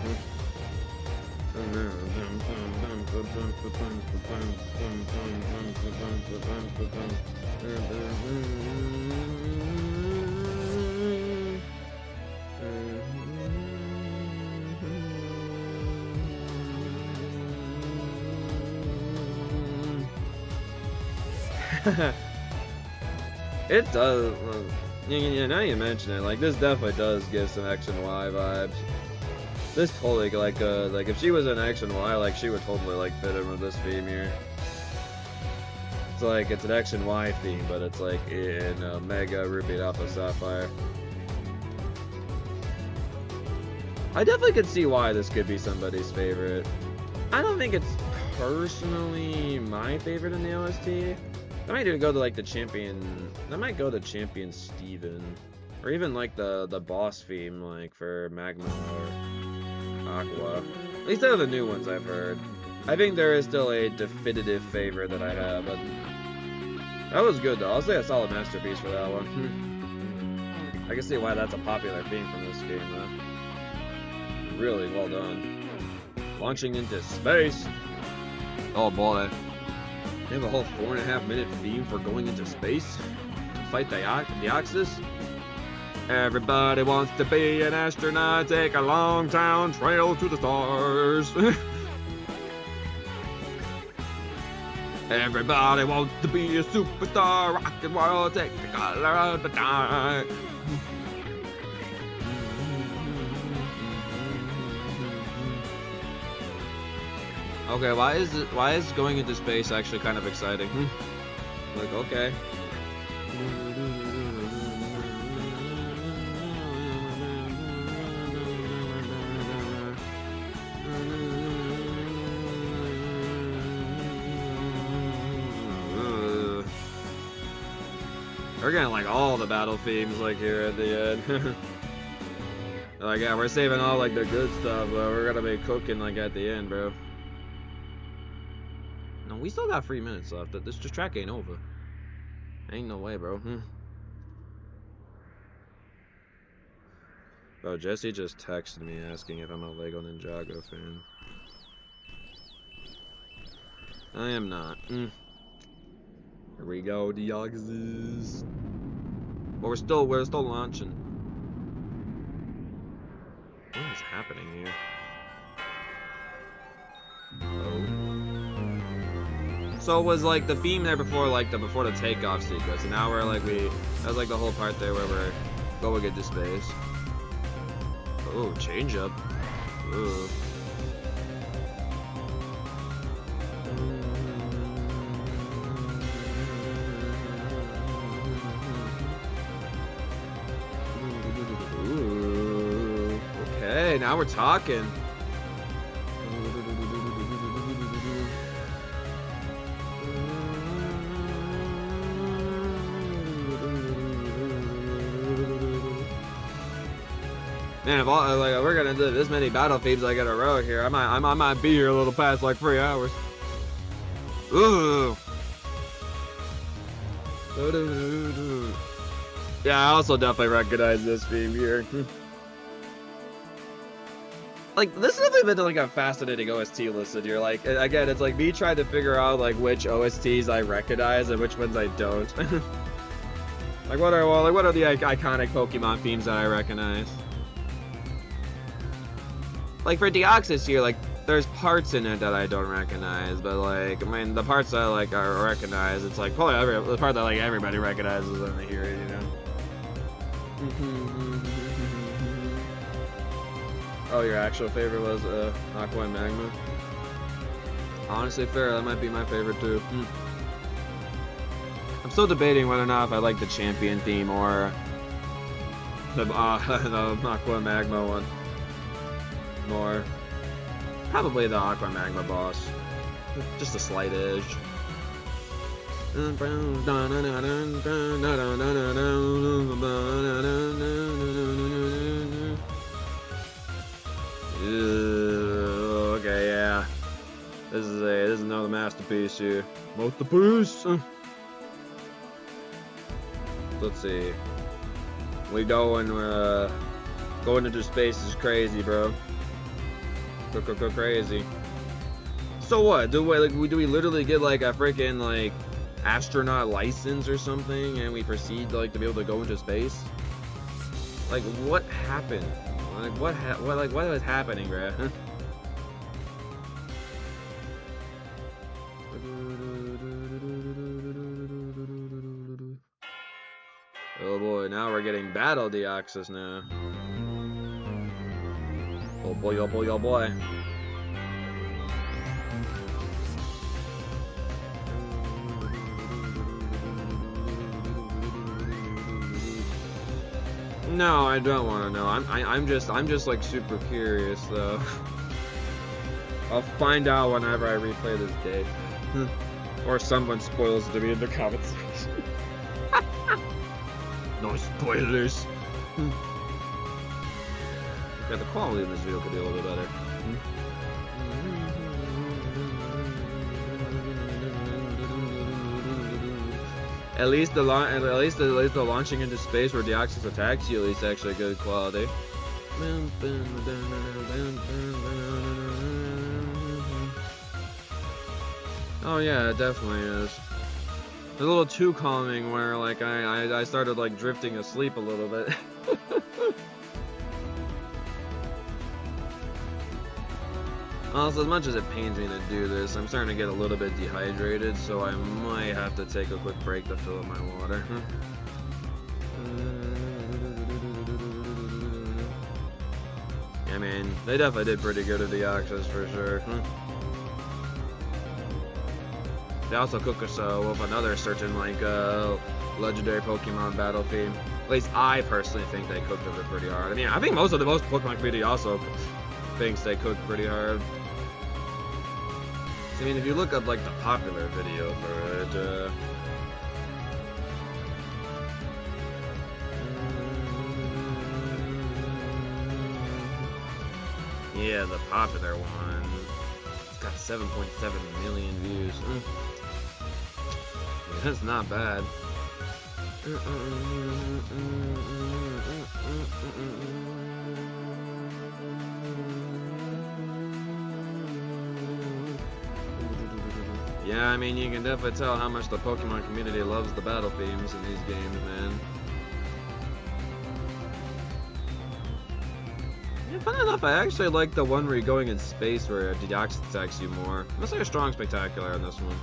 It does. Yeah, now you mention it, like, this definitely does give some X and Y vibes. This totally, like if she was an X and Y, like, she would totally, like, fit in with this theme here. It's like, it's an X and Y theme, but it's like in Mega, Ruby, Alpha, Sapphire. I definitely could see why this could be somebody's favorite. I don't think it's personally my favorite in the OST. I might even go to, like, the champion. I might go to Champion Steven. Or even, like, the boss theme, like, for Magma or Aqua. At least out of the new ones I've heard. I think there is still a definitive favorite that I have, but that was good, though. I'll say a solid masterpiece for that one. I can see why that's a popular theme from this game, though. Really well done. Launching into space. Oh, boy. They have a whole 4.5-minute theme for going into space to fight the Axis. Everybody wants to be an astronaut, take a long town trail to the stars. Everybody wants to be a superstar, rock and roll, take the color of the night. Okay, why is going into space actually kind of exciting? Like, okay. We're getting like all the battle themes like here at the end. Like, yeah, we're saving all like the good stuff, but we're gonna be cooking like at the end, bro. No, we still got 3 minutes left. This track ain't over. Ain't no way, bro. Bro, Jesse just texted me asking if I'm a Lego Ninjago fan. I am not. Here we go, Deoxys. But we're still launching. What is happening here? Oh. So it was like the theme there before, like before the takeoff sequence, and now we're like that was like the whole part there where we're going into space. Oh, change up. Ooh. Ooh. Okay, now we're talking. Man, if we're gonna do this many battle themes like in a row here, I might be here a little past like 3 hours. Ooh. Yeah, I also definitely recognize this theme here. Like, this has definitely been like a fascinating OST listen here. Like, again, it's like me trying to figure out like which OSTs I recognize and which ones I don't. Like, what are the iconic Pokemon themes that I recognize? Like, for Deoxys here, like, there's parts in it that I don't recognize, but, like, I mean, the parts that, like, I recognize, it's, like, probably the part that, like, everybody recognizes when they hear it, you know? Oh, your actual favorite was, Aqua and Magma? Honestly, fair. That might be my favorite too. I'm still debating whether or not if I like the champion theme or the Aqua Magma one more. Probably the Aqua Magma boss. Just a slight edge. Okay, yeah. This is another masterpiece here. Masterpiece. Let's see. We're going into space is crazy, bro. Go crazy. So what? Do we literally get like a freaking like astronaut license or something, and we proceed like to be able to go into space? Like what happened? Like what was happening, bruh? Oh boy, now we're getting Battle Deoxys now. Oh boy, oh boy, oh boy. No, I don't want to know. I'm just like super curious though. I'll find out whenever I replay this game. Or someone spoils it to me in the comments section. No spoilers. Yeah, the quality in this video could be a little bit better. At least the launching into space where Deoxys attacks you, at least actually good quality. Oh yeah, it definitely is. It's a little too calming where like I started like drifting asleep a little bit. Also, as much as it pains me to do this, I'm starting to get a little bit dehydrated, so I might have to take a quick break to fill up my water. I mean, they definitely did pretty good at Deoxys for sure. They also cooked us with another certain like legendary Pokemon battle theme. At least I personally think they cooked it pretty hard. I mean, I think most Pokemon community also thinks they cooked pretty hard. I mean, if you look up like the popular video for it, yeah, the popular one, it's got 7.7 million views. Yeah, that's not bad. Yeah, I mean, you can definitely tell how much the Pokemon community loves the battle themes in these games, man. Yeah, funny enough, I actually like the one where you're going in space where Deoxys attacks you more. Must like a strong spectacular on this one.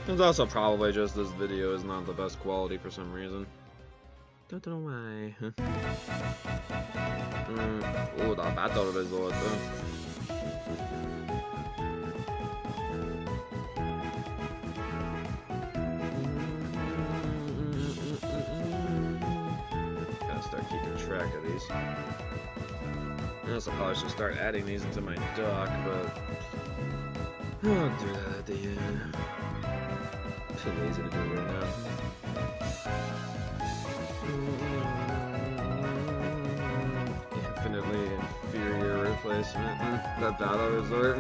It's also probably just this video is not the best quality for some reason. Don't know why. Oh, the battle resort. Gotta start keeping track of these. I also probably should start adding these into my doc, but I'll do that at the end. I'm too lazy to do it right now. Infinitely inferior replacement. That battle resort.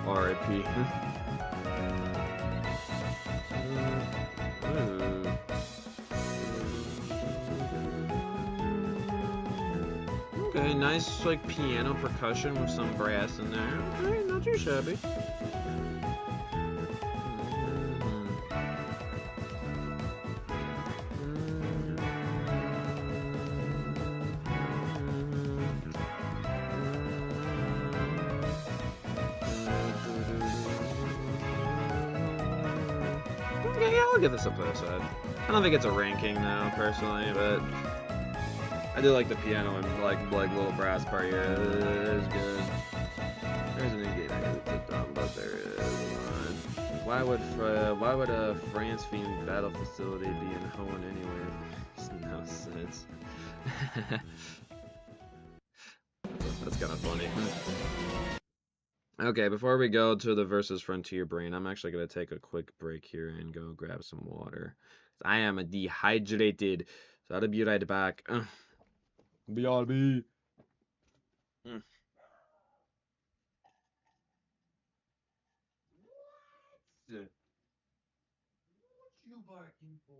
R.I.P. Okay, nice like piano percussion with some brass in there. Okay, not too shabby. Yeah, I'll give this a plus side. I don't think it's a ranking though, personally, but I do like the piano and like little brass part. Yeah, it's good. There's an in-game exit done, but there is one. Why would a France-themed battle facility be in Hoenn anyway? Makes no sense. That's kind of funny. Okay, before we go to the versus Frontier Brain, I'm actually gonna take a quick break here and go grab some water. I am dehydrated, so I'll be right back. BRB. What you barking for?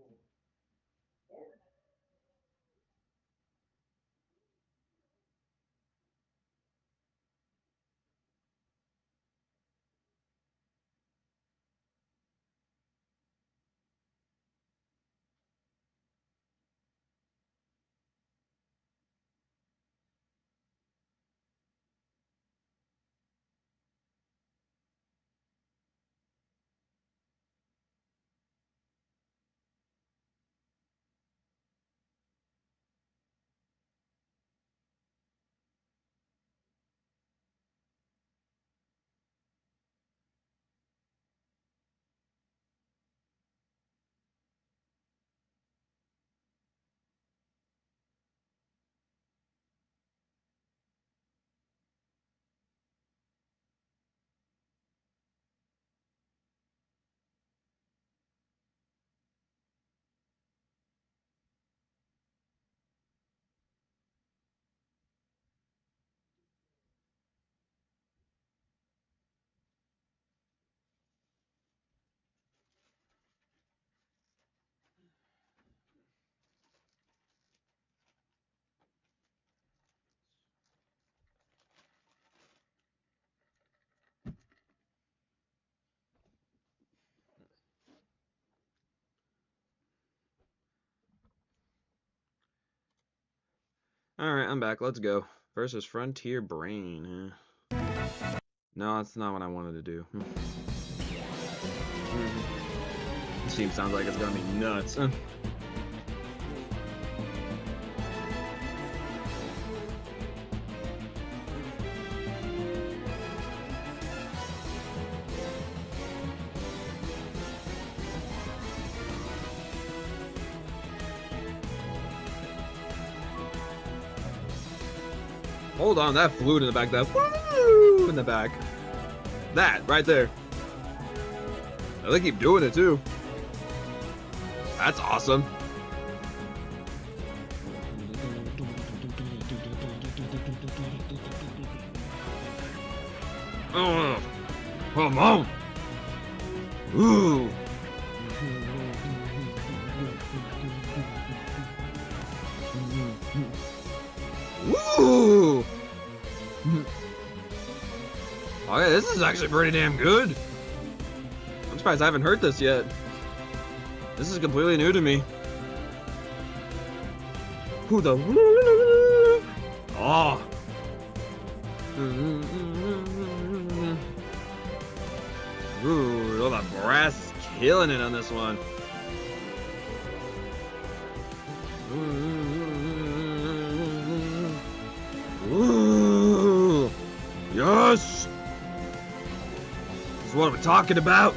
Alright, I'm back. Let's go. Versus Frontier Brain. No, that's not what I wanted to do. This team sounds like it's gonna be nuts. Hold on, that flute in the back, that woo in the back. That, right there. They keep doing it too. That's awesome. Oh, come on. Ooh. Ooh. Okay, this is actually pretty damn good. I'm surprised I haven't heard this yet. This is completely new to me. Who the? Oh. Ooh, all the brass killing it on this one. Ooh. Yes. This is what we're talking about.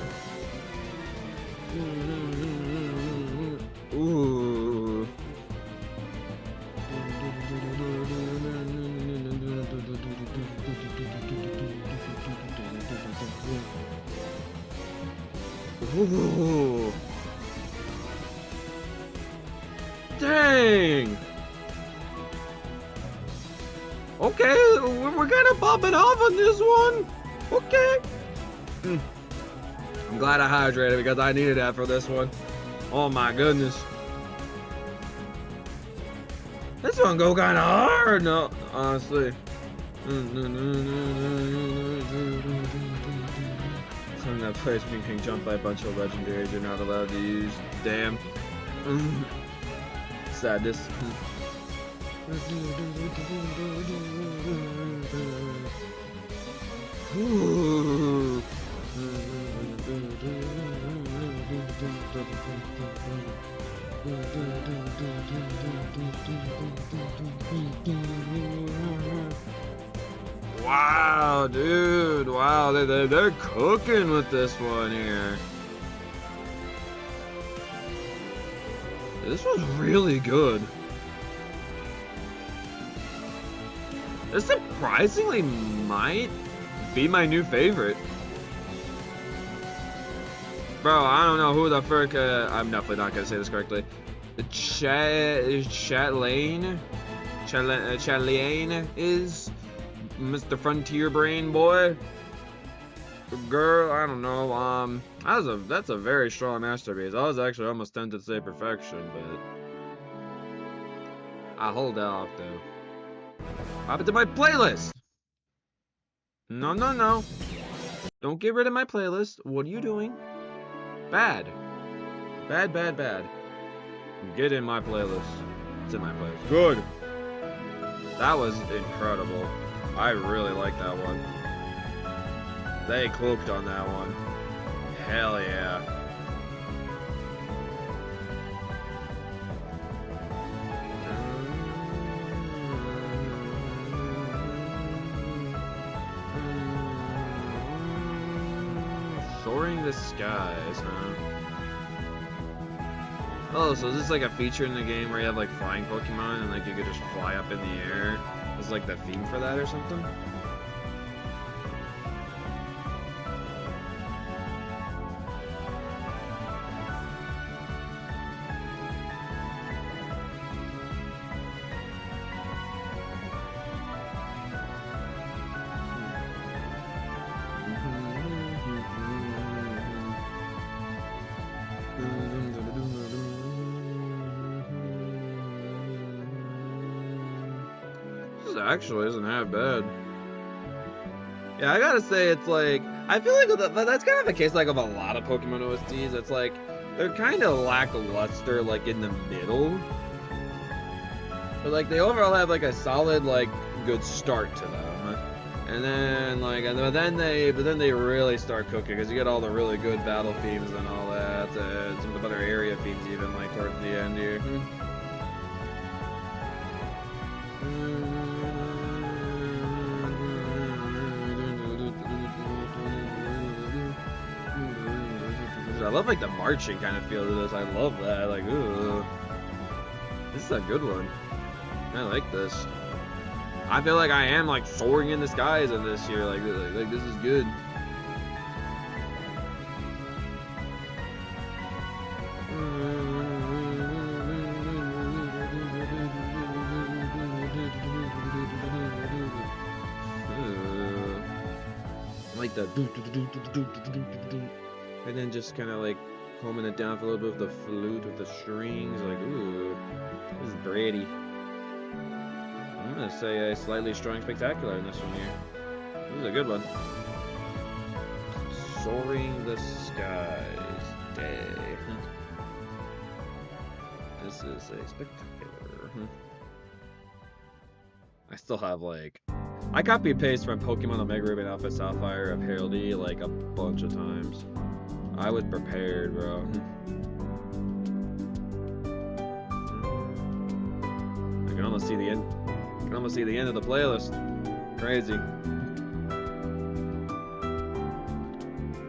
Ooh. Ooh. Dang. Okay, we're kind of popping off on this one. Okay. I'm glad I hydrated because I needed that for this one. Oh my goodness. This one go kind of hard, no, honestly. Something that plays when being jumped by a bunch of legendaries you're not allowed to use. Damn. Sadness. Ooh. Wow, dude. Wow, they're cooking with this one here. This was really good. This surprisingly might be my new favorite. Bro, I don't know who the frick, I'm definitely not gonna say this correctly. Chatelaine is Mr. Frontier Brain Boy. Girl, I don't know, that's a very strong masterpiece. I was actually almost tempted to say perfection, but I'll hold that off though. What happened to my playlist? No, no, no. Don't get rid of my playlist. What are you doing? Bad. Bad, bad, bad. Get in my playlist. It's in my playlist. Good. That was incredible. I really like that one. They cooked on that one. Hell yeah. Soaring the skies, huh? Oh, so is this like a feature in the game where you have like flying Pokemon and like you could just fly up in the air? Is like the theme for that or something? Actually isn't half bad. Yeah, I gotta say, it's like, I feel like that's kind of the case like of a lot of Pokemon OSTs. It's like they're kind of lackluster like in the middle, but like they overall have like a solid like good start to them, and then like but then they really start cooking because you get all the really good battle themes and all that, some of the better area themes even like towards the end here. I love like the marching kind of feel to this. I love that. Like, ooh, this is a good one. I like this. I feel like I am like soaring in the skies in this year. Like this is good. Like the and then just kind of like combing it down for a little bit with the flute, with the strings, like, ooh, this is pretty. I'm gonna say a slightly strong spectacular in this one here. This is a good one. Soaring the skies day. This is a spectacular. I still have like, I copy and paste from Pokemon Omega Ruby and Alpha Sapphire of Heraldry like a bunch of times. I was prepared, bro. I can almost see the end. I can almost see the end of the playlist. Crazy.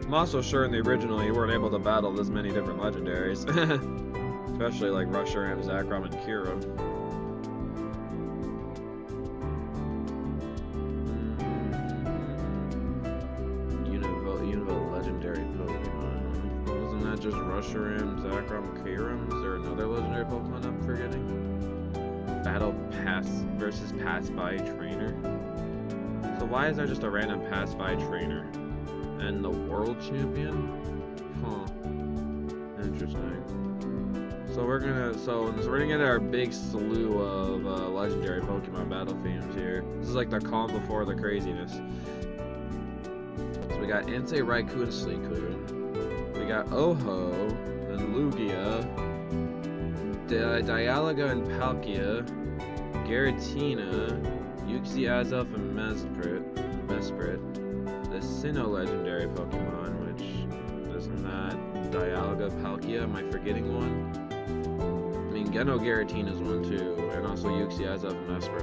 I'm also sure in the original you weren't able to battle this many different legendaries, especially like Reshiram, Zekrom, and Kira. Just Reshiram, Zekrom, Kyurem. Is there another legendary Pokemon I'm forgetting? Battle Pass versus Pass by Trainer. So why is there just a random Pass by Trainer? And the World Champion? Huh. Interesting. So we're gonna get our big slew of legendary Pokemon battle themes here. This is like the calm before the craziness. So we got Entei, Raikou, and Suicune. We got Oho, and Lugia, Dialga and Palkia, Giratina, Uxie, Azelf, and Mesprit, the Sinnoh legendary Pokemon, which isn't that Dialga, Palkia, am I forgetting one? I know Garatina's one too, and also Yuxi has up Mesper.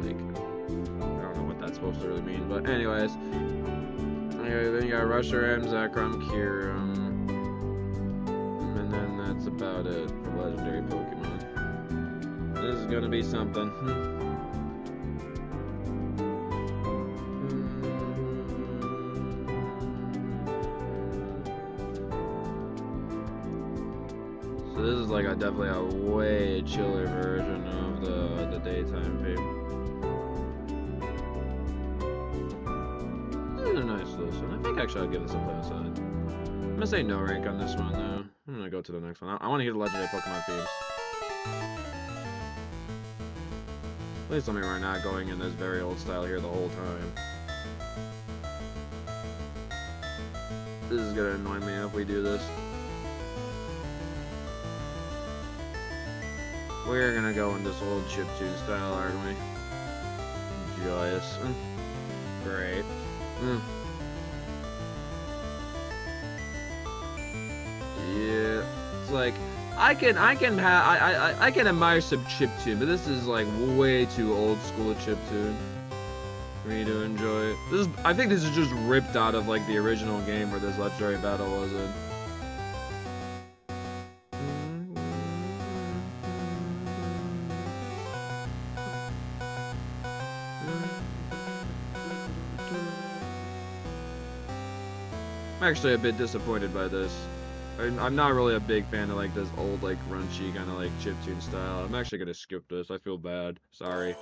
Like, I don't know what that's supposed to really mean, but anyways. Anyway, then you got Reshiram, Zekrom, Kyurem, and then that's about it for legendary Pokemon. This is gonna be something. So this is like definitely a way chiller version of the daytime theme. This is a nice listen. I think actually I'll give this a play aside. I'm gonna say no rank on this one though. I'm gonna go to the next one. I want to hear the legendary Pokemon themes. Please tell me we're not going in this very old style here the whole time. This is gonna annoy me if we do this. We're gonna go in this old chiptune style, aren't we? Joyous. Great. Yeah, it's like I can admire some chiptune, but this is like way too old school chiptune for me to enjoy. I think this is just ripped out of like the original game where this legendary battle was in. I'm actually a bit disappointed by this. I'm not really a big fan of like this old like crunchy kind of like chiptune style. I'm actually gonna skip this. I feel bad. Sorry.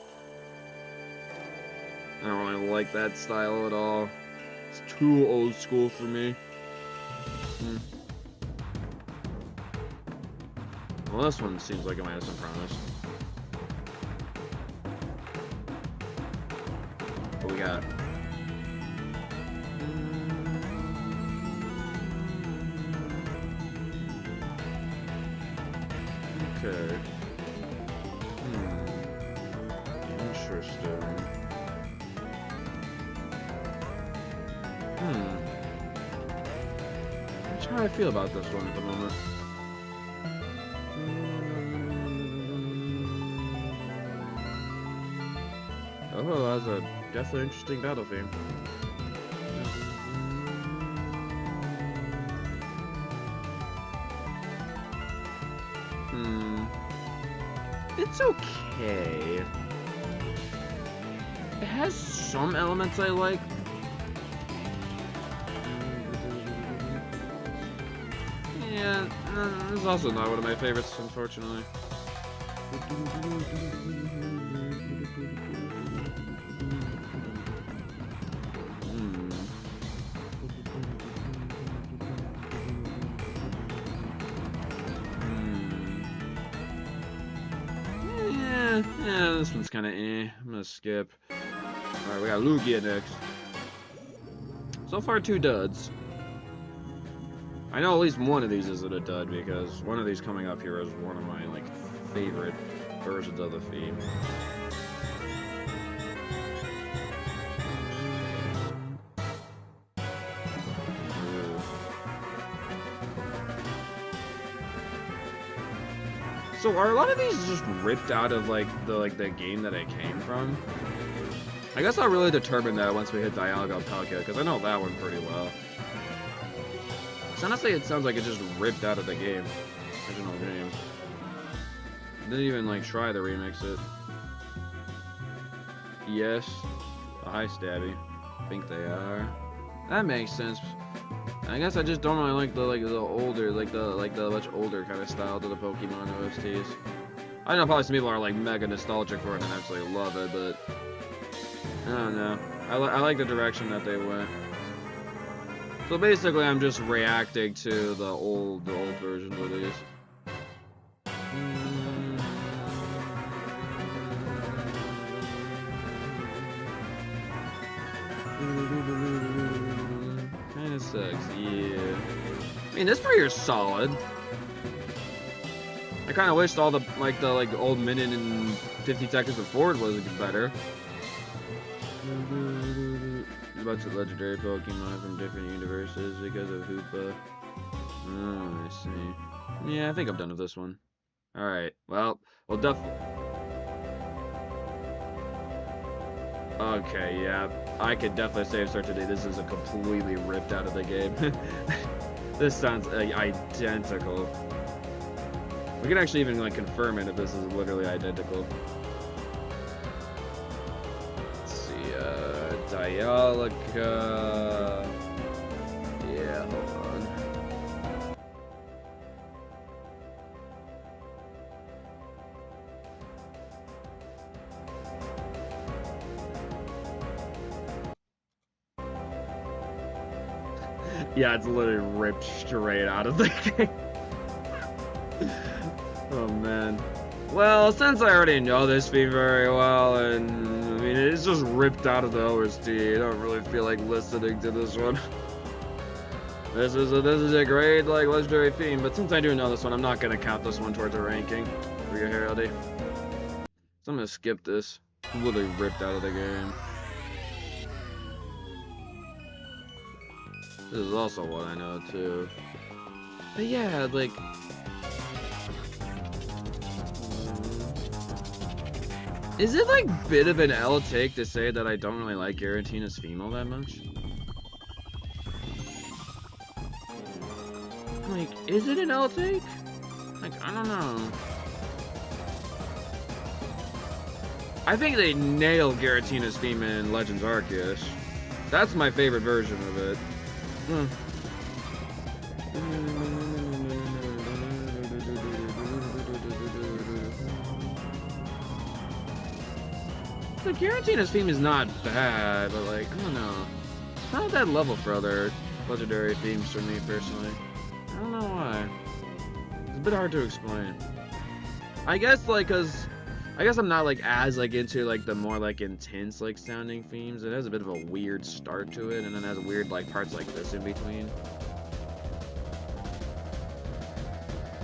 I don't really like that style at all. It's too old school for me. Well, this one seems like it might have some promise. What we got? Okay. Interesting. That's how I feel about this one at the moment. Oh, that's a definitely interesting battle theme. It's okay. It has some elements I like. Yeah, this is also not one of my favorites, unfortunately. Yeah, this one's kind of eh. I'm gonna skip. Alright, we got Lugia next. So far, 2 duds. I know at least one of these isn't a dud because one of these coming up here is one of my like favorite versions of the theme. So are a lot of these just ripped out of like the game that it came from? I guess I'll really determine that once we hit Dialga Palkia, because I know that one pretty well. So honestly, it sounds like it just ripped out of the game, original game. Didn't even like try to remix it. Yes, hi Stabby. I think they are. That makes sense. I guess I just don't really like the older, the much older kind of style to the Pokemon OSTs. I know probably some people are like mega nostalgic for it and absolutely love it, but I don't know. I like the direction that they went. So basically, I'm just reacting to the old versions of these. Kinda sucks, yeah. I mean, this part here is solid. I kind of wished all the old minute and 50 seconds before it was better. A bunch of legendary Pokemon from different universes because of Hoopa. Oh, I see. Yeah, I think I'm done with this one. Alright, well, we'll definitely... Okay, yeah, I could definitely say for today this is a completely ripped out of the game. This sounds identical. We can actually even like confirm it if this is literally identical. Let's see, Dialga. Yeah, hold on. Yeah, it's literally ripped straight out of the game. Oh man. Well, since I already know this theme very well, and I mean it's just ripped out of the OST, I don't really feel like listening to this one. This is a great like legendary theme, but since I do know this one, I'm not gonna count this one towards a ranking for your heraldry. So I'm gonna skip this. It's literally ripped out of the game. This is also what I know too. But yeah, like. Is it like a bit of an L take to say that I don't really like Giratina's female that much? Like, is it an L take? Like, I don't know. I think they nailed Giratina's theme in Legends Arceus. That's my favorite version of it. The Giratina's theme is not bad, but like, I don't know. It's not at that level for other legendary themes for me personally. I don't know why. It's a bit hard to explain. I guess like, I guess I'm not like as like into like the more like intense like sounding themes. It has a bit of a weird start to it, and then has weird like parts like this in between.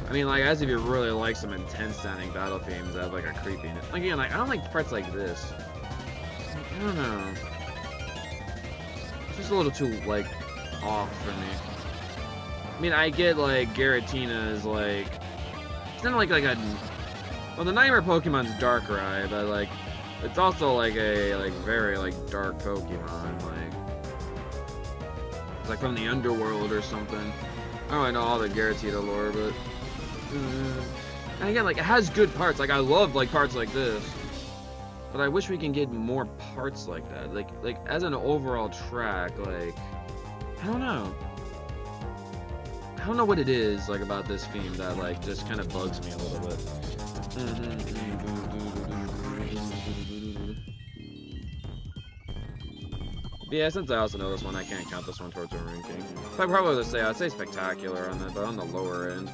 I mean, like, as if you really like some intense sounding battle themes that have like a creepiness. Like, again, like, I don't like parts like this. Like, I don't know. It's just a little too like off for me. I mean, I get like Giratina is like, it's not like a, well, the Nightmare Pokemon's Darkrai, but like, it's also like a like very like dark Pokemon, like it's like from the underworld or something. I don't really know all the Giratina lore, but and again, like, it has good parts. Like, I love like parts like this, but I wish we can get more parts like that. Like as an overall track, like, I don't know. I don't know what it is like about this theme that like just kind of bugs me a little bit. Yeah, since I also know this one, I can't count this one towards a ranking. So I'd probably say I'd say spectacular on that, but on the lower end.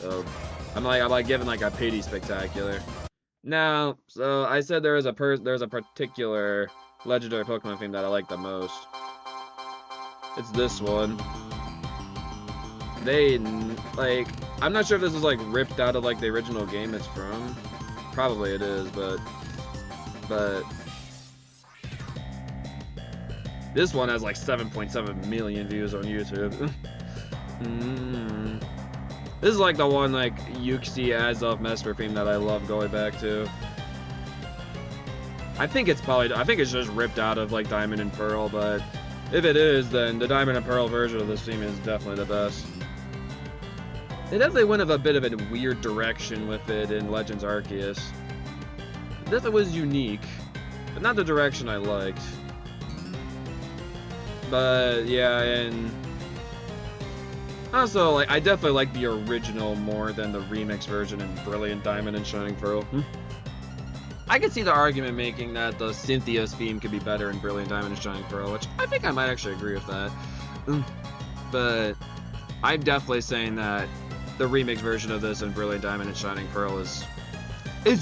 So I'm like giving like a pity spectacular. Now, so I said there's a particular legendary Pokemon theme that I like the most. It's this one. They like, I'm not sure if this is like ripped out of like the original game it's from. Probably it is, but this one has like 7.7 million views on YouTube. This is like the one like Yuxi Azelf Mesper theme that I love going back to. I think it's just ripped out of like Diamond and Pearl, but if it is, then the Diamond and Pearl version of this theme is definitely the best. They definitely went a bit of a weird direction with it in Legends Arceus. This was unique, but not the direction I liked. But yeah, and also like I definitely like the original more than the remix version in Brilliant Diamond and Shining Pearl. I could see the argument making that the Cynthia's theme could be better in Brilliant Diamond and Shining Pearl, which I think I might actually agree with that. But I'm definitely saying that the remix version of this in Brilliant Diamond and Shining Pearl is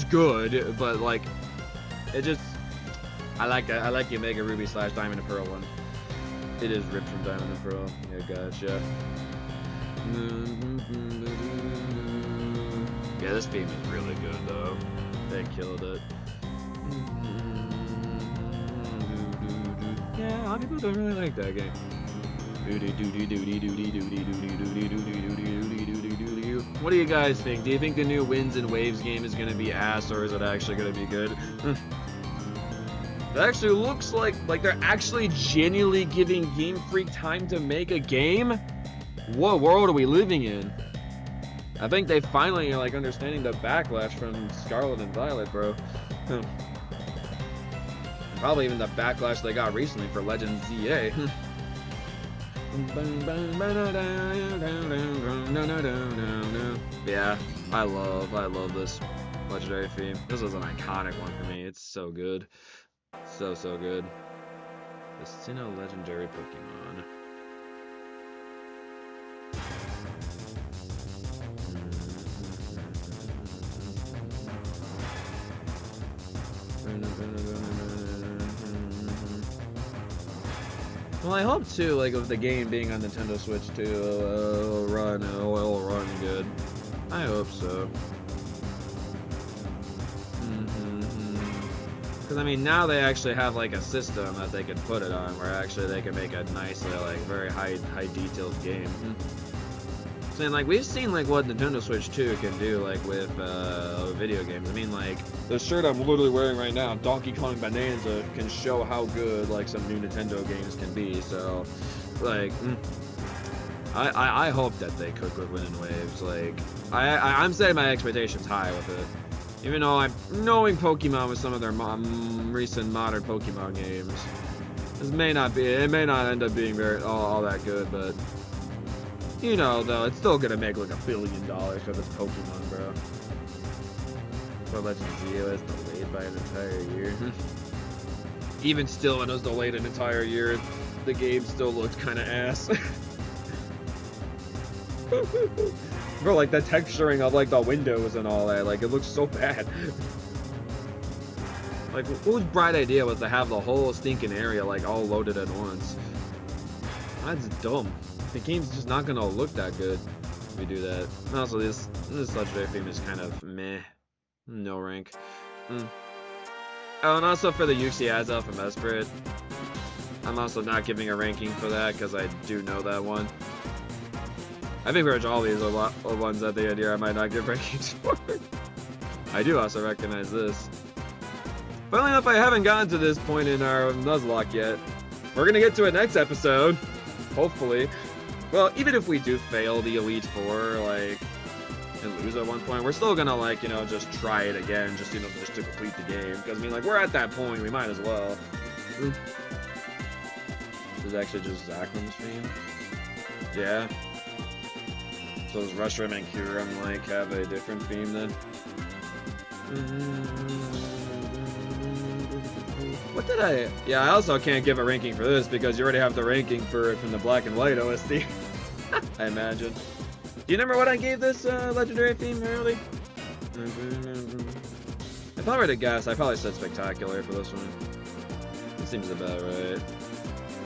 good, but like it just I like the Omega Ruby / Diamond and Pearl one. It is ripped from Diamond and Pearl. Yeah, gotcha. Yeah, this theme is really good though. They killed it. Yeah, a lot of people don't really like that game. What do you guys think? Do you think the new Winds and Waves game is going to be ass, or is it actually going to be good? It actually looks like they're actually genuinely giving Game Freak time to make a game? What world are we living in? I think they finally are like understanding the backlash from Scarlet and Violet, bro. Probably even the backlash they got recently for Legend ZA. Yeah, I love this legendary theme. This is an iconic one for me. It's so good. So good. The Sinnoh legendary Pokemon. Well, I hope too, like, with the game being on Nintendo Switch too, it'll run good. I hope so. Because I mean, now they actually have like a system that they can put it on, where actually they can make a nicely, like, very high detailed game. And like, we've seen like what Nintendo Switch 2 can do, like, with video games. I mean, like, the shirt I'm literally wearing right now, Donkey Kong Bonanza, can show how good like some new Nintendo games can be. So, like, I hope that they cook with Wind and Waves. Like, I'm setting my expectations high with it. Even though I'm knowing Pokemon with some of their recent modern Pokemon games, it may not end up being all that good, but you know, though, it's still gonna make like $1 billion because it's Pokemon, bro. But Legend of Zeo is delayed by an entire year. Even still, when it was delayed an entire year, the game still looked kind of ass. Bro, like, the texturing of like the windows and all that, like, it looks so bad. Like, whose bright idea was to have the whole stinking area like all loaded at once? That's dumb. The game's just not gonna look that good if we do that. And also, this legendary theme is kind of meh. No rank. Oh, and also for the Yuxi Azelf from Esprit, I'm also not giving a ranking for that because I do know that one. I think pretty much all these are ones at the end here I might not give rankings for. I do also recognize this. Funnily enough, I haven't gotten to this point in our Nuzlocke yet. We're gonna get to it next episode, hopefully. Well, even if we do fail the Elite Four, like, and lose at one point, we're still gonna, like, you know, just try it again, just, you know, just to complete the game. Because, I mean, like, we're at that point, we might as well. This is actually just Zakram's theme. Yeah. So does Reshiram and Kyurem, like, have a different theme then? What did I... Yeah, I also can't give a ranking for this because you already have the ranking for it from the Black and White OST. I imagine. Do you remember what I gave this legendary theme early? If I were to guess, I probably said Spectacular for this one. It seems about right.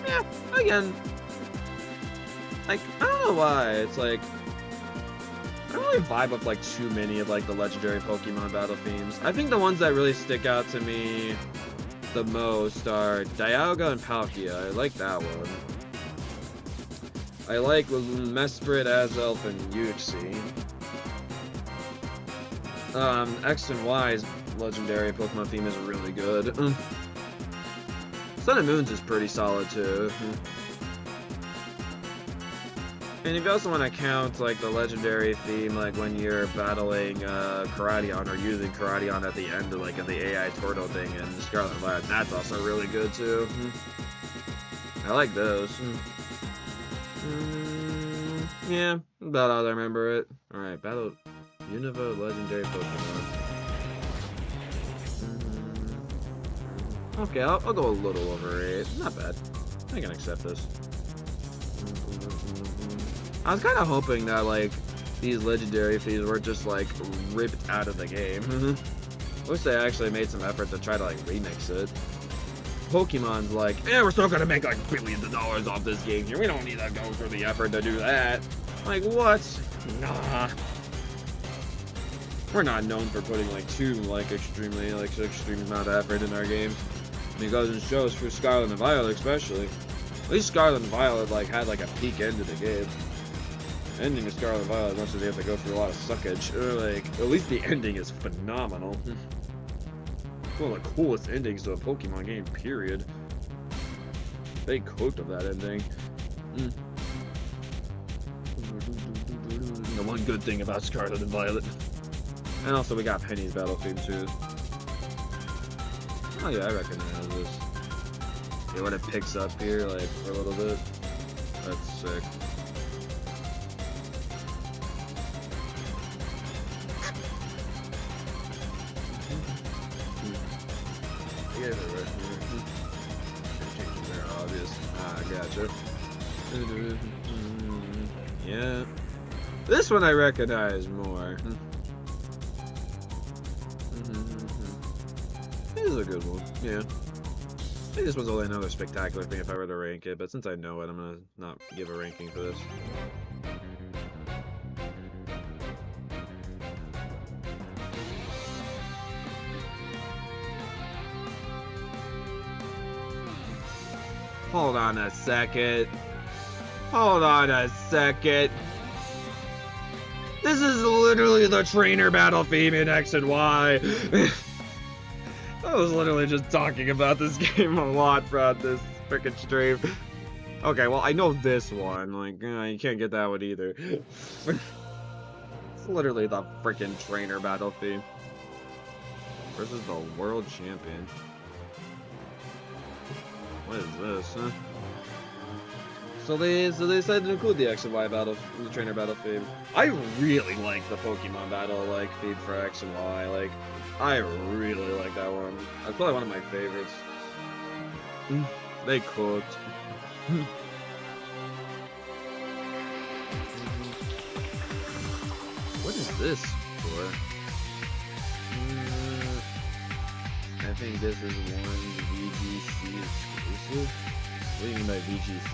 Yeah, again. Like, I don't know why. It's like... I don't really vibe with, like, too many of, like, the legendary Pokemon battle themes. I think the ones that really stick out to me the most are Dialga and Palkia. I like that one. I like Mesprit, Azelf, and Uxie. X and Y's legendary Pokemon theme is really good. Sun and Moon's is pretty solid too. And if you also want to count, like, the legendary theme, like, when you're battling Karadion or using Karadion at the end of, like, in the AI Turtle thing in Scarlet and Violet, that's also really good, too. I like those. Yeah, about how I remember it. Alright, battle Unova legendary Pokemon. Okay, I'll go a little over 8. Not bad. I can accept this. I was kind of hoping that, like, these legendary fees were just, like, ripped out of the game. Wish they actually made some effort to try to, like, remix it. Pokemon's like, yeah, we're still gonna make, like, billions of dollars off this game here. We don't need to go through the effort to do that. Like, what? Nah. We're not known for putting, like, extreme amount of effort in our games. Because it shows for Scarlet and Violet, especially. At least Scarlet and Violet, like, had, like, a peak end to the game. ending of Scarlet Violet, as much as they have to go through a lot of suckage, like, at least the ending is phenomenal. One of the coolest endings to a Pokemon game, period. They cooked of that ending. The one good thing about Scarlet and Violet. And also we got Penny's battle theme too. Oh yeah, I recognize this. Yeah, when it picks up here, like, for a little bit. That's sick. Yeah, they're right here. Changes there, obvious. Ah, I gotcha. Yeah. This one I recognize more. This is a good one. Yeah. I think this one's only another spectacular thing if I were to rank it, but since I know it, I'm gonna not give a ranking for this. Hold on a second. Hold on a second. This is literally the trainer battle theme in X and Y. I was literally just talking about this game a lot throughout this frickin' stream. Okay, well, I know this one. Like, you can't get that one either. It's literally the frickin' trainer battle theme. Versus the world champion. What is this, huh? So they decided to include the X and Y battle, the trainer battle theme. I really like the Pokemon battle theme for X and Y. Like, I really like that one. That's probably one of my favorites. They cooked. What is this for? I think this is one VGC exclusive. What do you mean by VGC?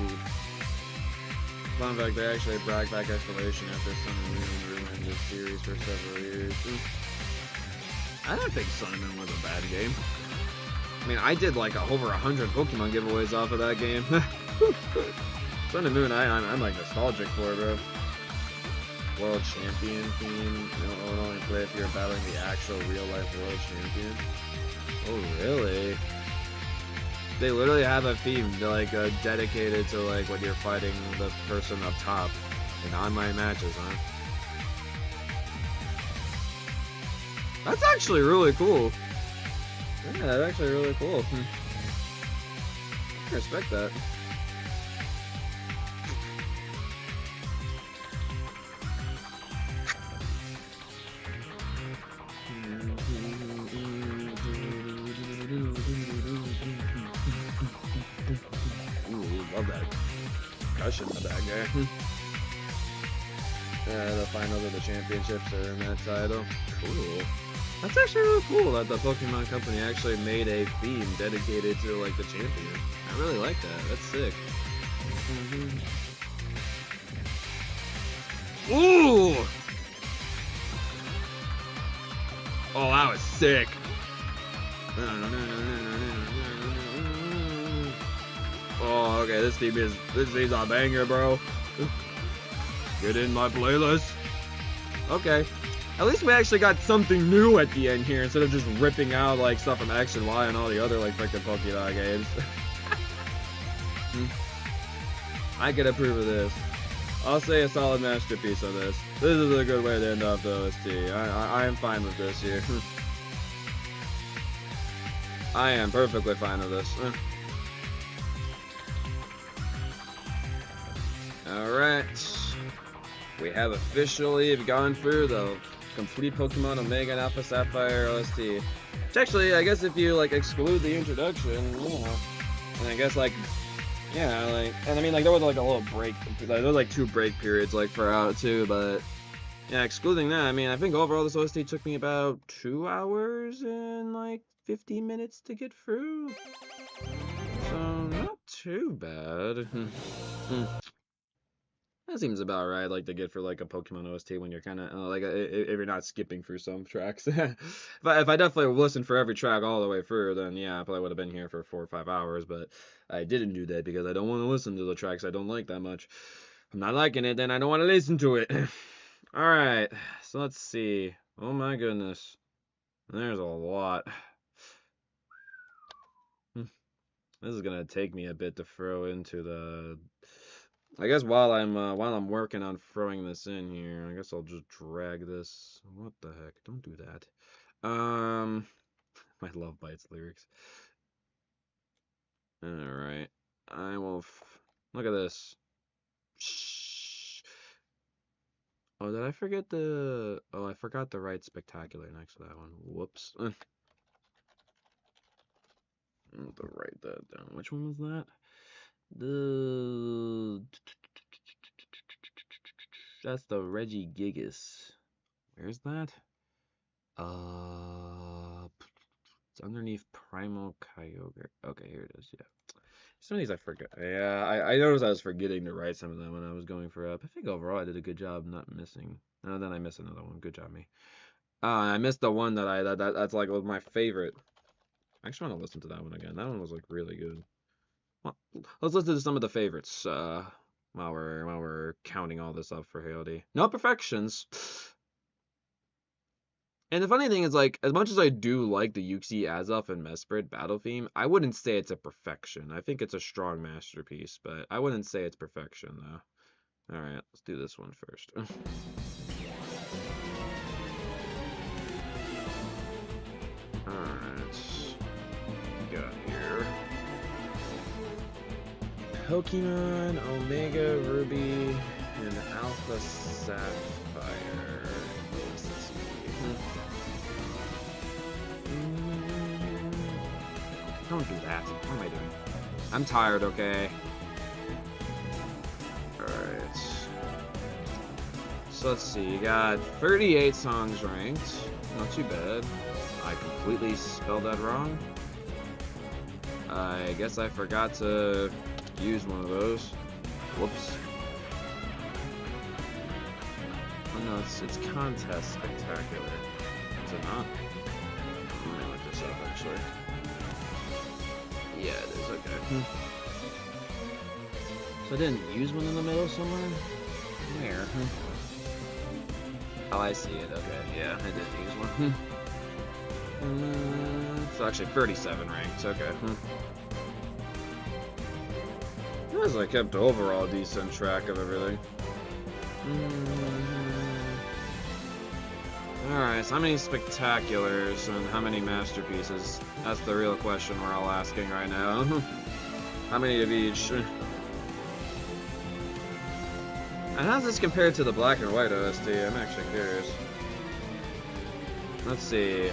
Fun fact, they actually brought back Exploration after Sun and Moon ruined this series for several years. I don't think Sun and Moon was a bad game. I mean, I did like over 100 Pokemon giveaways off of that game. Sun and Moon, I'm like nostalgic for, bro. World Champion theme. You don't only play if you're battling the actual real-life World Champion. Oh, really? They literally have a theme dedicated to like when you're fighting the person up top in online matches, huh? That's actually really cool. Yeah, that's actually really cool. I respect that. Love that percussion in the back there. The finals of the championships are in that title. Cool. That's actually really cool that the Pokemon Company actually made a theme dedicated to like the champion. I really like that. That's sick. Ooh! Oh, that was sick. Oh, okay, this theme's a banger, bro. Get in my playlist. Okay. At least we actually got something new at the end here instead of just ripping out like stuff from X and Y and all the other like freaking Pokemon games. I can approve of this. I'll say a solid masterpiece on this. This is a good way to end off the OST. I am fine with this here. I am perfectly fine with this. Alright. We have officially gone through the complete Pokemon Omega and Alpha Sapphire OST. Which actually, I guess if you like exclude the introduction, you know, and I guess like, yeah, like, and I mean like there was like a little break, there was like 2 break periods like for out too, but yeah, excluding that, I mean I think overall this OST took me about 2 hours and like 50 minutes to get through. So not too bad. That seems about right, like to get for like a Pokemon OST when you're kind of like if you're not skipping through some tracks. if I definitely listened for every track all the way through, then yeah, I probably would have been here for 4 or 5 hours. But I didn't do that because I don't want to listen to the tracks I don't like that much. I'm not liking it, then I don't want to listen to it. Alright, so let's see. Oh my goodness. There's a lot. This is gonna take me a bit to throw into the... I guess while I'm working on throwing this in here, I guess I'll just drag this. What the heck? Don't do that. I love Bites lyrics. Alright. I will... Look at this. Oh, did I forget the... Oh, I forgot to write spectacular next to that one. Whoops. I have to write that down. Which one was that? That's the Reggie Gigas. Where's that? It's underneath Primal Kyogre. Okay, here it is. Yeah. Some of these I forgot. Yeah, I noticed I was forgetting to write some of them when I was going for up. I think overall I did a good job not missing. No, then I missed another one. Good job, me. I missed the one that's like was my favorite. I actually want to listen to that one again. That one was like really good. Well, let's listen to some of the favorites. While we're counting all this up for Hailey. No perfections. And the funny thing is, like, as much as I do like the Yuxi, Azoth, and Mesprit battle theme, I wouldn't say it's a perfection. I think it's a strong masterpiece, but I wouldn't say it's perfection, though. Alright, let's do this one first. Alright. Got here. Pokemon, Omega Ruby, and Alpha Sapphire. Don't do that. What am I doing? I'm tired, okay? Alright. So let's see. You got 38 songs ranked. Not too bad. I completely spelled that wrong. I guess I forgot to use one of those. Whoops. Oh no, it's contest spectacular. Is it not? Let me look this up actually. Yeah, it is, okay. So I didn't use one in the middle somewhere? Where? Oh, I see it, okay. Yeah, I didn't use one. It's actually 37 ranked, okay. As I kept overall decent track of everything. Alright, so how many spectaculars and how many masterpieces? That's the real question we're all asking right now. How many of each? And how's this compared to the black and white OST? I'm actually curious. Let's see.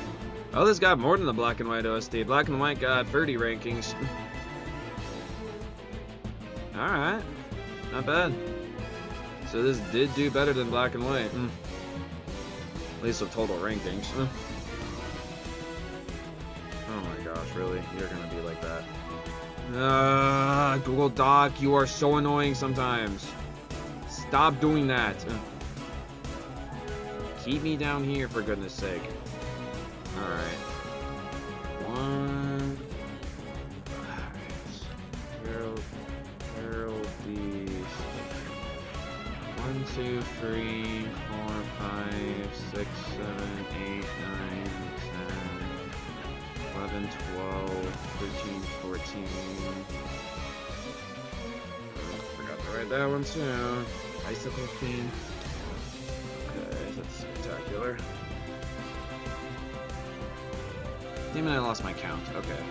Oh, this got more than the black and white OST. Black and white got 30 rankings. Alright. Not bad. So this did do better than black and white. At least with total rankings. Oh my gosh, really? You're gonna be like that. Google Doc, you are so annoying sometimes. Stop doing that. Keep me down here, for goodness sake. Alright. One. Alright. Where will these... 1, 2, 3, 4, 5, 6, 7, 8, 9, 10, 11, 12, 13, 14. Oh, forgot to write that one too. Icicle theme. Okay, that's spectacular. Damn it, I lost my count. Okay.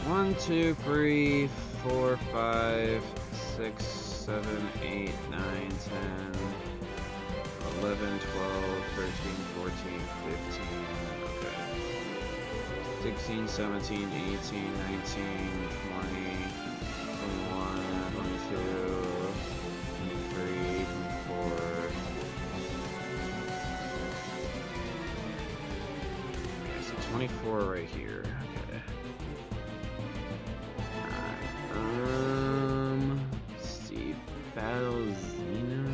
1, 2, 3, 4, 5, 6, 7, 8, 9, 10, 11, 12, 13, 14, 15, okay. 16, 17, 18, 19, 20, 21, 22, 23, 24. Okay, so 24 right here. Okay. Alright, let's see. Battle Xena.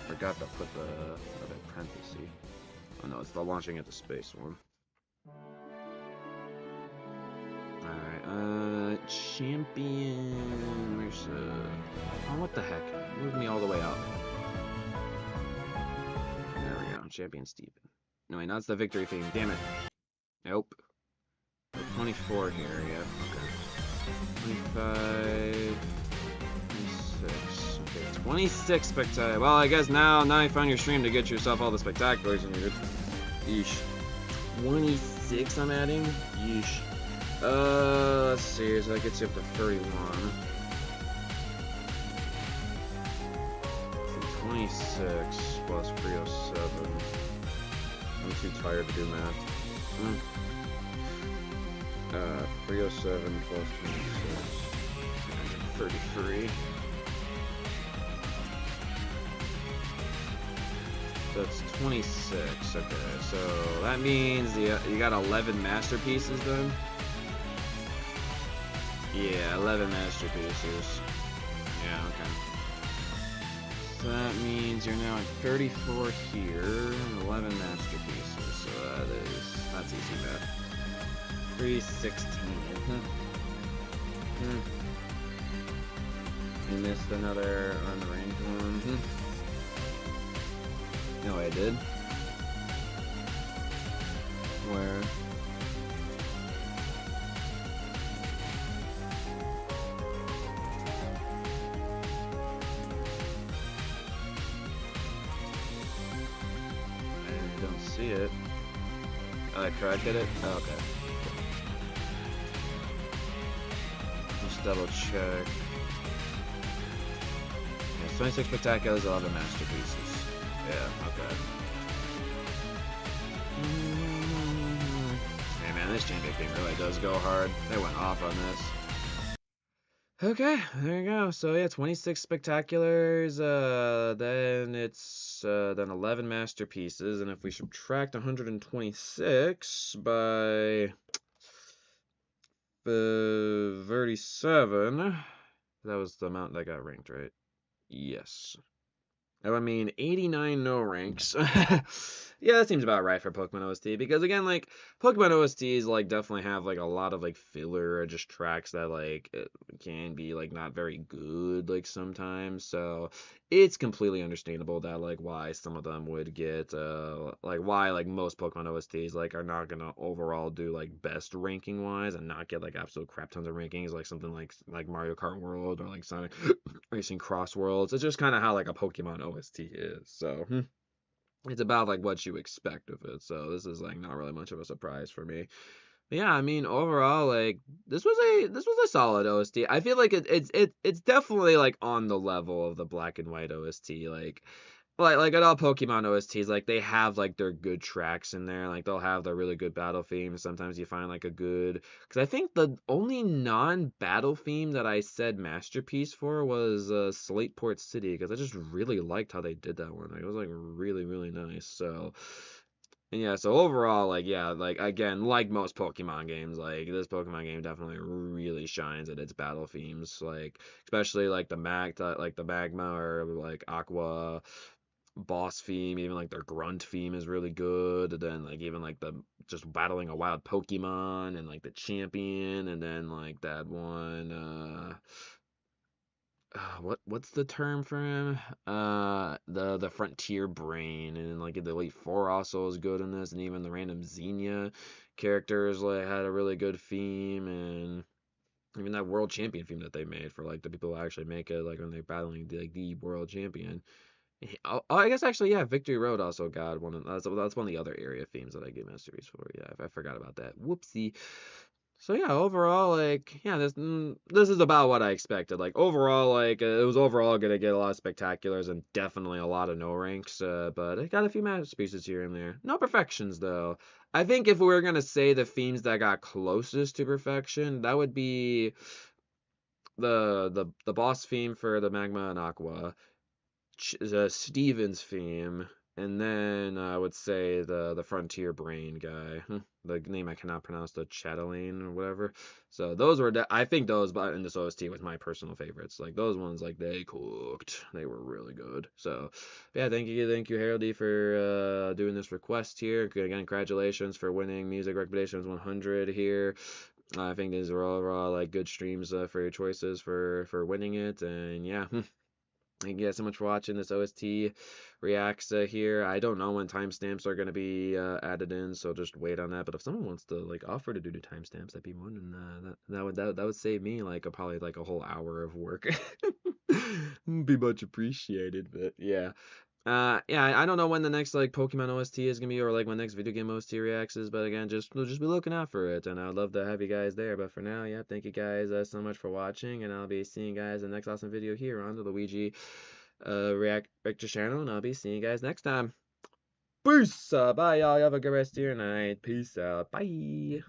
Forgot to put the parenthesis. Oh no, it's the launching at the space one. Alright, Champion. Where's oh, what the heck? Move me all the way up. There we go. Champion Steven. No, wait, that's the victory theme. Damn it. Nope. 24 here, yeah. Okay. 25. 26. Okay, 26 spectacular. Well, I guess now you found your stream to get yourself all the spectaculars and you're good. Yeesh. 26 I'm adding? Yeesh. Let's see, so that gets you up to 31. 26 plus 307. I'm too tired to do math. 307 plus 26. 33. That's 26. Okay, so that means you got 11 masterpieces then? Yeah, 11 masterpieces. Yeah, okay. So that means you're now at 34 here, 11 masterpieces. So that's easy math. 316. You missed another unranked one. No, I did. Where? I don't see it. Oh, I corrected it? Oh, okay. Just double check. Yeah, 26 spectaculars, 11 masterpieces. Yeah, okay. Hey man, this champion thing really does go hard. They went off on this. Okay, there you go. So yeah, 26 spectaculars, then it's then 11 masterpieces, and if we subtract 126 by 37, that was the amount that got ranked, right? Yes. I mean, 89 no ranks. Yeah, that seems about right for Pokemon OST, because again, like, Pokemon OSTs, like, definitely have, like, a lot of, like, filler or just tracks that, like, can be, like, not very good, like, sometimes, so it's completely understandable that, like, why some of them would get, like, why, like, most Pokemon OSTs, like, are not gonna overall do, like, best ranking-wise and not get, like, absolute crap tons of rankings, like, something like Mario Kart World or, like, Sonic Racing Cross Worlds. It's just kind of how, like, a Pokemon OST is, so, it's about like what you expect of it, so this is like not really much of a surprise for me. But yeah, I mean overall, like this was a solid OST. I feel like it's definitely like on the level of the Black and White OST, like at all Pokemon OSTs, like they have like their good tracks in there, like they'll have their really good battle themes. Sometimes you find like a good, because I think the only non-battle theme that I said masterpiece for was Slateport City, because I just really liked how they did that one. Like, it was like really nice. So and yeah, so overall, like, yeah, like, again, like most Pokemon games, like, this Pokemon game definitely really shines at its battle themes, like, especially, like, the Magma, or, like, Aqua boss theme, even, like, their Grunt theme is really good, and then, like, even, like, the just battling a wild Pokemon, and, like, the champion, and then, like, that one, what's the term for him? The Frontier Brain, and like the Elite Four also is good in this, and even the random Xenia characters like had a really good theme, and even that World Champion theme that they made for like the people who actually make it, like when they're battling the World Champion. Oh, I guess actually, yeah, Victory Road also got one. That's one of the other area themes that I gave masteries for. Yeah, I forgot about that. Whoopsie. So yeah, overall, like, yeah, this is about what I expected. Like, overall, like, it was overall gonna get a lot of spectaculars and definitely a lot of no ranks, but it got a few masterpieces here and there. No perfections, though. I think if we were gonna say the themes that got closest to perfection, that would be the boss theme for the Magma and Aqua, Steven's theme, and then I would say the Frontier Brain guy. The name I cannot pronounce, the Chatelaine or whatever. So those were, I think those, but in this OST was my personal favorites. Like those ones, like they cooked. They were really good. So yeah, thank you, Heraldy, for doing this request here. Again, congratulations for winning Music Recommendations 100 here. I think these are all like good streams for your choices for winning it, and yeah. Thank you guys so much for watching this OST reacts here. I don't know when timestamps are going to be added in, so just wait on that. But if someone wants to like offer to do the timestamps, that'd be more than that would save me like probably like a whole hour of work. Be much appreciated. But yeah. Yeah, I don't know when the next like Pokemon OST is gonna be, or like when next video game OST reacts is, but again, just be looking out for it, and I'd love to have you guys there. But for now, yeah, thank you guys so much for watching, and I'll be seeing you guys in the next awesome video here on the Luigi reactor channel, and I'll be seeing you guys next time. Peace! Bye, y'all. Have a good rest of your night. Peace out. Bye.